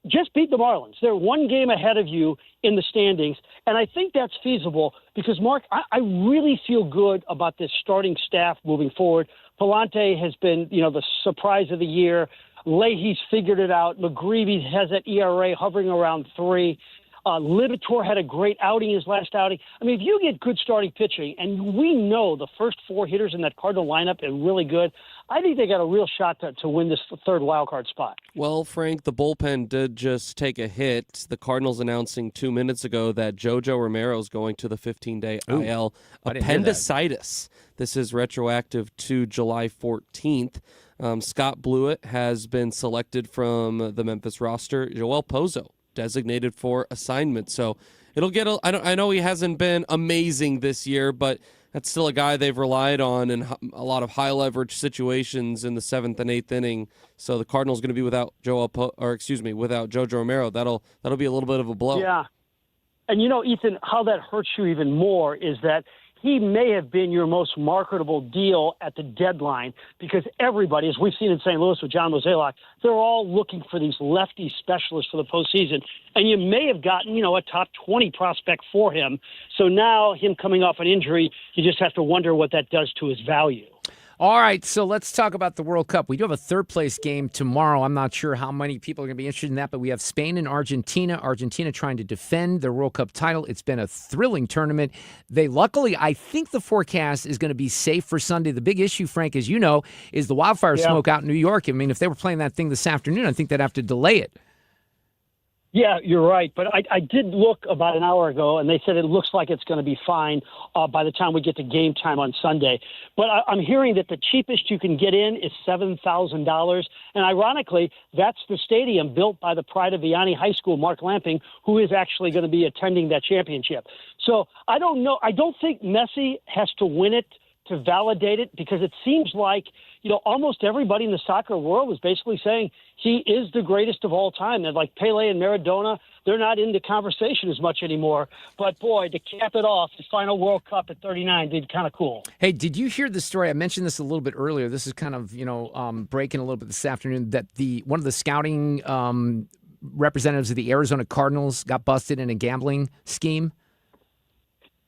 Just beat the Marlins. They're one game ahead of you in the standings, and I think that's feasible because, Mark, I really feel good about this starting staff moving forward. Palante has been, the surprise of the year. Leahy's figured it out. McGreevy has that ERA hovering around 3. Libator had a great outing his last outing. I mean, if you get good starting pitching, and we know the first 4 hitters in that Cardinal lineup are really good, I think they got a real shot to win this 3rd wildcard spot. Well, Frank, the bullpen did just take a hit. The Cardinals announcing 2 minutes ago that JoJo Romero is going to the 15-day IL. Appendicitis. This is retroactive to July 14th. Scott Blewett has been selected from the Memphis roster. Joel Pozo designated for assignment. So it'll get I know he hasn't been amazing this year, but that's still a guy they've relied on in a lot of high leverage situations in the 7th and 8th inning. So the Cardinals going to be without without JoJo Romero. That'll be a little bit of a blow. Yeah. And Ethan, how that hurts you even more is that he may have been your most marketable deal at the deadline because everybody, as we've seen in St. Louis with John Mozeliak, they're all looking for these lefty specialists for the postseason. And you may have gotten, a top 20 prospect for him. So now him coming off an injury, you just have to wonder what that does to his value. All right, so let's talk about the World Cup. We do have a 3rd-place game tomorrow. I'm not sure how many people are going to be interested in that, but we have Spain and Argentina. Argentina trying to defend their World Cup title. It's been a thrilling tournament. Luckily, I think the forecast is going to be safe for Sunday. The big issue, Frank, as you know, is the wildfire smoke out in New York. I mean, if they were playing that thing this afternoon, I think they'd have to delay it. Yeah, you're right. But I did look about an hour ago, and they said it looks like it's going to be fine by the time we get to game time on Sunday. But I'm hearing that the cheapest you can get in is $7,000. And ironically, that's the stadium built by the pride of Vianney High School, Mark Lamping, who is actually going to be attending that championship. So I don't know. I don't think Messi has to win it to validate it because it seems like, almost everybody in the soccer world is basically saying he is the greatest of all time. They're like Pele and Maradona. They're not in the conversation as much anymore. But, boy, to cap it off, the final World Cup at 39 did kind of cool. Hey, did you hear the story? I mentioned this a little bit earlier. This is kind of, breaking a little bit this afternoon, that one of the scouting representatives of the Arizona Cardinals got busted in a gambling scheme.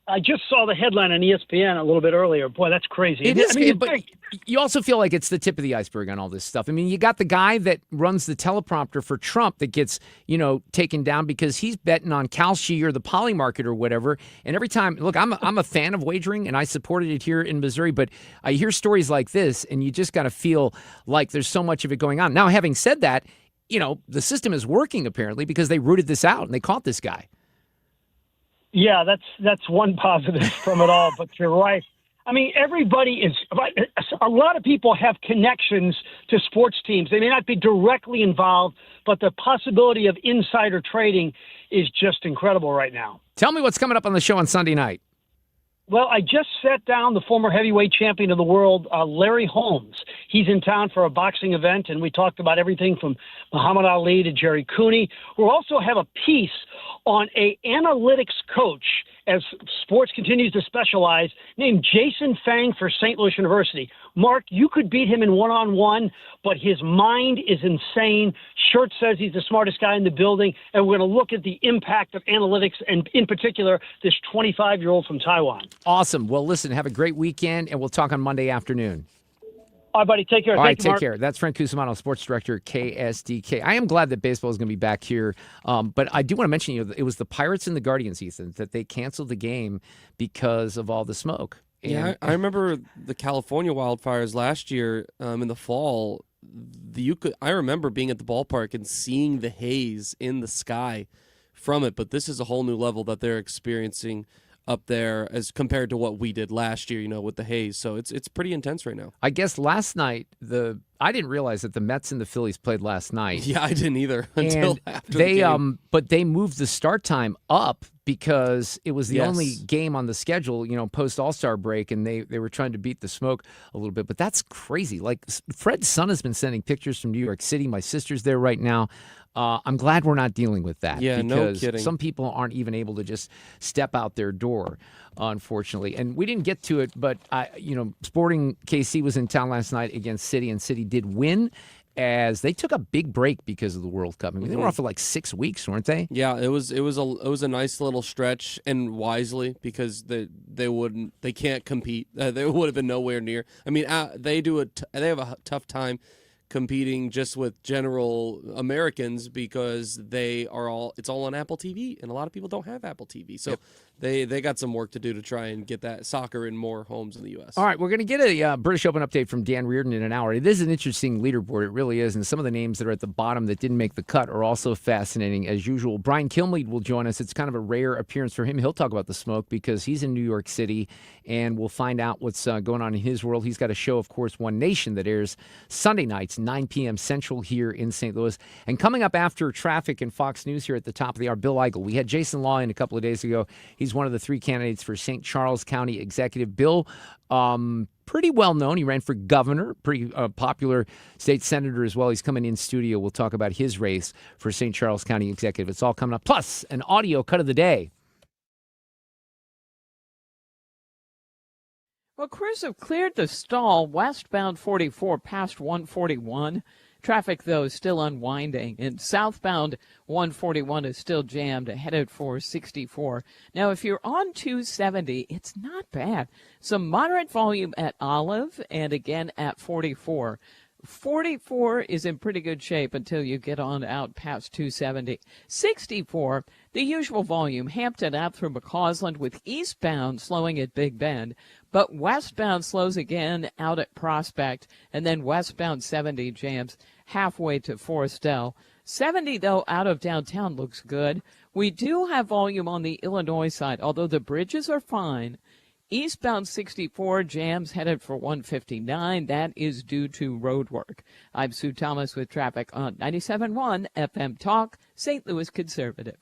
I just saw the headline on ESPN a little bit earlier. Boy, that's crazy. It is, I mean, but you also feel like it's the tip of the iceberg on all this stuff. I mean, you got the guy that runs the teleprompter for Trump that gets, taken down because he's betting on Kalshi or the Poly Market or whatever. And every time, look, I'm a fan of wagering, and I supported it here in Missouri, but I hear stories like this, and you just got to feel like there's so much of it going on. Now, having said that, the system is working apparently because they rooted this out and they caught this guy. Yeah, that's one positive from it all, but you're right. I mean, a lot of people have connections to sports teams. They may not be directly involved, but the possibility of insider trading is just incredible right now. Tell me what's coming up on the show on Sunday night. Well, I just sat down the former heavyweight champion of the world, Larry Holmes. He's in town for a boxing event, and we talked about everything from Muhammad Ali to Jerry Cooney. We'll also have a piece on a analytics coach as sports continues to specialize named Jason Fang for St. Louis University. Mark, you could beat him in one-on-one, but his mind is insane. Schurz says he's the smartest guy in the building, and we're going to look at the impact of analytics and, in particular, this 25-year-old from Taiwan. Awesome. Well, listen, have a great weekend, and we'll talk on Monday afternoon. All right, buddy. Take care. All right, Thank you, take care. That's Frank Cusumano, sports director, KSDK. I am glad that baseball is going to be back here, but I do want to mention, it was the Pirates and the Guardians, Ethan, that they canceled the game because of all the smoke. Yeah, I remember the California wildfires last year in the fall. I remember being at the ballpark and seeing the haze in the sky from it, but this is a whole new level that they're experiencing up there as compared to what we did last year, with the haze. So it's pretty intense right now. I guess last night, I didn't realize that the Mets and the Phillies played last night. Yeah, I didn't either until after the game. But they moved the start time up because it was the only game on the schedule, post All-Star break, and they were trying to beat the smoke a little bit. But that's crazy. Like, Fred's son has been sending pictures from New York City. My sister's there right now. I'm glad we're not dealing with that. Yeah, no kidding. Because some people aren't even able to just step out their door, unfortunately. And we didn't get to it, but Sporting KC was in town last night against City, and City did win as they took a big break because of the World Cup. I mean, they were off for like 6 weeks, weren't they? Yeah, it was a nice little stretch, and wisely, because they can't compete. They would have been nowhere near. I mean, they have a tough time competing just with general Americans because it's all on Apple TV, and a lot of people don't have Apple TV. So they got some work to do to try and get that soccer in more homes in the U.S. All right, we're going to get a British Open update from Dan Reardon in an hour. It is an interesting leaderboard. It really is, and some of the names that are at the bottom that didn't make the cut are also fascinating as usual. Brian Kilmeade will join us. It's kind of a rare appearance for him. He'll talk about the smoke because he's in New York City, and we'll find out what's going on in his world. He's got a show, of course, One Nation, that airs Sunday nights, 9 p.m. Central here in St. Louis. And coming up after traffic and Fox News here at the top of the hour, Bill Eigel. We had Jason Law in a couple of days ago. He's one of the 3 candidates for St. Charles County Executive. Bill, pretty well known. He ran for governor, pretty popular state senator as well. He's coming in studio. We'll talk about his race for St. Charles County Executive. It's all coming up. Plus, an audio cut of the day. Well, crews have cleared the stall westbound 44 past 141. Traffic, though, is still unwinding, and southbound 141 is still jammed, headed for 64. Now, if you're on 270, it's not bad. Some moderate volume at Olive and again at 44. 44 is in pretty good shape until you get on out past 270. 64, the usual volume, Hampton out through McCausland with eastbound slowing at Big Bend, but westbound slows again out at Prospect, and then westbound 70 jams halfway to Forestell. 70, though, out of downtown looks good. We do have volume on the Illinois side, although the bridges are fine. Eastbound 64 jams headed for 159. That is due to road work. I'm Sue Thomas with traffic on 97.1 FM Talk, St. Louis Conservative.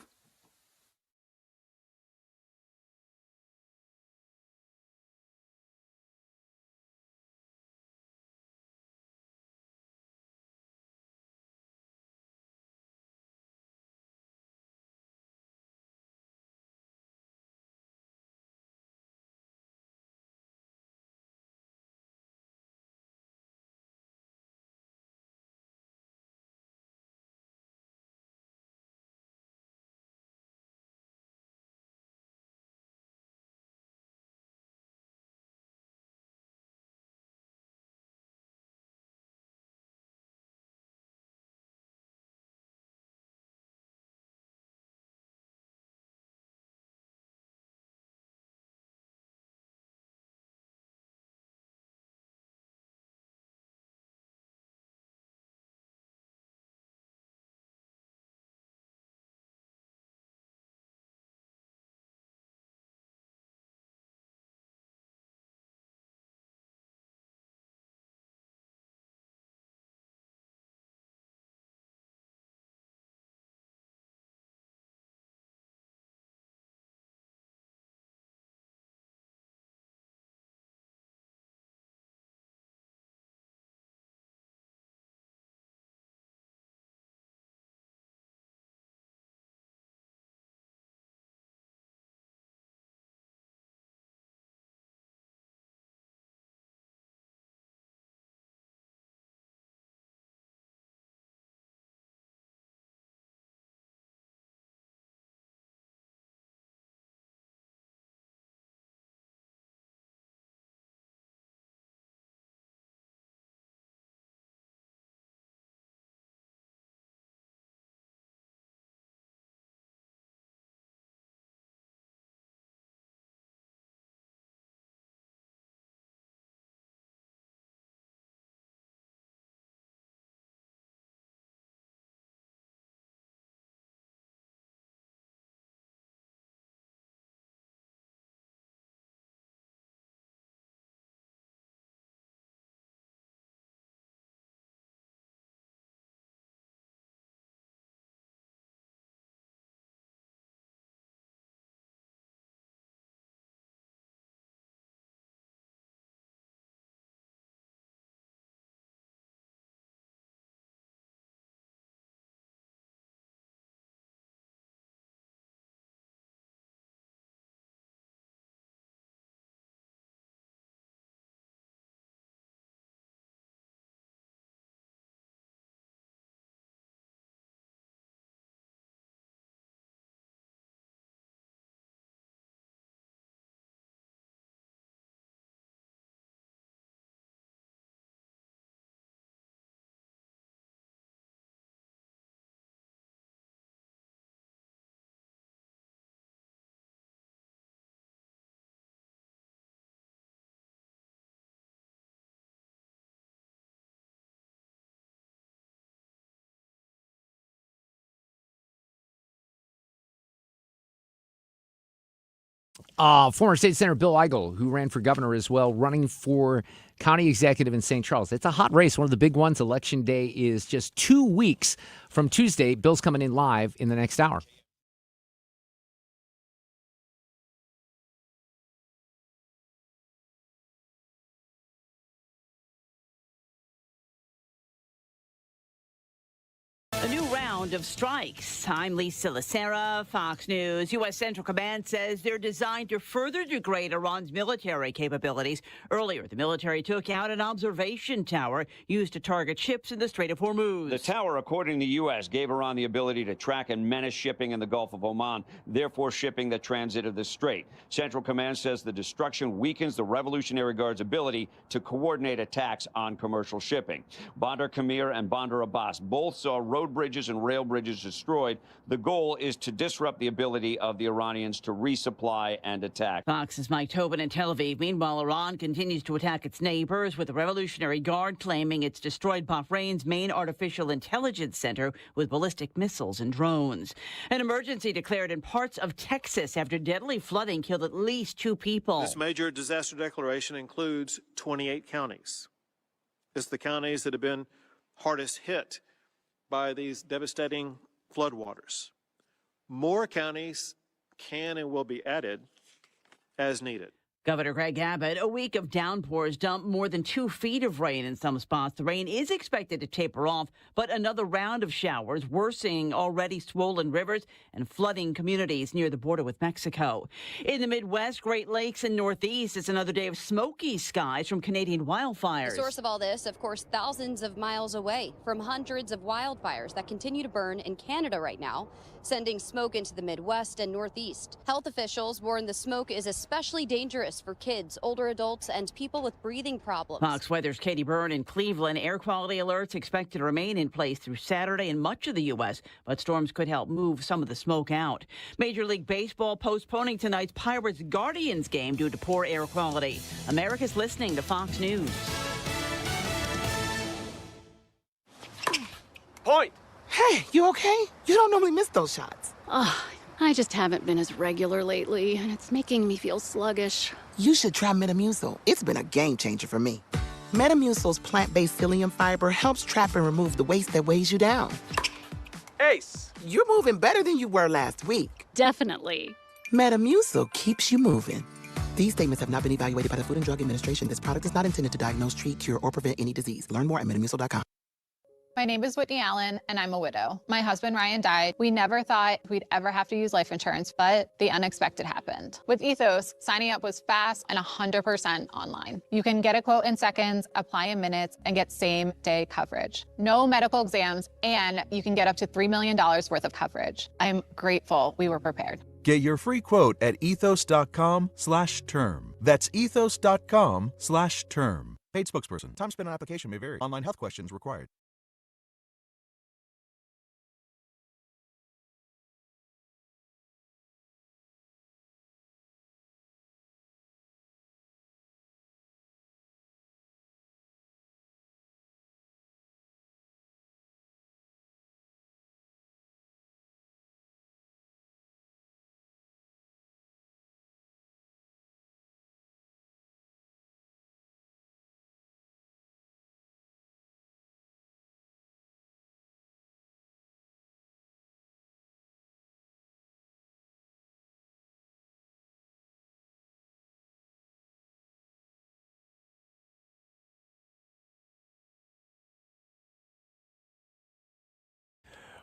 Former State Senator Bill Eigel, who ran for governor as well, running for county executive in St. Charles. It's a hot race, one of the big ones. Election day is just 2 weeks from Tuesday. Bill's coming in live in the next hour. A new round of strikes. I'm Lisa Lacera, Fox News. U.S. Central Command says they're designed to further degrade Iran's military capabilities. Earlier, the military took out an observation tower used to target ships in the Strait of Hormuz. The tower, according to the U.S., gave Iran the ability to track and menace shipping in the Gulf of Oman, therefore shipping that transited the strait. Central Command says the destruction weakens the Revolutionary Guard's ability to coordinate attacks on commercial shipping. Bandar Kamir and Bandar Abbas both saw road bridges and rail bridges destroyed. The goal is to disrupt the ability of the Iranians to resupply and attack. Fox's Mike Tobin in Tel Aviv. Meanwhile, Iran continues to attack its neighbors, with the Revolutionary Guard claiming it's destroyed Bahrain's main artificial intelligence center with ballistic missiles and drones. An emergency declared in parts of Texas after deadly flooding killed at least 2 people. This major disaster declaration includes 28 counties. It's the counties that have been hardest hit by these devastating floodwaters. More counties can and will be added as needed. Governor Greg Abbott, a week of downpours dumped more than 2 feet of rain in some spots. The rain is expected to taper off, but another round of showers worsening already swollen rivers and flooding communities near the border with Mexico. In the Midwest, Great Lakes, and Northeast, it's another day of smoky skies from Canadian wildfires. The source of all this, of course, thousands of miles away from hundreds of wildfires that continue to burn in Canada right now, sending smoke into the Midwest and Northeast. Health officials warn the smoke is especially dangerous for kids, older adults, and people with breathing problems. Fox Weather's Katie Byrne in Cleveland. Air quality alerts expected to remain in place through Saturday in much of the U.S., but storms could help move some of the smoke out. Major League Baseball postponing tonight's Pirates-Guardians game due to poor air quality. America's listening to Fox News. Point! Hey, you okay? You don't normally miss those shots. I just haven't been as regular lately, and it's making me feel sluggish. You should try Metamucil. It's been a game changer for me. Metamucil's plant-based psyllium fiber helps trap and remove the waste that weighs you down. Ace, you're moving better than you were last week. Definitely. Metamucil keeps you moving. These statements have not been evaluated by the Food and Drug Administration. This product is not intended to diagnose, treat, cure, or prevent any disease. Learn more at metamucil.com. My name is Whitney Allen, and I'm a widow. My husband, Ryan, died. We never thought we'd ever have to use life insurance, but the unexpected happened. With Ethos, signing up was fast and 100% online. You can get a quote in seconds, apply in minutes, and get same-day coverage. No medical exams, and you can get up to $3 million worth of coverage. I'm grateful we were prepared. Get your free quote at ethos.com/term. That's ethos.com/term. Paid spokesperson. Time spent on application may vary. Online health questions required.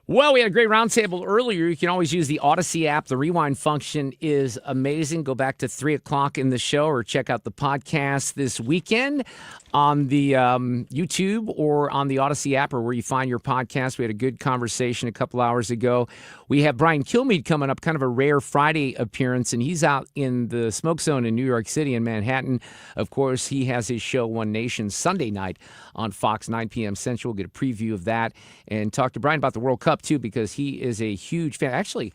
Well, we had a great roundtable earlier. You can always use the Odyssey app. The rewind function is amazing. Go back to 3 o'clock in the show or check out the podcast this weekend on the YouTube or on the Odyssey app or where you find your podcast. We had a good conversation a couple hours ago. We have Brian Kilmeade coming up, kind of a rare Friday appearance, and he's out in the Smoke Zone in New York City in Manhattan. Of course, he has his show One Nation Sunday night on Fox, 9 p.m. Central. We'll get a preview of that and talk to Brian about the World Cup, too, because he is a huge fan. Actually,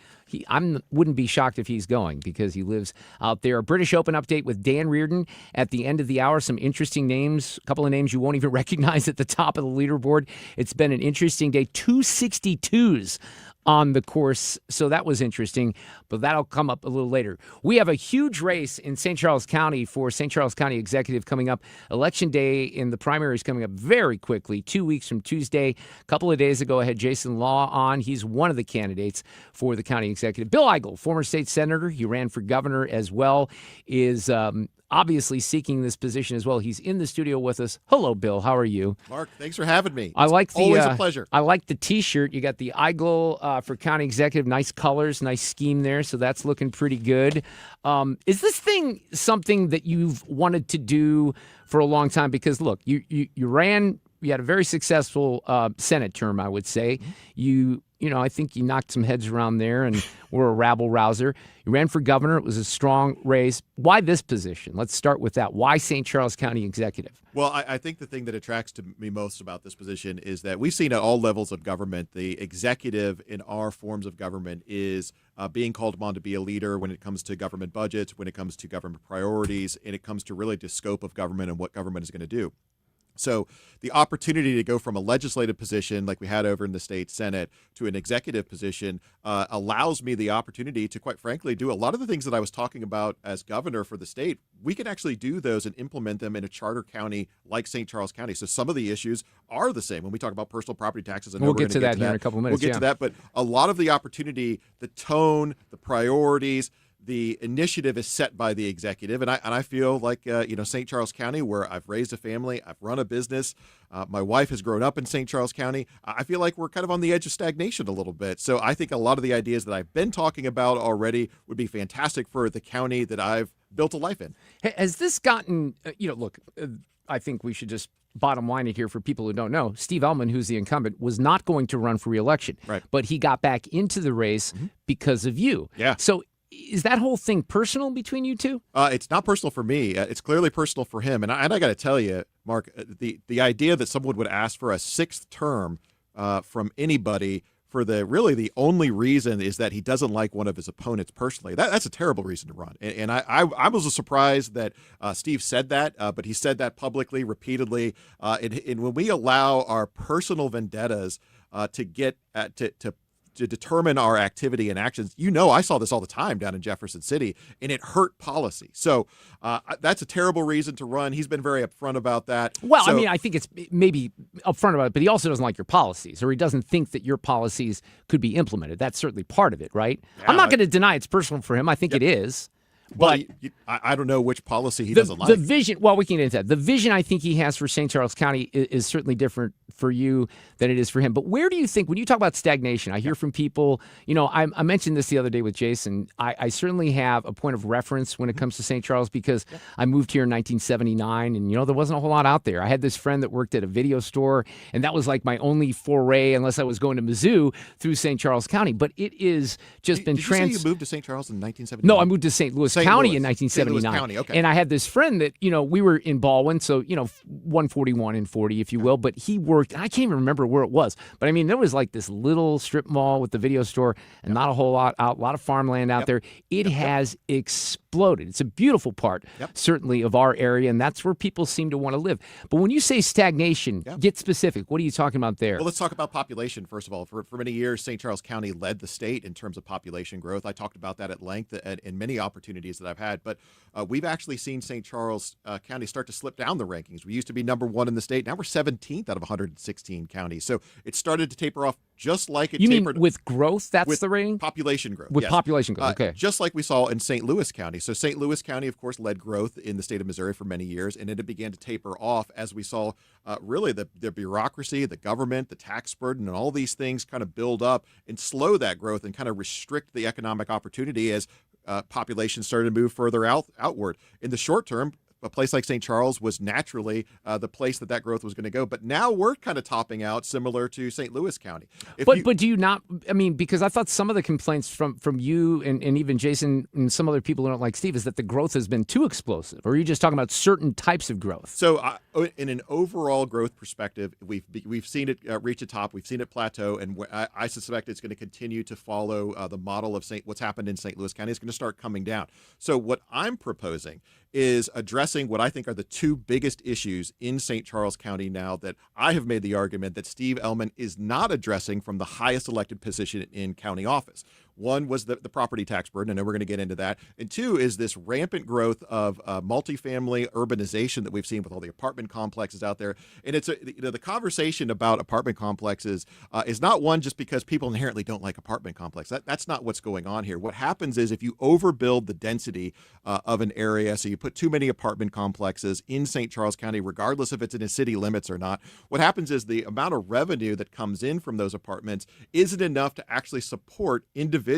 I wouldn't be shocked if he's going because he lives out there. A British Open update with Dan Reardon at the end of the hour. Some interesting names, a couple of names you won't even recognize at the top of the leaderboard. It's been an interesting day. 262s on the course, so that was interesting, but that'll come up a little later. We have a huge race in St. Charles County for St. Charles County Executive coming up. Election Day in the primary is coming up very quickly, 2 weeks from Tuesday. A couple of days ago, I had Jason Law on. He's one of the candidates for the county executive. Bill Eigel, former state senator, he ran for governor as well, is obviously seeking this position as well. He's in the studio with us. Hello, Bill. How are you? Mark, thanks for having me. Always a pleasure. I like the T-shirt. You got the Eigel for county executive. Nice colors, nice scheme there. So that's looking pretty good. Is this thing something that you've wanted to do for a long time? Because look, you ran. You had a very successful Senate term, I would say. I think you knocked some heads around there and were a rabble-rouser. You ran for governor. It was a strong race. Why this position? Let's start with that. Why St. Charles County Executive? Well, I think the thing that attracts to me most about this position is that we've seen at all levels of government, the executive in our forms of government is being called upon to be a leader when it comes to government budgets, when it comes to government priorities, and it comes to really the scope of government and what government is going to do. So the opportunity to go from a legislative position like we had over in the state Senate to an executive position allows me the opportunity to, quite frankly, do a lot of the things that I was talking about as governor for the state. We can actually do those and implement them in a charter county like St. Charles County. So some of the issues are the same when we talk about personal property taxes. We'll get to that here in a couple of minutes. We'll get to that. But a lot of the opportunity, the tone, the priorities, the initiative is set by the executive, and I feel like St. Charles County, where I've raised a family, I've run a business, my wife has grown up in St. Charles County. I feel like we're kind of on the edge of stagnation a little bit. So I think a lot of the ideas that I've been talking about already would be fantastic for the county that I've built a life in. Has this gotten? I think we should just bottom line it here for people who don't know. Steve Ellman, who's the incumbent, was not going to run for re-election, right? But he got back into the race because of you. Yeah. So. Is that whole thing personal between you two? It's not personal for me. It's clearly personal for him. And I got to tell you, Mark, the idea that someone would ask for a sixth term from anybody for the only reason is that he doesn't like one of his opponents personally. That's a terrible reason to run. And I was surprised that Steve said that, but he said that publicly, repeatedly. And when we allow our personal vendettas to determine our activity and actions. I saw this all the time down in Jefferson City, and it hurt policy. So that's a terrible reason to run. He's been very upfront about that. Well, I think it's maybe upfront about it, but he also doesn't like your policies, or he doesn't think that your policies could be implemented. That's certainly part of it, right? Yeah, I'm not going to deny it's personal for him. I think it is. Well, I don't know which policy he doesn't like. The vision, well, we can get into that. The vision I think he has for St. Charles County is certainly different for you than it is for him. But where do you think, when you talk about stagnation, I hear from people, I mentioned this the other day with Jason, I certainly have a point of reference when it comes to St. Charles because I moved here in 1979 and, there wasn't a whole lot out there. I had this friend that worked at a video store, and that was like my only foray, unless I was going to Mizzou, through St. Charles County. But it is just been Did you say you moved to St. Charles in 1979? No, I moved to St. Louis County in 1979. St. Louis County, okay. And I had this friend that, we were in Baldwin, so, 141 and 40, if you will, but he worked, I can't even remember where it was, but there was like this little strip mall with the video store and not a whole lot out, a lot of farmland out there. It has exploded. It's a beautiful part, certainly, of our area, and that's where people seem to want to live. But when you say stagnation, get specific. What are you talking about there? Well, let's talk about population, first of all. For many years, St. Charles County led the state in terms of population growth. I talked about that at length in many opportunities that I've had, but we've actually seen St. Charles County start to slip down the rankings. We used to be number one in the state. Now we're 17th out of 116 counties. So it started to taper off just like it tapered. You mean with growth, that's with the rating? Population growth. With yes. population growth, okay. Just like we saw in St. Louis County. So St. Louis County, of course, led growth in the state of Missouri for many years, and then it began to taper off as we saw really the bureaucracy, the government, the tax burden, and all these things kind of build up and slow that growth and kind of restrict the economic opportunity as population started to move further outward. In the short term, a place like St. Charles was naturally the place that growth was going to go. But now we're kind of topping out similar to St. Louis County. But do you not, because I thought some of the complaints from you and even Jason and some other people who don't like Steve is that the growth has been too explosive. Or are you just talking about certain types of growth? So in an overall growth perspective, we've seen it reach a top. We've seen it plateau. And I suspect it's going to continue to follow the model of what's happened in St. Louis County. It's going to start coming down. So what I'm proposing is addressing what I think are the two biggest issues in St. Charles County now that I have made the argument that Steve Ellman is not addressing from the highest elected position in county office. One was the property tax burden, and we're going to get into that. And two is this rampant growth of multifamily urbanization that we've seen with all the apartment complexes out there. And it's the conversation about apartment complexes is not one just because people inherently don't like apartment complexes. That's not what's going on here. What happens is if you overbuild the density of an area, so you put too many apartment complexes in St. Charles County, regardless if it's in the city limits or not, what happens is the amount of revenue that comes in from those apartments isn't enough to actually support individually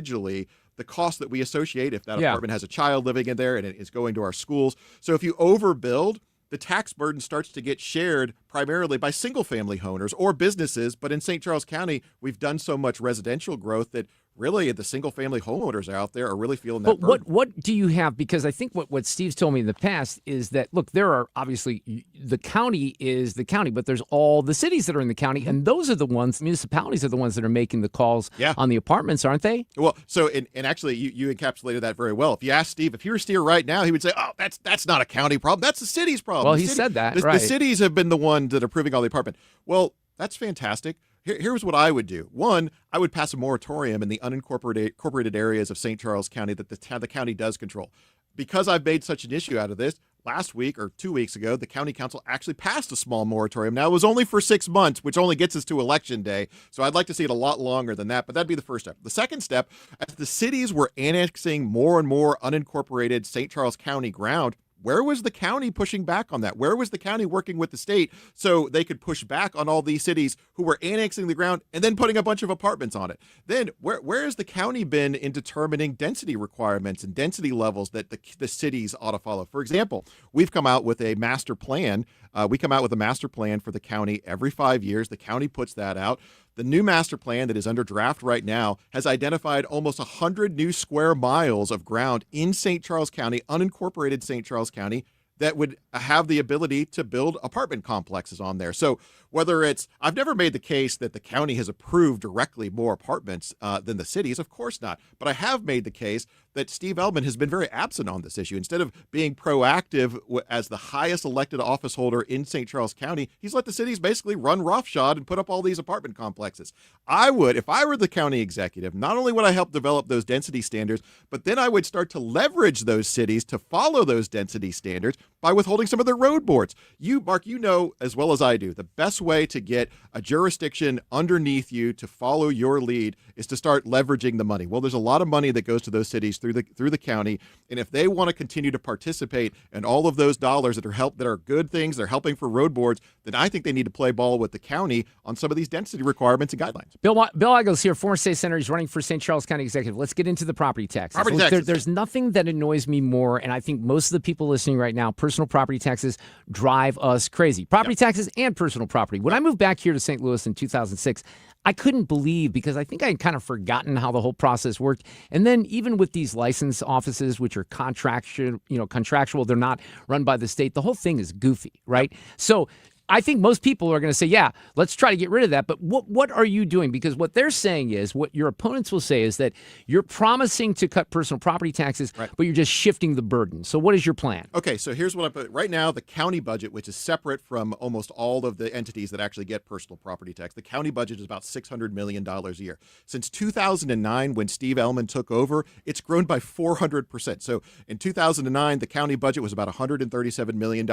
the cost that we associate if that apartment has a child living in there and it is going to our schools. So if you overbuild, the tax burden starts to get shared primarily by single-family owners or businesses. But in St. Charles County, we've done so much residential growth that really the single-family homeowners out there are really feeling that burden. But what do you have? Because I think what Steve's told me in the past is that, look, there are obviously the county is the county, but there's all the cities that are in the county, and those are the ones, municipalities are the ones that are making the calls on the apartments, aren't they? Well, so and actually you encapsulated that very well. If you ask Steve, if he were here right now, he would say, "Oh, that's not a county problem. That's the city's problem." Well, he said that, right? The cities have been the ones that are approving all the apartment. Well, that's fantastic. Here's what I would do. One, I would pass a moratorium in the unincorporated areas of St. Charles County that the county does control. Because I've made such an issue out of this, last week or 2 weeks ago, the county council actually passed a small moratorium. Now, it was only for 6 months, which only gets us to election day. So I'd like to see it a lot longer than that, but that'd be the first step. The second step, as the cities were annexing more and more unincorporated St. Charles County ground, where was the county pushing back on that? Where was the county working with the state so they could push back on all these cities who were annexing the ground and then putting a bunch of apartments on it? Then where has the county been in determining density requirements and density levels that the cities ought to follow? For example, we've come out with a master plan. We come out with a master plan for the county every 5 years. The county puts that out. The new master plan that is under draft right now has identified almost 100 new square miles of ground in St. Charles County, unincorporated St. Charles County, that would have the ability to build apartment complexes on there. So whether it's, I've never made the case that the county has approved directly more apartments than the cities. Of course not. But I have made the case that Steve Ellman has been very absent on this issue. Instead of being proactive as the highest elected office holder in St. Charles County, he's let the cities basically run roughshod and put up all these apartment complexes. I would, if I were the county executive, not only would I help develop those density standards, but then I would start to leverage those cities to follow those density standards by withholding some of their road boards. You, Mark, you know as well as I do, the best way to get a jurisdiction underneath you to follow your lead is to start leveraging the money. Well, there's a lot of money that goes to those cities through the county, and if they want to continue to participate in all of those dollars that are good things, they're helping for road boards, then I think they need to play ball with the county on some of these density requirements and guidelines. Bill Eigel's here, former state senator. He's running for St. Charles County executive. Let's get into the property taxes. There's nothing that annoys me more, and I think most of the people listening right now, personal property taxes drive us crazy. Property taxes and personal property. When I moved back here to St. Louis in 2006, I couldn't believe, because I think I had kind of forgotten how the whole process worked. And then even with these license offices, which are contractual, they're not run by the state. The whole thing is goofy, right? So I think most people are going to say, yeah, let's try to get rid of that. But what are you doing? Because what they're saying is, what your opponents will say is that you're promising to cut personal property taxes, but you're just shifting the burden. So what is your plan? Okay, so here's what I put. Right now, the county budget, which is separate from almost all of the entities that actually get personal property tax, the county budget is about $600 million a year. Since 2009, when Steve Ellman took over, it's grown by 400%. So in 2009, the county budget was about $137 million.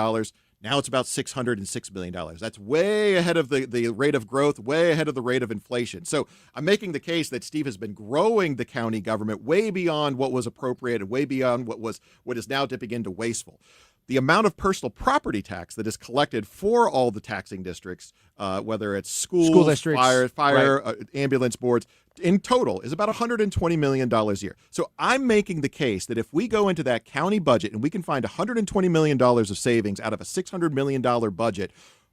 Now it's about $606 million. That's way ahead of the rate of growth, way ahead of the rate of inflation. So I'm making the case that Steve has been growing the county government way beyond what was appropriate and way beyond what is now dipping into wasteful. The amount of personal property tax that is collected for all the taxing districts, whether it's school districts, fire, ambulance boards, in total is about $120 million a year. So I'm making the case that if we go into that county budget and we can find $120 million of savings out of a $600 million budget,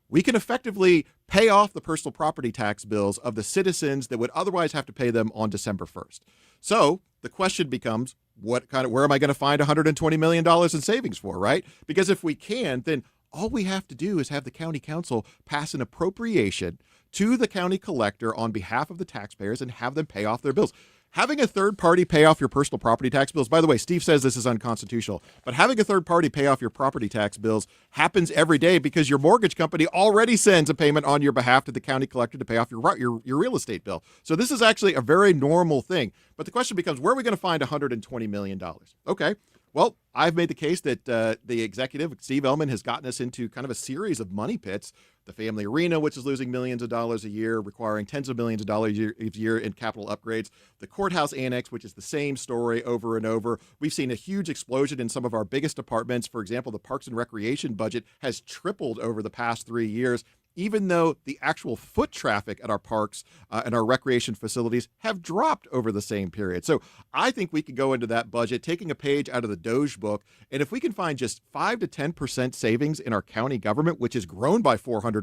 we can effectively pay off the personal property tax bills of the citizens that would otherwise have to pay them on December 1st. So the question becomes, where am I going to find $120 million in savings for, right? Because if we can, then all we have to do is have the county council pass an appropriation to the county collector on behalf of the taxpayers and have them pay off their bills. having a third party pay off your personal property tax bills, by the way, Steve says this is unconstitutional, but having a third party pay off your property tax bills happens every day because your mortgage company already sends a payment on your behalf to the county collector to pay off your real estate bill. So this is actually a very normal thing. But the question becomes, where are we going to find $120 million? Okay. Well, I've made the case that the executive, Steve Ehlmann, has gotten us into kind of a series of money pits. The family arena, which is losing millions of dollars a year, requiring tens of millions of dollars a year in capital upgrades. The courthouse annex, which is the same story over and over. We've seen a huge explosion in some of our biggest departments. For example, the Parks and Recreation budget has tripled over the past 3 years, even though the actual foot traffic at our parks and our recreation facilities have dropped over the same period. So I think we could go into that budget, taking a page out of the Doge book, and if we can find just 5 to 10% savings in our county government, which has grown by 400%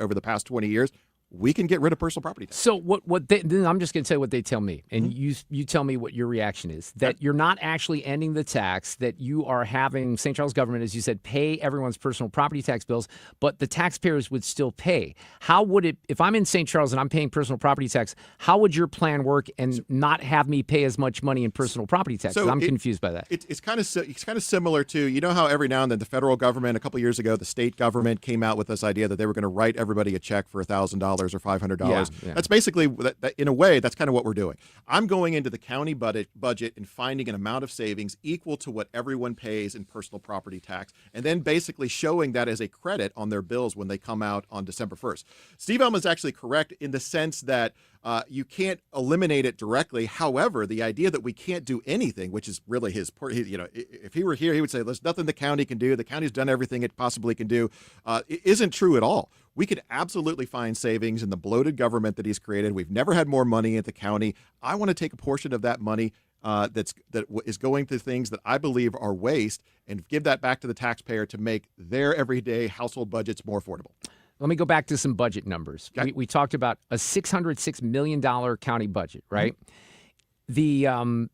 over the past 20 years, we can get rid of personal property tax. So then I'm just going to tell you what they tell me, and you tell me what your reaction is. That you're not actually ending the tax, that you are having St. Charles government, as you said, pay everyone's personal property tax bills, but the taxpayers would still pay. How would it, if I'm in St. Charles and I'm paying personal property tax, how would your plan work and not have me pay as much money in personal property tax? So I'm confused by that. It's kind of similar to, you know how every now and then the federal government, a couple of years ago, the state government came out with this idea that they were going to write everybody a check for $1,000 or $500. Yeah. That's basically, that, in a way, that's kind of what we're doing. I'm going into the county budget and finding an amount of savings equal to what everyone pays in personal property tax, and then basically showing that as a credit on their bills when they come out on December 1st. Steve Ehlmann is actually correct in the sense that you can't eliminate it directly. However, the idea that we can't do anything, which is really his, if he were here, he would say there's nothing the county can do. The county's done everything it possibly can do. It isn't true at all. We could absolutely find savings in the bloated government that he's created. We've never had more money at the county. I want to take a portion of that money that is going to things that I believe are waste and give that back to the taxpayer to make their everyday household budgets more affordable. Let me go back to some budget numbers. Okay. We talked about a $606 million county budget, right? Mm-hmm. The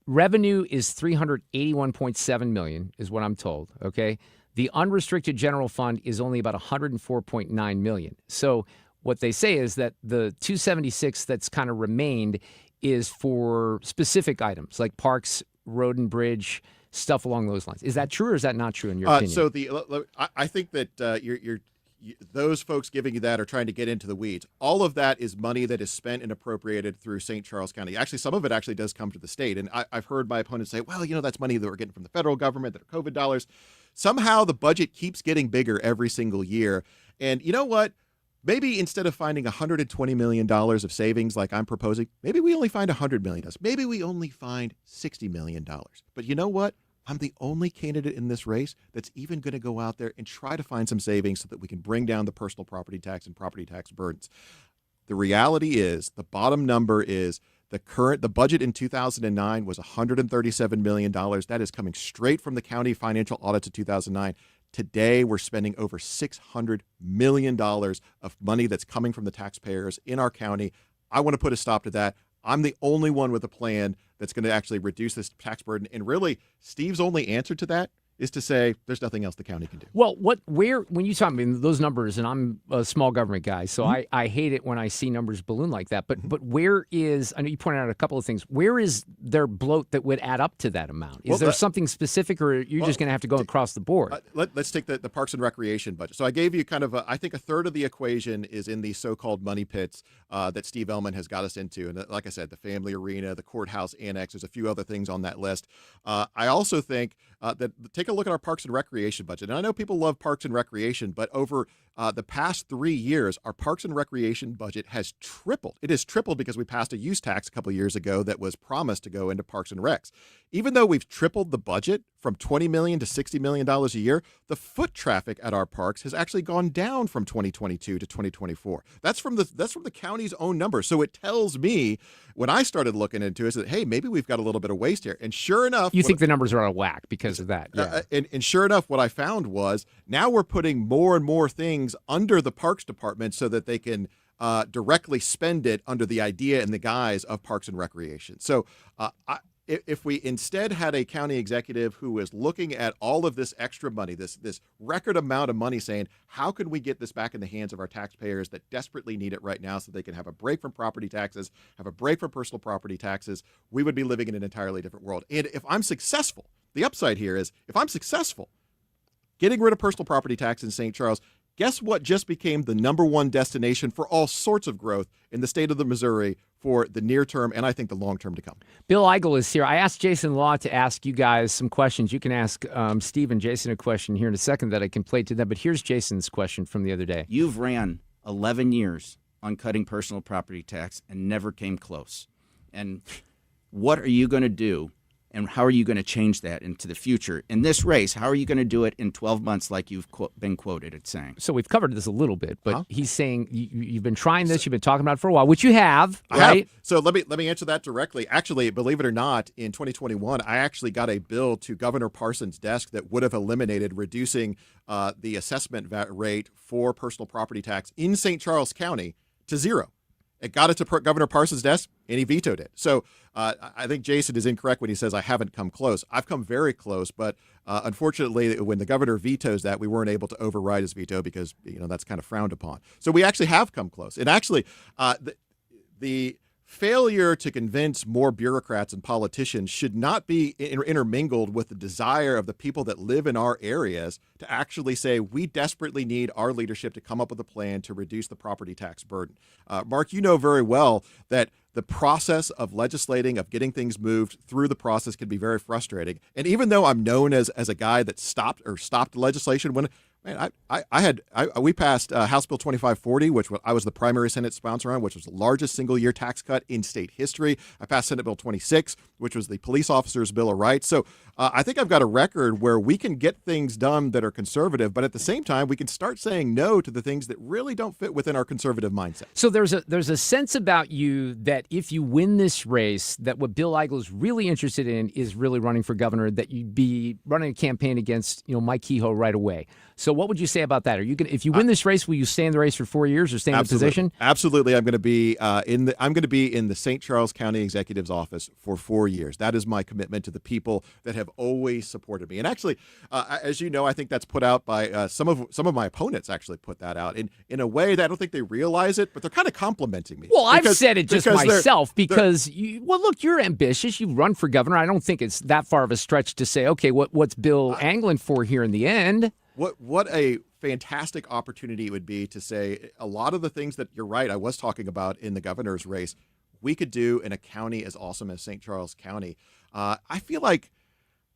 revenue is $381.7 million is what I'm told, okay? The unrestricted general fund is only about $104.9 million. So what they say is that the $276 that's kind of remained is for specific items like parks, road and bridge, stuff along those lines. Is that true or is that not true in your opinion? So I think that those folks giving you that are trying to get into the weeds. All of that is money that is spent and appropriated through St. Charles County. Actually, some of it actually does come to the state. And I've heard my opponents say, well, that's money that we're getting from the federal government, that are COVID dollars. Somehow the budget keeps getting bigger every single year. And you know what? Maybe instead of finding $120 million of savings like I'm proposing, maybe we only find $100 million. Maybe we only find $60 million. But you know what? I'm the only candidate in this race that's even going to go out there and try to find some savings so that we can bring down the personal property tax and property tax burdens. The reality is, the bottom number is the budget in 2009 was $137 million. That is coming straight from the county financial audits of 2009. Today, we're spending over $600 million of money that's coming from the taxpayers in our county. I want to put a stop to that. I'm the only one with a plan that's going to actually reduce this tax burden. And really, Steve's only answer to that is to say there's nothing else the county can do. Well, when you talk about those numbers, and I'm a small government guy, so I hate it when I see numbers balloon like that. But where is, I know you pointed out a couple of things, where is their bloat that would add up to that amount? Is there something specific, or you're just going to have to go across the board? Let's take the Parks and Recreation budget. So I gave you kind of, I think a third of the equation is in these so-called money pits that Steve Ehlmann has got us into. And like I said, the family arena, the courthouse annex, there's a few other things on that list. I also think that take a look at our Parks and Recreation budget. And I know people love Parks and Recreation, but over the past 3 years, our Parks and Recreation budget has tripled. It has tripled because we passed a use tax a couple of years ago that was promised to go into Parks and Recs. Even though we've tripled the budget from $20 million to $60 million a year, the foot traffic at our parks has actually gone down from 2022 to 2024. That's from the county's own numbers. So it tells me, when I started looking into it, that, hey, maybe we've got a little bit of waste here. And sure enough, you think the numbers are out of whack because of that. Yeah. And sure enough, what I found was now we're putting more and more things under the Parks Department so that they can directly spend it under the idea and the guise of Parks and Recreation. So if we instead had a county executive who was looking at all of this extra money, this record amount of money, saying, how can we get this back in the hands of our taxpayers that desperately need it right now so they can have a break from property taxes, have a break from personal property taxes, we would be living in an entirely different world. And if I'm successful, the upside here is if I'm successful getting rid of personal property tax in St. Charles, guess what just became the #1 destination for all sorts of growth in the state of the Missouri for the near term and I think the long term to come. Bill Eigel is here. I asked Jason Law to ask you guys some questions. You can ask Steve and Jason a question here in a second that I can play to them. But here's Jason's question from the other day. You've ran 11 years on cutting personal property tax and never came close. And what are you going to do? And how are you going to change that into the future? In this race, how are you going to do it in 12 months like you've been quoted at saying? So we've covered this a little bit, but he's saying you've been trying this, you've been talking about it for a while, which you have, I right? have. So let me answer that directly. Actually, believe it or not, in 2021, I actually got a bill to Governor Parsons' desk that would have eliminated reducing the assessment rate for personal property tax in St. Charles County to 0. It got it to Governor Parsons' desk, and he vetoed it. So I think Jason is incorrect when he says I haven't come close. I've come very close, but unfortunately, when the governor vetoes that, we weren't able to override his veto because that's kind of frowned upon. So we actually have come close. And actually, the failure to convince more bureaucrats and politicians should not be intermingled with the desire of the people that live in our areas to actually say we desperately need our leadership to come up with a plan to reduce the property tax burden. Mark, you know very well that the process of legislating, of getting things moved through the process can be very frustrating. And even though I'm known as a guy that stopped legislation when we passed House Bill 2540, which I was the primary Senate sponsor on, which was the largest single-year tax cut in state history. I passed Senate Bill 26, which was the Police Officers' Bill of Rights. So I think I've got a record where we can get things done that are conservative, but at the same time, we can start saying no to the things that really don't fit within our conservative mindset. So there's a sense about you that if you win this race, that what Bill Eigel is really interested in is really running for governor, that you'd be running a campaign against Mike Kehoe right away. So what would you say about that? Are you going if you win this race, will you stay in the race for 4 years or stay in the position? Absolutely. I'm going to be in the St. Charles County Executive's office for 4 years. That is my commitment to the people that have always supported me. And actually, as you know, I think that's put out by some of my opponents. Actually, put that out in a way that I don't think they realize it, but they're kind of complimenting me. Well, I've said it just myself because look, you're ambitious. You run for governor. I don't think it's that far of a stretch to say, okay, what's Bill angling for here in the end? What a fantastic opportunity it would be to say a lot of the things that you're right I was talking about in the governor's race we could do in a county as awesome as St. Charles County. I feel like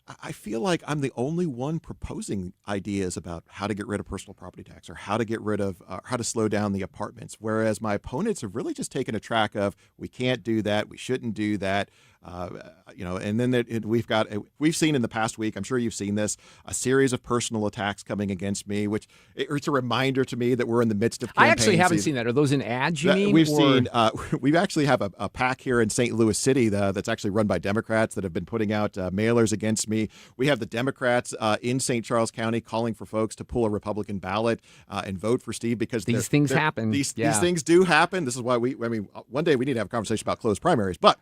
I'm the only one proposing ideas about how to get rid of personal property tax or how to get rid of how to slow down the apartments, whereas my opponents have really just taken a track of we can't do that, we shouldn't do that. And then we've seen in the past week, I'm sure you've seen this, a series of personal attacks coming against me, which it's a reminder to me that we're in the midst of campaign I actually haven't season. seen that. Are those in ads, you mean? We actually have a PAC here in St. Louis City that's actually run by Democrats that have been putting out mailers against me. We have the Democrats in St. Charles County calling for folks to pull a Republican ballot and vote for Steve because these things happen. These things do happen. This is why one day we need to have a conversation about closed primaries, but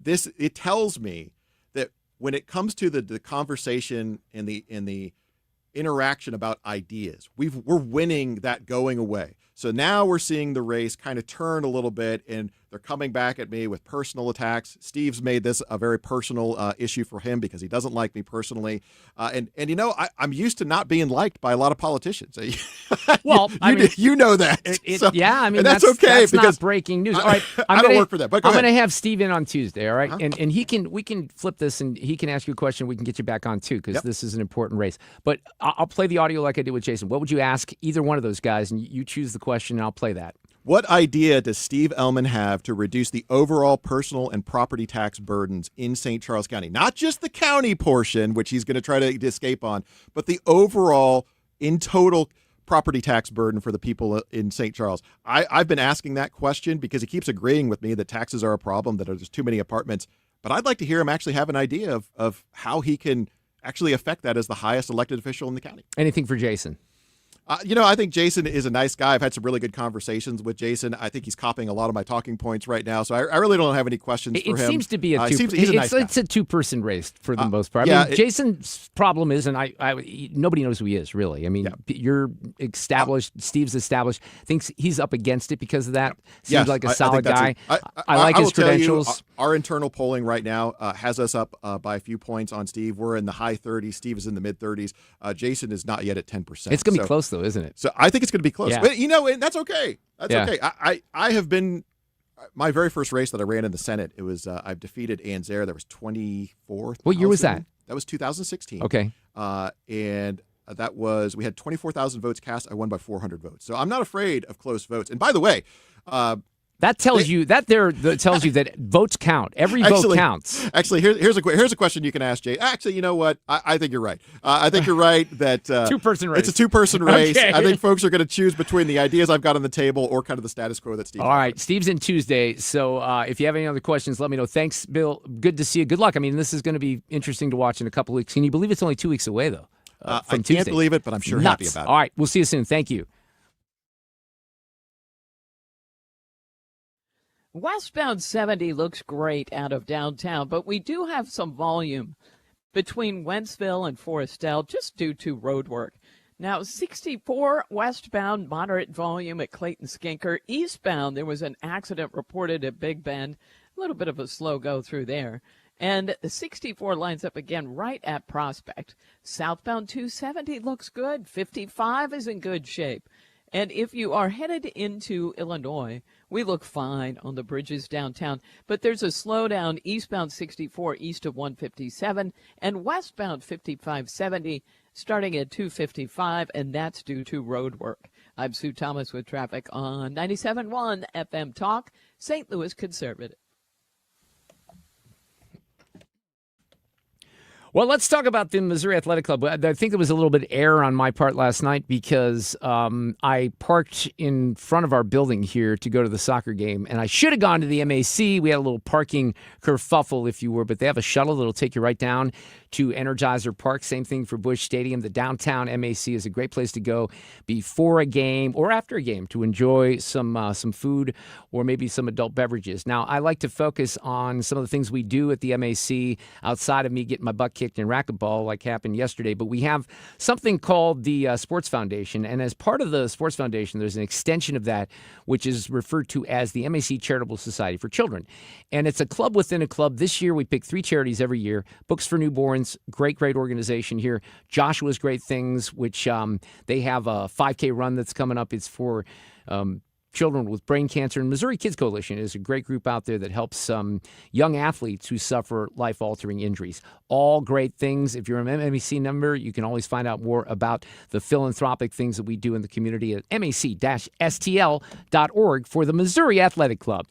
it tells me that when it comes to the conversation and the interaction about ideas, we're winning that going away. So now we're seeing the race kind of turn a little bit, and they're coming back at me with personal attacks. Steve's made this a very personal issue for him because he doesn't like me personally. I'm used to not being liked by a lot of politicians. Well, you know that. That's okay. That's because not breaking news. All right, I don't work for that. But I'm going to have Steve in on Tuesday. All right, and we can flip this and he can ask you a question. We can get you back on too because this is an important race. But I'll play the audio like I did with Jason. What would you ask either one of those guys? And you choose the question, and I'll play that. What idea does Steve Ellman have to reduce the overall personal and property tax burdens in St. Charles County? Not just the county portion, which he's going to try to escape on, but the overall, in total, property tax burden for the people in St. Charles. I've been asking that question because he keeps agreeing with me that taxes are a problem, that there's too many apartments. But I'd like to hear him actually have an idea of how he can actually affect that as the highest elected official in the county. Anything for Jason? I think Jason is a nice guy. I've had some really good conversations with Jason. I think he's copying a lot of my talking points right now, so I really don't have any questions for him. It seems to be he's a nice guy. It's a two-person race for the most part. Yeah, Jason's problem is, and nobody knows who he is, really. I mean, you're established, Steve's established, thinks he's up against it because of that. Seems like a solid guy. I like his credentials. Our internal polling right now has us up by a few points on Steve. We're in the high 30s. Steve is in the mid-30s. Jason is not yet at 10%. It's going to be close, though, isn't it? So I think it's going to be close. Yeah. But, and that's okay. That's okay. I have been my very first race that I ran in the Senate. It was I've defeated Ann Zare. That was 24th. What year was that? That was 2016. Okay. And that was we had 24,000 votes cast. I won by 400 votes. So I'm not afraid of close votes. And by the way, that tells you that votes count. Every vote counts. Actually, here's a question you can ask Jay. Actually, you know what? I think you're right. I think you're right that two-person race. It's a two-person race. Okay. I think folks are going to choose between the ideas I've got on the table or kind of the status quo that Steve. All right, Steve's in Tuesday. So if you have any other questions, let me know. Thanks, Bill. Good to see you. Good luck. I mean, this is going to be interesting to watch in a couple weeks. Can you believe it's only 2 weeks away though? I Tuesday. Can't believe it, but I'm sure happy about it. All right, we'll see you soon. Thank you. Westbound 70 looks great out of downtown, but we do have some volume between Wentzville and Forestell just due to road work. Now, 64 westbound, moderate volume at Clayton Skinker. Eastbound, there was an accident reported at Big Bend. A little bit of a slow go through there. And the 64 lines up again right at Prospect. Southbound 270 looks good. 55 is in good shape. And if you are headed into Illinois, we look fine on the bridges downtown. But there's a slowdown eastbound 64 east of 157 and westbound 5570 starting at 255, and that's due to road work. I'm Sue Thomas with traffic on 97.1 FM Talk, St. Louis Conservative. Well, let's talk about the Missouri Athletic Club. I think there was a little bit of error on my part last night because I parked in front of our building here to go to the soccer game, and I should have gone to the MAC. We had a little parking kerfuffle, if you were, but they have a shuttle that'll take you right down to Energizer Park. Same thing for Busch Stadium. The downtown MAC is a great place to go before a game or after a game to enjoy some food or maybe some adult beverages. Now, I like to focus on some of the things we do at the MAC outside of me getting my butt kicked in racquetball like happened yesterday. But we have something called the Sports Foundation. And as part of the Sports Foundation, there's an extension of that, which is referred to as the MAC Charitable Society for Children. And it's a club within a club. This year, we pick 3 charities every year. Books for Newborns, great organization here. Joshua's Great Things, which they have a 5K run that's coming up. It's for children with brain cancer. And Missouri Kids Coalition is a great group out there that helps young athletes who suffer life-altering injuries. All great things. If you're an MAC member, you can always find out more about the philanthropic things that we do in the community at mac-stl.org for the Missouri Athletic Club.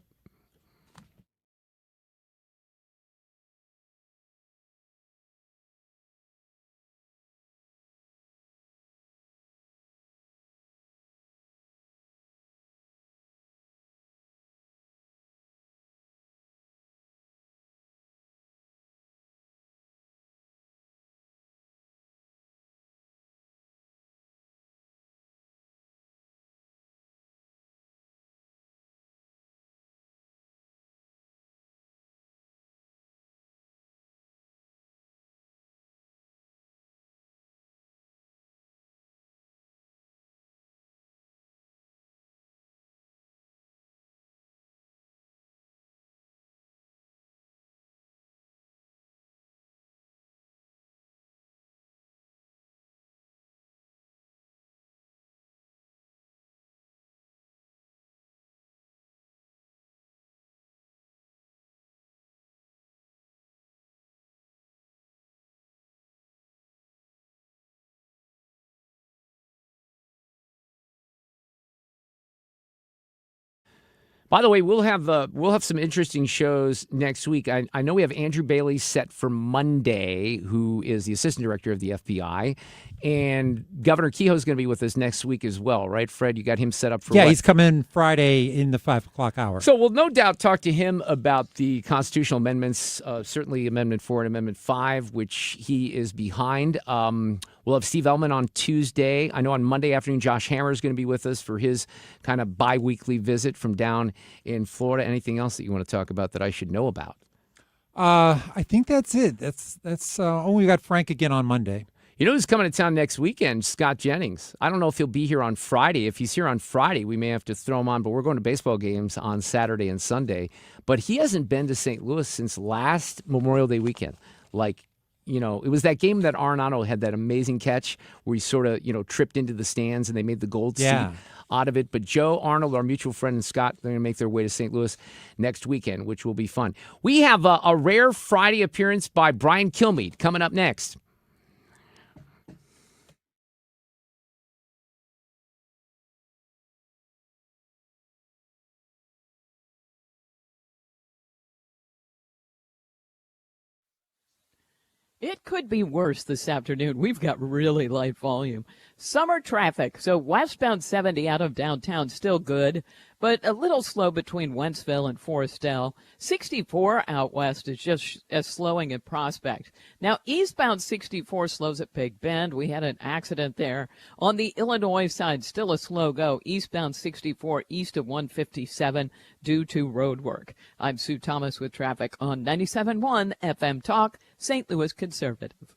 By the way, we'll have some interesting shows next week. I know we have Andrew Bailey set for Monday, who is the assistant director of the FBI, And Governor Kehoe's going to be with us next week as well, right, Fred? You got him set up for Yeah, what? he's coming Friday in the 5 o'clock hour. So we'll no doubt talk to him about the constitutional amendments, certainly Amendment 4 and Amendment 5, which he is behind. We'll have Steve Ellman on Tuesday. I know on Monday afternoon, Josh Hammer is going to be with us for his kind of bi-weekly visit from down in Florida. Anything else that you want to talk about that I should know about? I think that's it. That's we got Frank again on Monday. You know who's coming to town next weekend? Scott Jennings. I don't know if he'll be here on Friday. If he's here on Friday, we may have to throw him on, but we're going to baseball games on Saturday and Sunday. But he hasn't been to St. Louis since last Memorial Day weekend. It was that game that Arenado had that amazing catch where he sort of, tripped into the stands and they made the gold seat out of it. But Joe Arnold, our mutual friend, and Scott, they're going to make their way to St. Louis next weekend, which will be fun. We have a rare Friday appearance by Brian Kilmeade coming up next. It could be worse this afternoon. We've got really light volume. Summer traffic. So westbound 70 out of downtown still good, but a little slow between Wentzville and Forestell. 64 out west is just as slowing at Prospect. Now eastbound 64 slows at Big Bend. We had an accident there. On the Illinois side, still a slow go. Eastbound 64 east of 157 due to road work. I'm Sue Thomas with traffic on 97.1 FM Talk, St. Louis Conservative.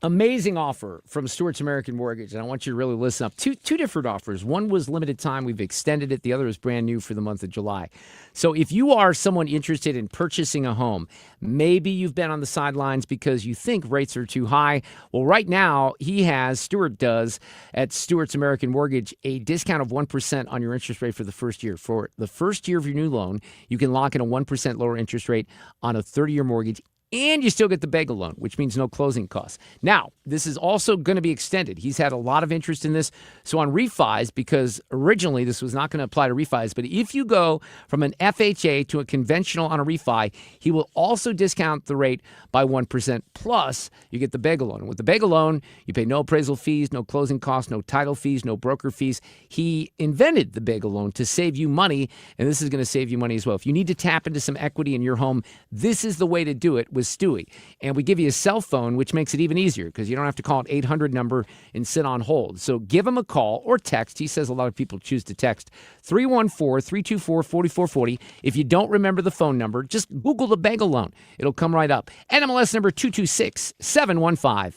Amazing offer from Stewart's American Mortgage, and I want you to really listen up. Two different offers. One was limited time. We've extended it. The other is brand new for the month of July. So if you are someone interested in purchasing a home, maybe you've been on the sidelines because you think rates are too high. Well, right now, Stewart does, at Stewart's American Mortgage, a discount of 1% on your interest rate for the first year. For the first year of your new loan, you can lock in a 1% lower interest rate on a 30-year mortgage, and you still get the bagel loan, which means no closing costs. Now, this is also going to be extended. He's had a lot of interest in this. So on refis, because originally this was not going to apply to refis, but if you go from an FHA to a conventional on a refi, he will also discount the rate by 1%. Plus, you get the bagel loan. With the bagel loan, you pay no appraisal fees, no closing costs, no title fees, no broker fees. He invented the bagel loan to save you money, and this is going to save you money as well. If you need to tap into some equity in your home, this is the way to do it with Stewie. And we give you a cell phone, which makes it even easier because you don't have to call an 800 number and sit on hold. So give him a call or text. He says a lot of people choose to text 314-324-4440. If you don't remember the phone number, just Google the bagel loan. It'll come right up. NMLS number 226715.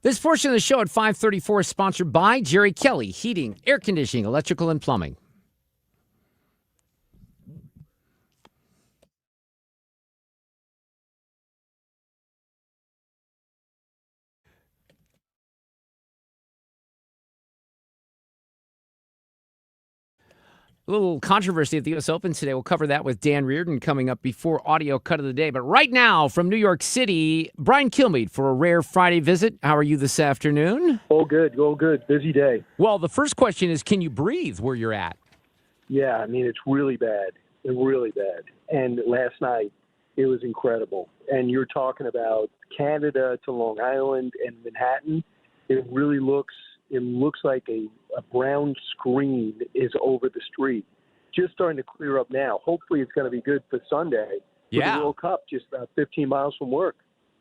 This portion of the show at 5:34 is sponsored by Jerry Kelly, Heating, Air Conditioning, Electrical, and Plumbing. A little controversy at the U.S. Open today. We'll cover that with Dan Reardon coming up before Audio Cut of the Day. But right now, from New York City, Brian Kilmeade for a rare Friday visit. How are you this afternoon? All good, all good. Busy day. Well, the first question is, can you breathe where you're at? Yeah, I mean, it's really bad. Really bad. And last night, it was incredible. And you're talking about Canada to Long Island and Manhattan. It really looks like a brown screen is over the street. Just starting to clear up now. Hopefully it's going to be good for Sunday for the World Cup, just about 15 miles from work.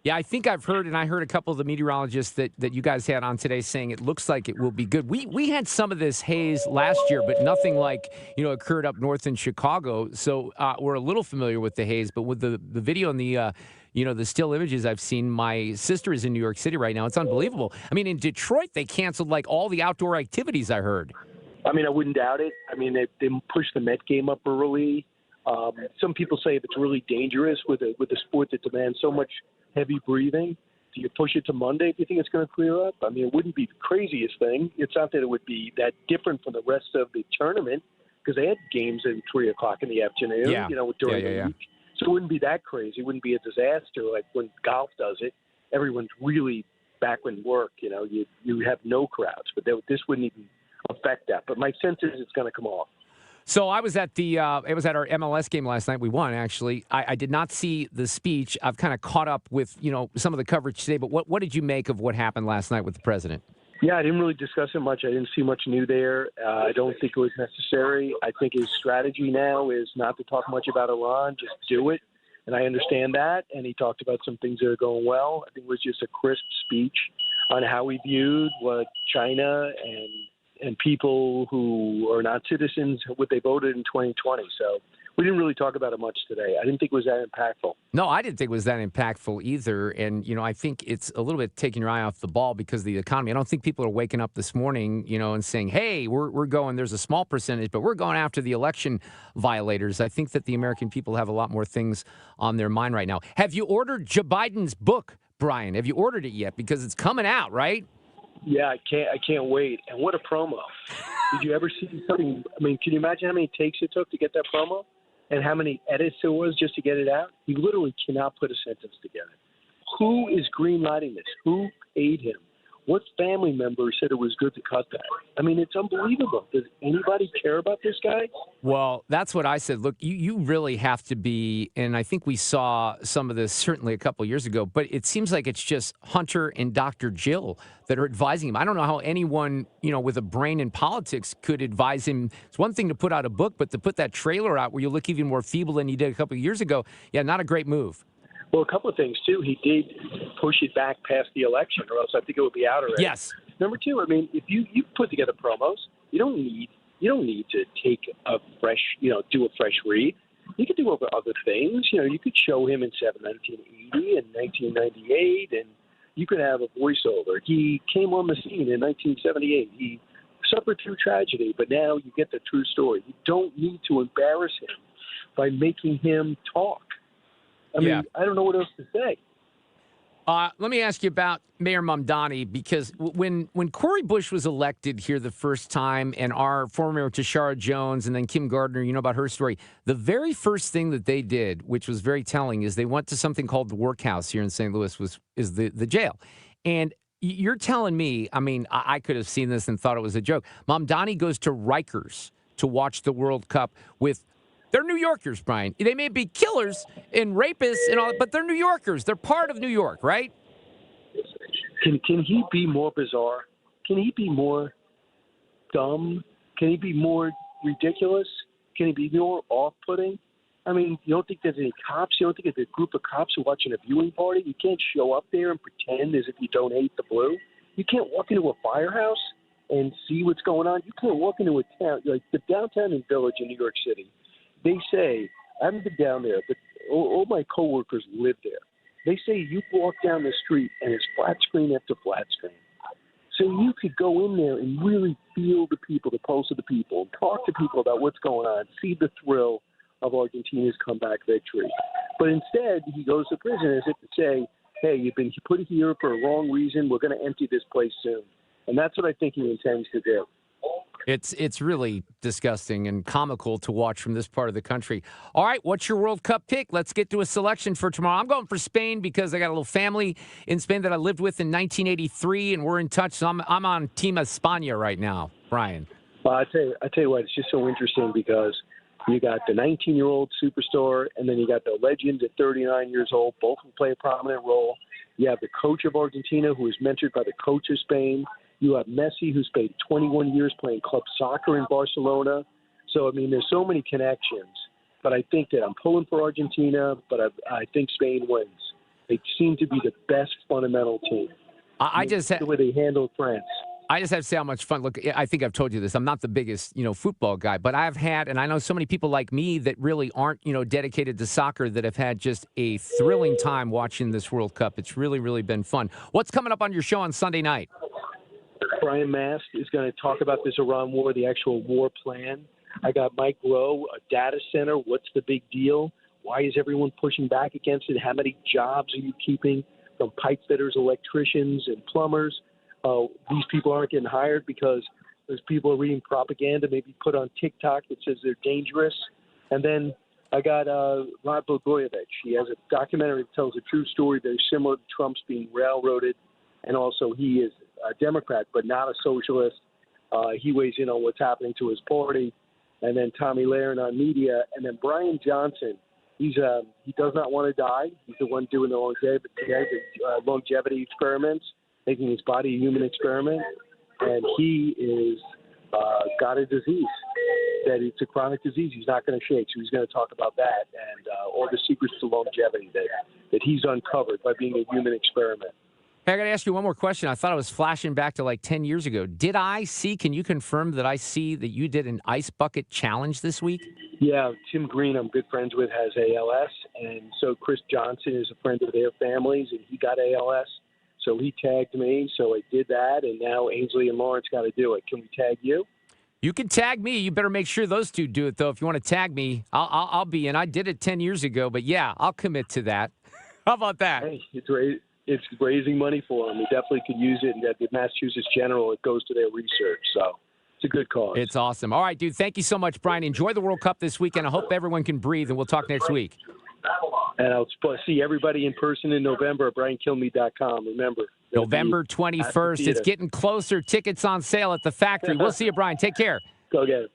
Yeah, I think I've heard, and I heard a couple of the meteorologists that you guys had on today saying it looks like it will be good. We had some of this haze last year, but nothing like, occurred up north in Chicago. So we're a little familiar with the haze, but with the video and the the still images I've seen, my sister is in New York City right now. It's unbelievable. I mean, in Detroit, they canceled like all the outdoor activities, I heard. I mean, I wouldn't doubt it. I mean, they pushed the Met game up early. Some people say if it's really dangerous with a sport that demands so much heavy breathing, do you push it to Monday? Do you think it's going to clear up? I mean, it wouldn't be the craziest thing. It's not that it would be that different from the rest of the tournament because they had games at 3 o'clock in the afternoon, during the week. So it wouldn't be that crazy. It wouldn't be a disaster like when golf does it. Everyone's really back in work. You have no crowds, but this wouldn't even affect that. But my sense is it's going to come off. So I was at it was at our MLS game last night. We won, actually. I did not see the speech. I've kind of caught up with, some of the coverage today. But what did you make of what happened last night with the president? Yeah, I didn't really discuss it much. I didn't see much new there. I don't think it was necessary. I think his strategy now is not to talk much about Iran, just do it. And I understand that. And he talked about some things that are going well. I think it was just a crisp speech on how he viewed what China and people who are not citizens, what they voted in 2020. So we didn't really talk about it much today. I didn't think it was that impactful. No, I didn't think it was that impactful either. And, I think it's a little bit taking your eye off the ball because of the economy. I don't think people are waking up this morning, and saying, hey, we're going, there's a small percentage, but we're going after the election violators. I think that the American people have a lot more things on their mind right now. Have you ordered Joe Biden's book, Brian? Have you ordered it yet? Because it's coming out, right? Yeah, I can't wait. And what a promo. Did you ever see something? I mean, can you imagine how many takes it took to get that promo? And how many edits there was just to get it out? He literally cannot put a sentence together. Who is greenlighting this? Who paid him? What family member said it was good to cut that? I mean, it's unbelievable. Does anybody care about this guy? Well, that's what I said. Look, you really have to be, and I think we saw some of this certainly a couple of years ago, but it seems like it's just Hunter and Dr. Jill that are advising him. I don't know how anyone, with a brain in politics could advise him. It's one thing to put out a book, but to put that trailer out where you look even more feeble than you did a couple of years ago, not a great move. Well, a couple of things, too. He did push it back past the election, or else I think it would be out already. Yes. Number two, I mean, if you put together promos, you don't need to take a fresh, do a fresh read. You could do other things. You could show him in 1980 and 1998, and you could have a voiceover. He came on the scene in 1978. He suffered through tragedy, but now you get the true story. You don't need to embarrass him by making him talk. I mean, I don't know what else to say. Let me ask you about Mayor Mamdani, because when Cori Bush was elected here the first time, and our former mayor Tashara Jones and then Kim Gardner, about her story, the very first thing that they did, which was very telling, is they went to something called the Workhouse here in St. Louis, is the jail. And you're telling me, I mean, I could have seen this and thought it was a joke. Mamdani goes to Rikers to watch the World Cup with. They're New Yorkers, Brian. They may be killers and rapists and all, but they're New Yorkers. They're part of New York, right? Can he be more bizarre? Can he be more dumb? Can he be more ridiculous? Can he be more off-putting? I mean, you don't think there's any cops? You don't think there's a group of cops who are watching a viewing party? You can't show up there and pretend as if you don't hate the blue. You can't walk into a firehouse and see what's going on. You can't walk into a town, like the downtown and village in New York City. They say, I haven't been down there, but all my coworkers live there. They say you walk down the street and it's flat screen after flat screen. So you could go in there and really feel the people, the pulse of the people, and talk to people about what's going on, see the thrill of Argentina's comeback victory. But instead, he goes to prison as if to say, hey, you've been put here for a wrong reason. We're going to empty this place soon. And that's what I think he intends to do. It's really disgusting and comical to watch from this part of the country. All right, what's your World Cup pick? Let's get to a selection for tomorrow. I'm going for Spain because I got a little family in Spain that I lived with in 1983, and we're in touch. So I'm on Team España right now, Brian. Well, I tell you what, it's just so interesting because you got the 19-year-old superstar, and then you got the legend at 39 years old. Both will play a prominent role. You have the coach of Argentina, who is mentored by the coach of Spain. You have Messi, who spent 21 years playing club soccer in Barcelona. So, I mean, there's so many connections. But I think that I'm pulling for Argentina, but I think Spain wins. They seem to be the best fundamental team. The way they handled France. I just have to say how much fun. Look, I think I've told you this. I'm not the biggest, football guy, but I've had, and I know so many people like me that really aren't, dedicated to soccer that have had just a thrilling time watching this World Cup. It's really, really been fun. What's coming up on your show on Sunday night? Brian Mast is going to talk about this Iran war, the actual war plan. I got Mike Rowe, a data center. What's the big deal? Why is everyone pushing back against it? How many jobs are you keeping from pipe fitters, electricians, and plumbers? These people aren't getting hired because those people are reading propaganda, maybe put on TikTok that says they're dangerous. And then I got Rod Blagojevich. He has a documentary that tells a true story very similar to Trump's being railroaded. And also he is a Democrat, but not a socialist. He weighs in on what's happening to his party. And then Tommy Lahren on media. And then Brian Johnson. He does not want to die. He's the one doing the longevity experiments, making his body a human experiment. And he is got a disease, that it's a chronic disease. He's not going to shake. So he's going to talk about that and all the secrets to longevity that he's uncovered by being a human experiment. Hey, I got to ask you one more question. I thought I was flashing back to like 10 years ago. Can you confirm that I see that you did an ice bucket challenge this week? Yeah, Tim Green, I'm good friends with, has ALS. And so Chris Johnson is a friend of their families, and he got ALS. So he tagged me, so I did that. And now Ainsley and Lawrence got to do it. Can we tag you? You can tag me. You better make sure those two do it, though. If you want to tag me, I'll be in. I did it 10 years ago, but yeah, I'll commit to that. How about that? Hey, it's raising money for them. We definitely could use it. And at the Massachusetts General, it goes to their research. So it's a good cause. It's awesome. All right, dude. Thank you so much, Brian. Enjoy the World Cup this weekend. I hope everyone can breathe, and we'll talk next week. And I'll see everybody in person in November at BrianKilmeade.com. Remember. November 21st. It's getting closer. Tickets on sale at the factory. We'll see you, Brian. Take care. Go get it.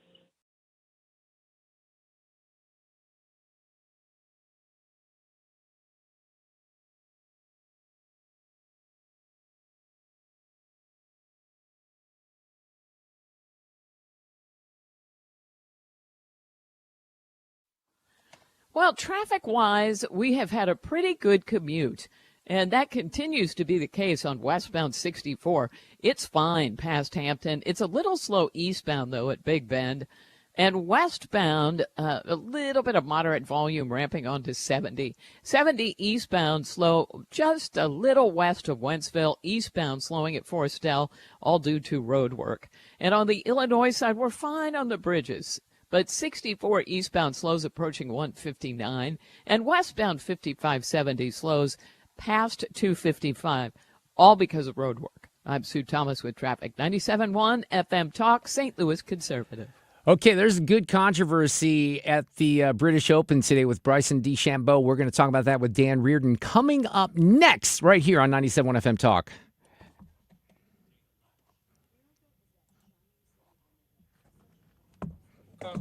Well, traffic-wise, we have had a pretty good commute, and that continues to be the case on westbound 64. It's fine past Hampton. It's a little slow eastbound, though, at Big Bend. And westbound, a little bit of moderate volume ramping onto 70. 70 eastbound slow just a little west of Wentzville. Eastbound slowing at Forestell, all due to road work. And on the Illinois side, we're fine on the bridges. But 64 eastbound slows approaching 159, and westbound 5570 slows past 255, all because of road work. I'm Sue Thomas with traffic. 97.1 FM Talk, St. Louis Conservative. Okay, there's good controversy at the British Open today with Bryson DeChambeau. We're going to talk about that with Dan Reardon coming up next right here on 97.1 FM Talk.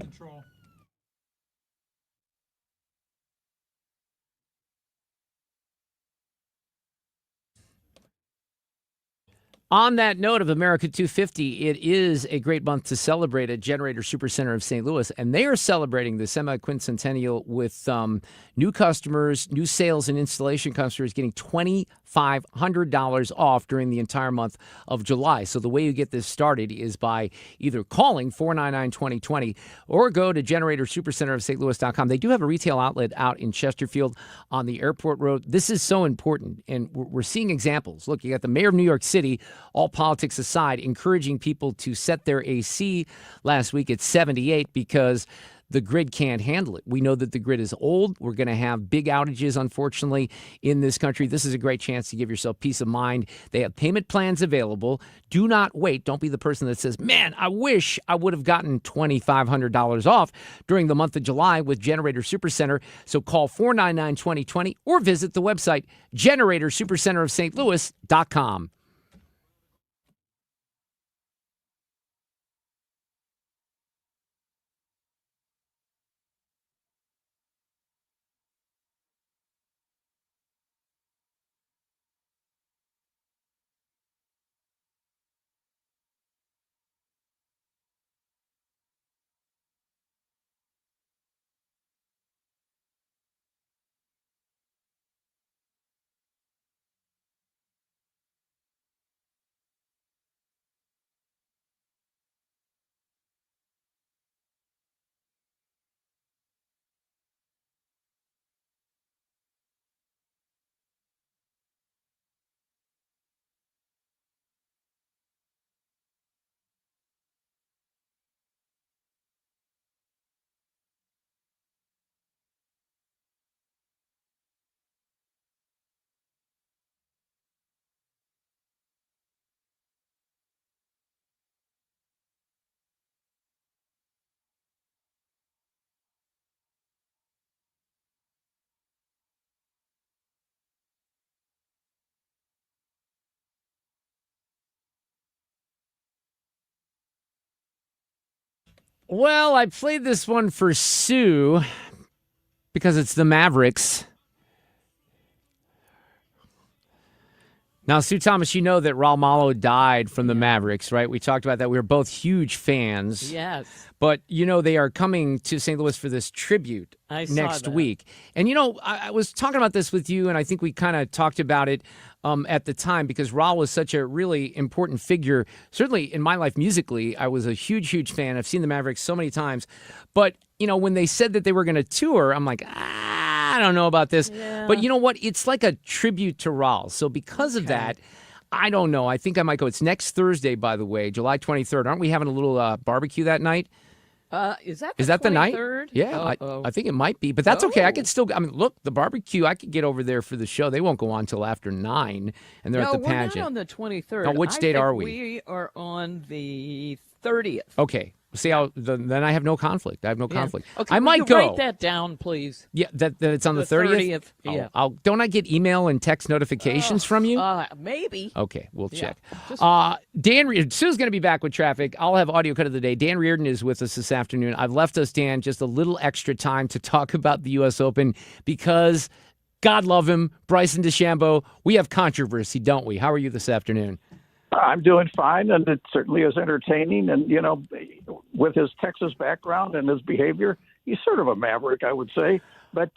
Control. On that note of America 250, it is a great month to celebrate at Generator Supercenter of St. Louis, and they are celebrating the semi-quincentennial with new customers, new sales and installation customers getting $2,500 off during the entire month of July. So the way you get this started is by either calling 499-2020 or go to GeneratorSupercenterofStLouis.com. They do have a retail outlet out in Chesterfield on the airport road. This is so important, and we're seeing examples. Look, you got the mayor of New York City, all politics aside, encouraging people to set their AC last week at 78 because the grid can't handle it. We know that the grid is old. We're going to have big outages, unfortunately, in this country. This is a great chance to give yourself peace of mind. They have payment plans available. Do not wait. Don't be the person that says, man, I wish I would have gotten $2,500 off during the month of July with Generator Supercenter. So call 499-2020 or visit the website GeneratorSupercenterofStLouis.com. Well, I played this one for Sue because it's the Mavericks. Now, Sue Thomas, you know that Raul Malo died from the Mavericks, right? We talked about that. We were both huge fans. Yes. But, you know, they are coming to St. Louis for this tribute next week. And, you know, I was talking about this with you, and I think we kind of talked about it at the time because Raul was such a really important figure. Certainly in my life musically, I was a huge, huge fan. I've seen the Mavericks so many times. But, you know, when they said that they were going to tour, I'm like, I don't know about this. Yeah. But you know what? It's like a tribute to Raul. So because of that, I don't know. I think I might go. It's next Thursday, by the way, July 23rd. Aren't we having a little barbecue that night? Is that the night? 23rd? Yeah, I think it might be. But that's okay. I could still, I mean, look, the barbecue, I could get over there for the show. They won't go on until after 9, and they're at the pageant. No, we're not on the 23rd. Now, which date are we? We are on the 30th. Okay. See how then I have no conflict. I have no conflict. Okay, I might you go. Write that down, please. Yeah, that it's on the 30th. Yeah. Don't I get email and text notifications from you? Maybe. Okay, we'll check. Dan Reardon, Sue's going to be back with traffic. I'll have audio cut of the day. Dan Reardon is with us this afternoon. I've left us, Dan, just a little extra time to talk about the U.S. Open because, God love him, Bryson DeChambeau, we have controversy, don't we? How are you this afternoon? I'm doing fine, and it certainly is entertaining. And, you know, with his Texas background and his behavior, he's sort of a maverick, I would say. But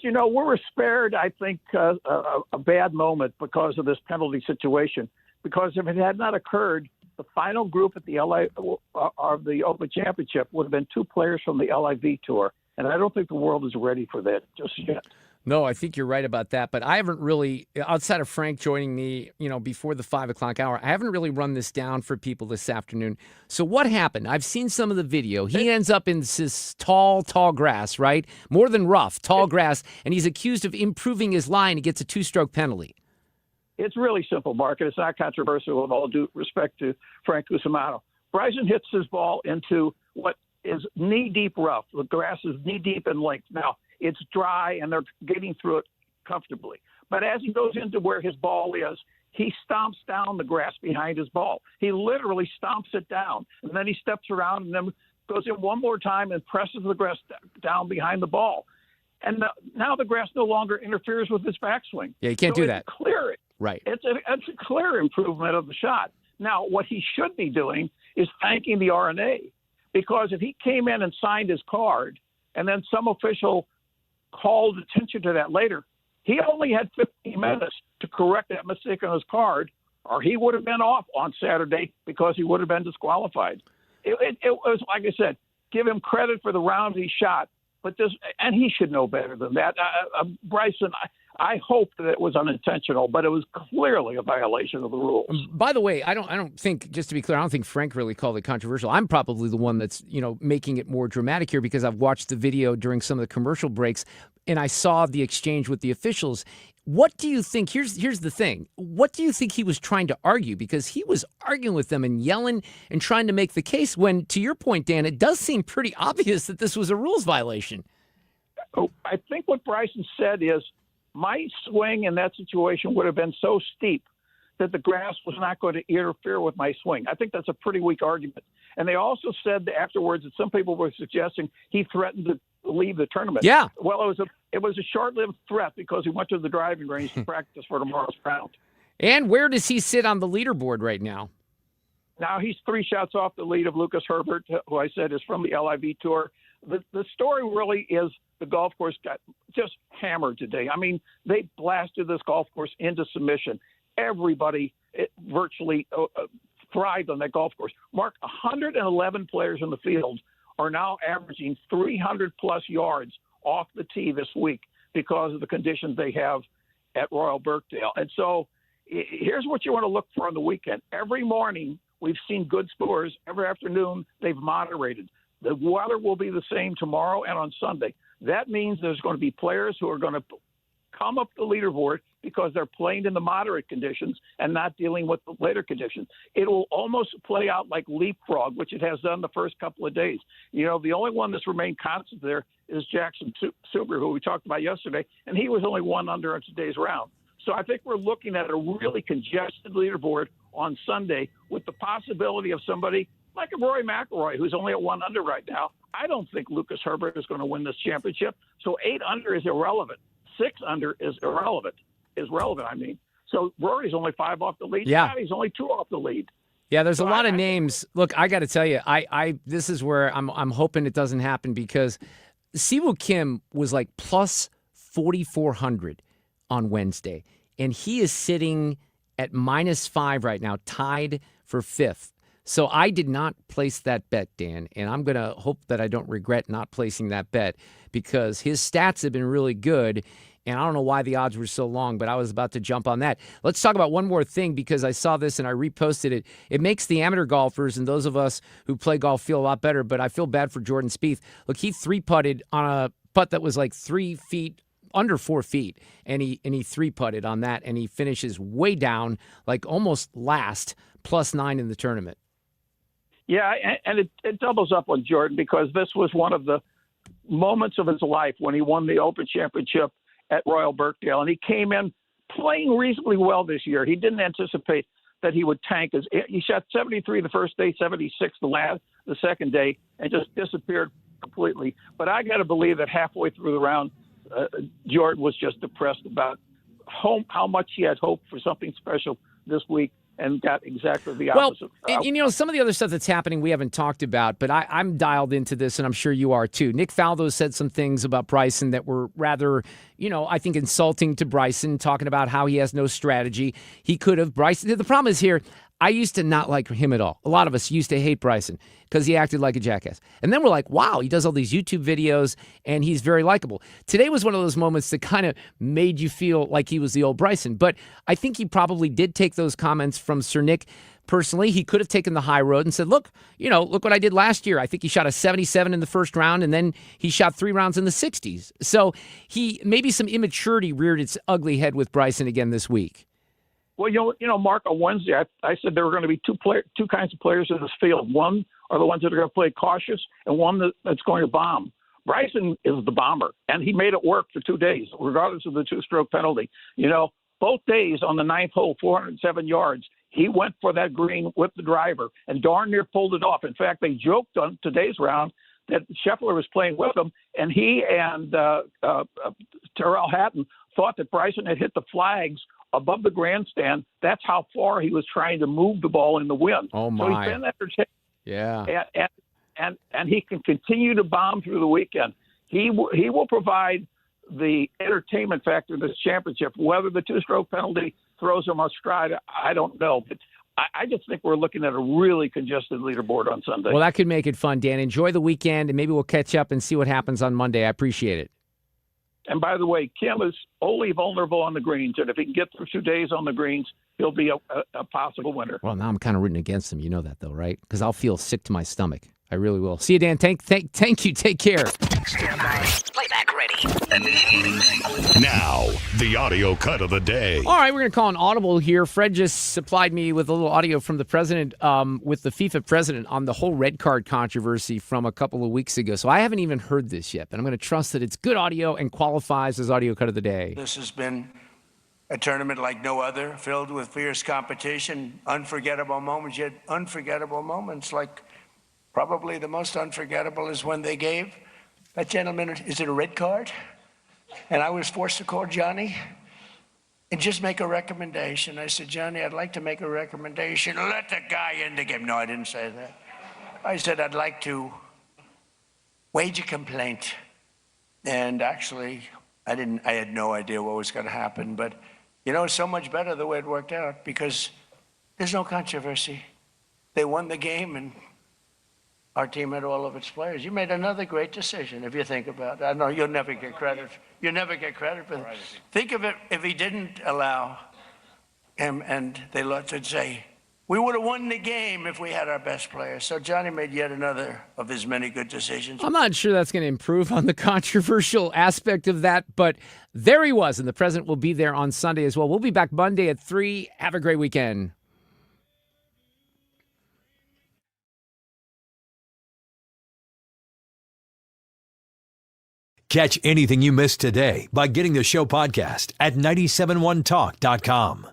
you know, we're spared, I think, a bad moment because of this penalty situation. Because if it had not occurred, the final group at the of the Open Championship would have been 2 players from the LIV Tour. And I don't think the world is ready for that just yet. No, I think you're right about that. But I haven't really, outside of Frank joining me, you know, before the 5 o'clock hour, I haven't really run this down for people this afternoon. So what happened? I've seen some of the video. He ends up in this tall grass, right? More than rough, tall grass. And he's accused of improving his lie, and he gets a 2-stroke penalty. It's really simple, Mark, and it's not controversial with all due respect to Frank Cusumano. Bryson hits his ball into what is knee-deep rough. The grass is knee-deep in length. Now, it's dry, and they're getting through it comfortably. But as he goes into where his ball is, he stomps down the grass behind his ball. He literally stomps it down, and then he steps around and then goes in one more time and presses the grass down behind the ball. And now the grass no longer interferes with his backswing. Yeah, you can't do that. Clear it. Right. It's a clear improvement of the shot. Now, what he should be doing is thanking the RNA, because if he came in and signed his card and then some official called attention to that later, he only had 15 minutes to correct that mistake on his card, or he would have been off on Saturday because he would have been disqualified. It was, like I said, give him credit for the round he shot, but and he should know better than that. Bryson, I hope that it was unintentional, but it was clearly a violation of the rules. By the way, I don't think, just to be clear, I don't think Frank really called it controversial. I'm probably the one that's, making it more dramatic here, because I've watched the video during some of the commercial breaks and I saw the exchange with the officials. What do you think? Here's the thing. What do you think he was trying to argue? Because he was arguing with them and yelling and trying to make the case when, to your point, Dan, it does seem pretty obvious that this was a rules violation. Oh, I think what Bryson said is, my swing in that situation would have been so steep that the grass was not going to interfere with my swing. I think that's a pretty weak argument. And they also said afterwards that some people were suggesting he threatened to leave the tournament. Yeah. Well, it was a short-lived threat, because he went to the driving range to practice for tomorrow's round. And where does he sit on the leaderboard right now? Now he's 3 shots off the lead of Lucas Herbert, who I said is from the LIV Tour. The story really is the golf course got just hammered today. I mean, they blasted this golf course into submission. Everybody virtually thrived on that golf course. Mark, 111 players in the field are now averaging 300-plus yards off the tee this week because of the conditions they have at Royal Birkdale. And so here's what you want to look for on the weekend. Every morning we've seen good scores. Every afternoon they've moderated. The weather will be the same tomorrow and on Sunday. That means there's going to be players who are going to come up the leaderboard because they're playing in the moderate conditions and not dealing with the later conditions. It will almost play out like leapfrog, which it has done the first couple of days. The only one that's remained constant there is Jackson Suber, who we talked about yesterday, and he was only 1 under on today's round. So I think we're looking at a really congested leaderboard on Sunday, with the possibility of somebody like a Rory McIlroy, who's only at 1 under right now. I don't think Lucas Herbert is going to win this championship. So 8 under is irrelevant. 6 under is irrelevant. So Rory's only 5 off the lead. Yeah. He's only 2 off the lead. Yeah, there's a lot of names. Look, I got to tell you, this is where I'm hoping it doesn't happen, because Siwoo Kim was like plus 4,400 on Wednesday, and he is sitting at -5 right now, tied for 5th. So I did not place that bet, Dan, and I'm going to hope that I don't regret not placing that bet, because his stats have been really good, and I don't know why the odds were so long, but I was about to jump on that. Let's talk about one more thing, because I saw this and I reposted it. It makes the amateur golfers and those of us who play golf feel a lot better, but I feel bad for Jordan Spieth. Look, he 3-putted on a putt that was like 3 feet, under 4 feet, and he 3-putted on that, and he finishes way down, like almost last, +9 in the tournament. Yeah, and it doubles up on Jordan, because this was one of the moments of his life when he won the Open Championship at Royal Birkdale, and he came in playing reasonably well this year. He didn't anticipate that he would tank. He shot 73 the first day, 76 the second day, and just disappeared completely. But I got to believe that halfway through the round, Jordan was just depressed about how much he had hoped for something special this week, and got exactly the opposite. Well, and some of the other stuff that's happening we haven't talked about, but I'm dialed into this, and I'm sure you are too. Nick Faldo said some things about Bryson that were rather, I think insulting to Bryson, talking about how he has no strategy. He could have. Bryson. The problem is here, I used to not like him at all. A lot of us used to hate Bryson because he acted like a jackass. And then we're like, wow, he does all these YouTube videos and he's very likable. Today was one of those moments that kind of made you feel like he was the old Bryson. But I think he probably did take those comments from Sir Nick personally. He could have taken the high road and said, look what I did last year. I think he shot a 77 in the first round, and then he shot 3 rounds in the 60s. So maybe some immaturity reared its ugly head with Bryson again this week. Well, Mark, on Wednesday, I said there were going to be two kinds of players in this field. One are the ones that are going to play cautious, and one that's going to bomb. Bryson is the bomber, and he made it work for 2 days, regardless of the 2-stroke penalty. Both days on the 9th hole, 407 yards, he went for that green with the driver and darn near pulled it off. In fact, they joked on today's round that Scheffler was playing with him, and he and Terrell Hatton thought that Bryson had hit the flags above the grandstand. That's how far he was trying to move the ball in the wind. Oh, So my. he's been entertaining. Yeah. And he can continue to bomb through the weekend. He will provide the entertainment factor of this championship. Whether the two-stroke penalty throws him off stride, I don't know. But I just think we're looking at a really congested leaderboard on Sunday. Well, that could make it fun, Dan. Enjoy the weekend, and maybe we'll catch up and see what happens on Monday. I appreciate it. And by the way, Kim is only vulnerable on the greens, and if he can get through 2 days on the greens, he'll be a possible winner. Well, now I'm kind of rooting against him. You know that, though, right? Because I'll feel sick to my stomach. I really will. See you, Dan. Thank you. Take care. Stand by. Playback ready. Now, the audio cut of the day. All right, we're going to call an audible here. Fred just supplied me with a little audio from the president, with the FIFA president on the whole red card controversy from a couple of weeks ago. So I haven't even heard this yet, but I'm going to trust that it's good audio and qualifies as audio cut of the day. This has been a tournament like no other, filled with fierce competition, unforgettable moments, yet unforgettable moments. Like probably the most unforgettable is when they gave that gentleman, is it a red card? And I was forced to call Johnny and just make a recommendation. I said, Johnny, I'd like to make a recommendation. Let the guy in the game. No, I didn't say that. I said, I'd like to wage a complaint. And actually, I had no idea what was going to happen. But, you know, it's so much better the way it worked out because there's no controversy. They won the game, and our team had all of its players. You made another great decision, if you think about it. I know you'll never get credit. You'll never get credit for that. Think of it if he didn't allow him and they let it say, we would have won the game if we had our best players. So Johnny made yet another of his many good decisions. I'm not sure that's going to improve on the controversial aspect of that, but there he was, and the president will be there on Sunday as well. We'll be back Monday at 3. Have a great weekend. Catch anything you missed today by getting the show podcast at 971talk.com.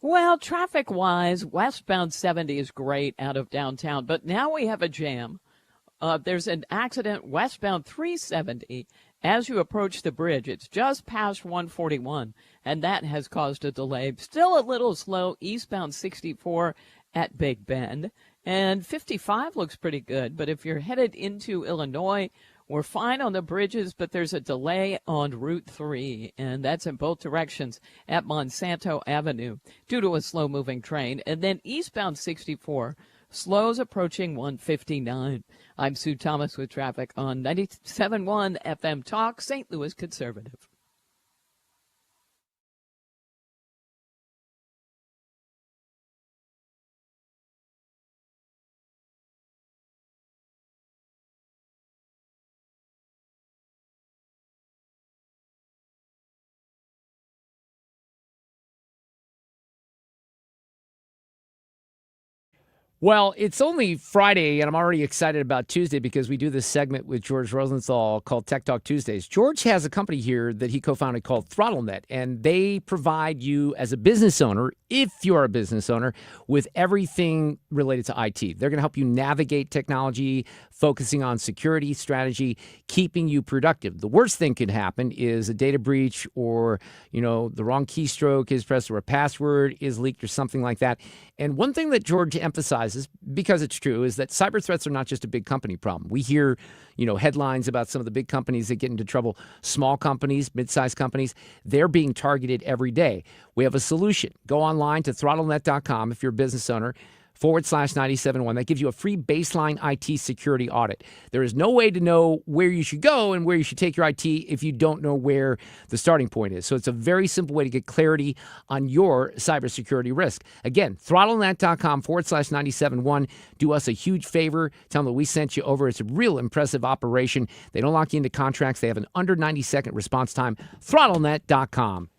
Well, traffic-wise, westbound 70 is great out of downtown, but now we have a jam. There's an accident westbound 370 as you approach the bridge. It's just past 141, and that has caused a delay. Still a little slow eastbound 64 at Big Bend, and 55 looks pretty good. But if you're headed into Illinois, we're fine on the bridges, but there's a delay on Route 3, and that's in both directions at Monsanto Avenue due to a slow-moving train. And then eastbound 64, slows approaching 159. I'm Sue Thomas with traffic on 97.1 FM Talk, St. Louis Conservative. Well, it's only Friday, and I'm already excited about Tuesday because we do this segment with George Rosenthal called Tech Talk Tuesdays. George has a company here that he co-founded called ThrottleNet, and they provide you as a business owner, if you're a business owner, with everything related to IT. They're going to help you navigate technology, focusing on security, strategy, keeping you productive. The worst thing could happen is a data breach or, the wrong keystroke is pressed or a password is leaked or something like that. And one thing that George emphasizes, because it's true, is that cyber threats are not just a big company problem. We hear, headlines about some of the big companies that get into trouble. Small companies, mid-sized companies, they're being targeted every day. We have a solution. Go online to throttlenet.com if you're a business owner, /971. That gives you a free baseline IT security audit. There is no way to know where you should go and where you should take your IT if you don't know where the starting point is. So it's a very simple way to get clarity on your cybersecurity risk. Again, throttlenet.com /971. Do us a huge favor. Tell them that we sent you over. It's a real impressive operation. They don't lock you into contracts. They have an under 90-second response time. throttlenet.com.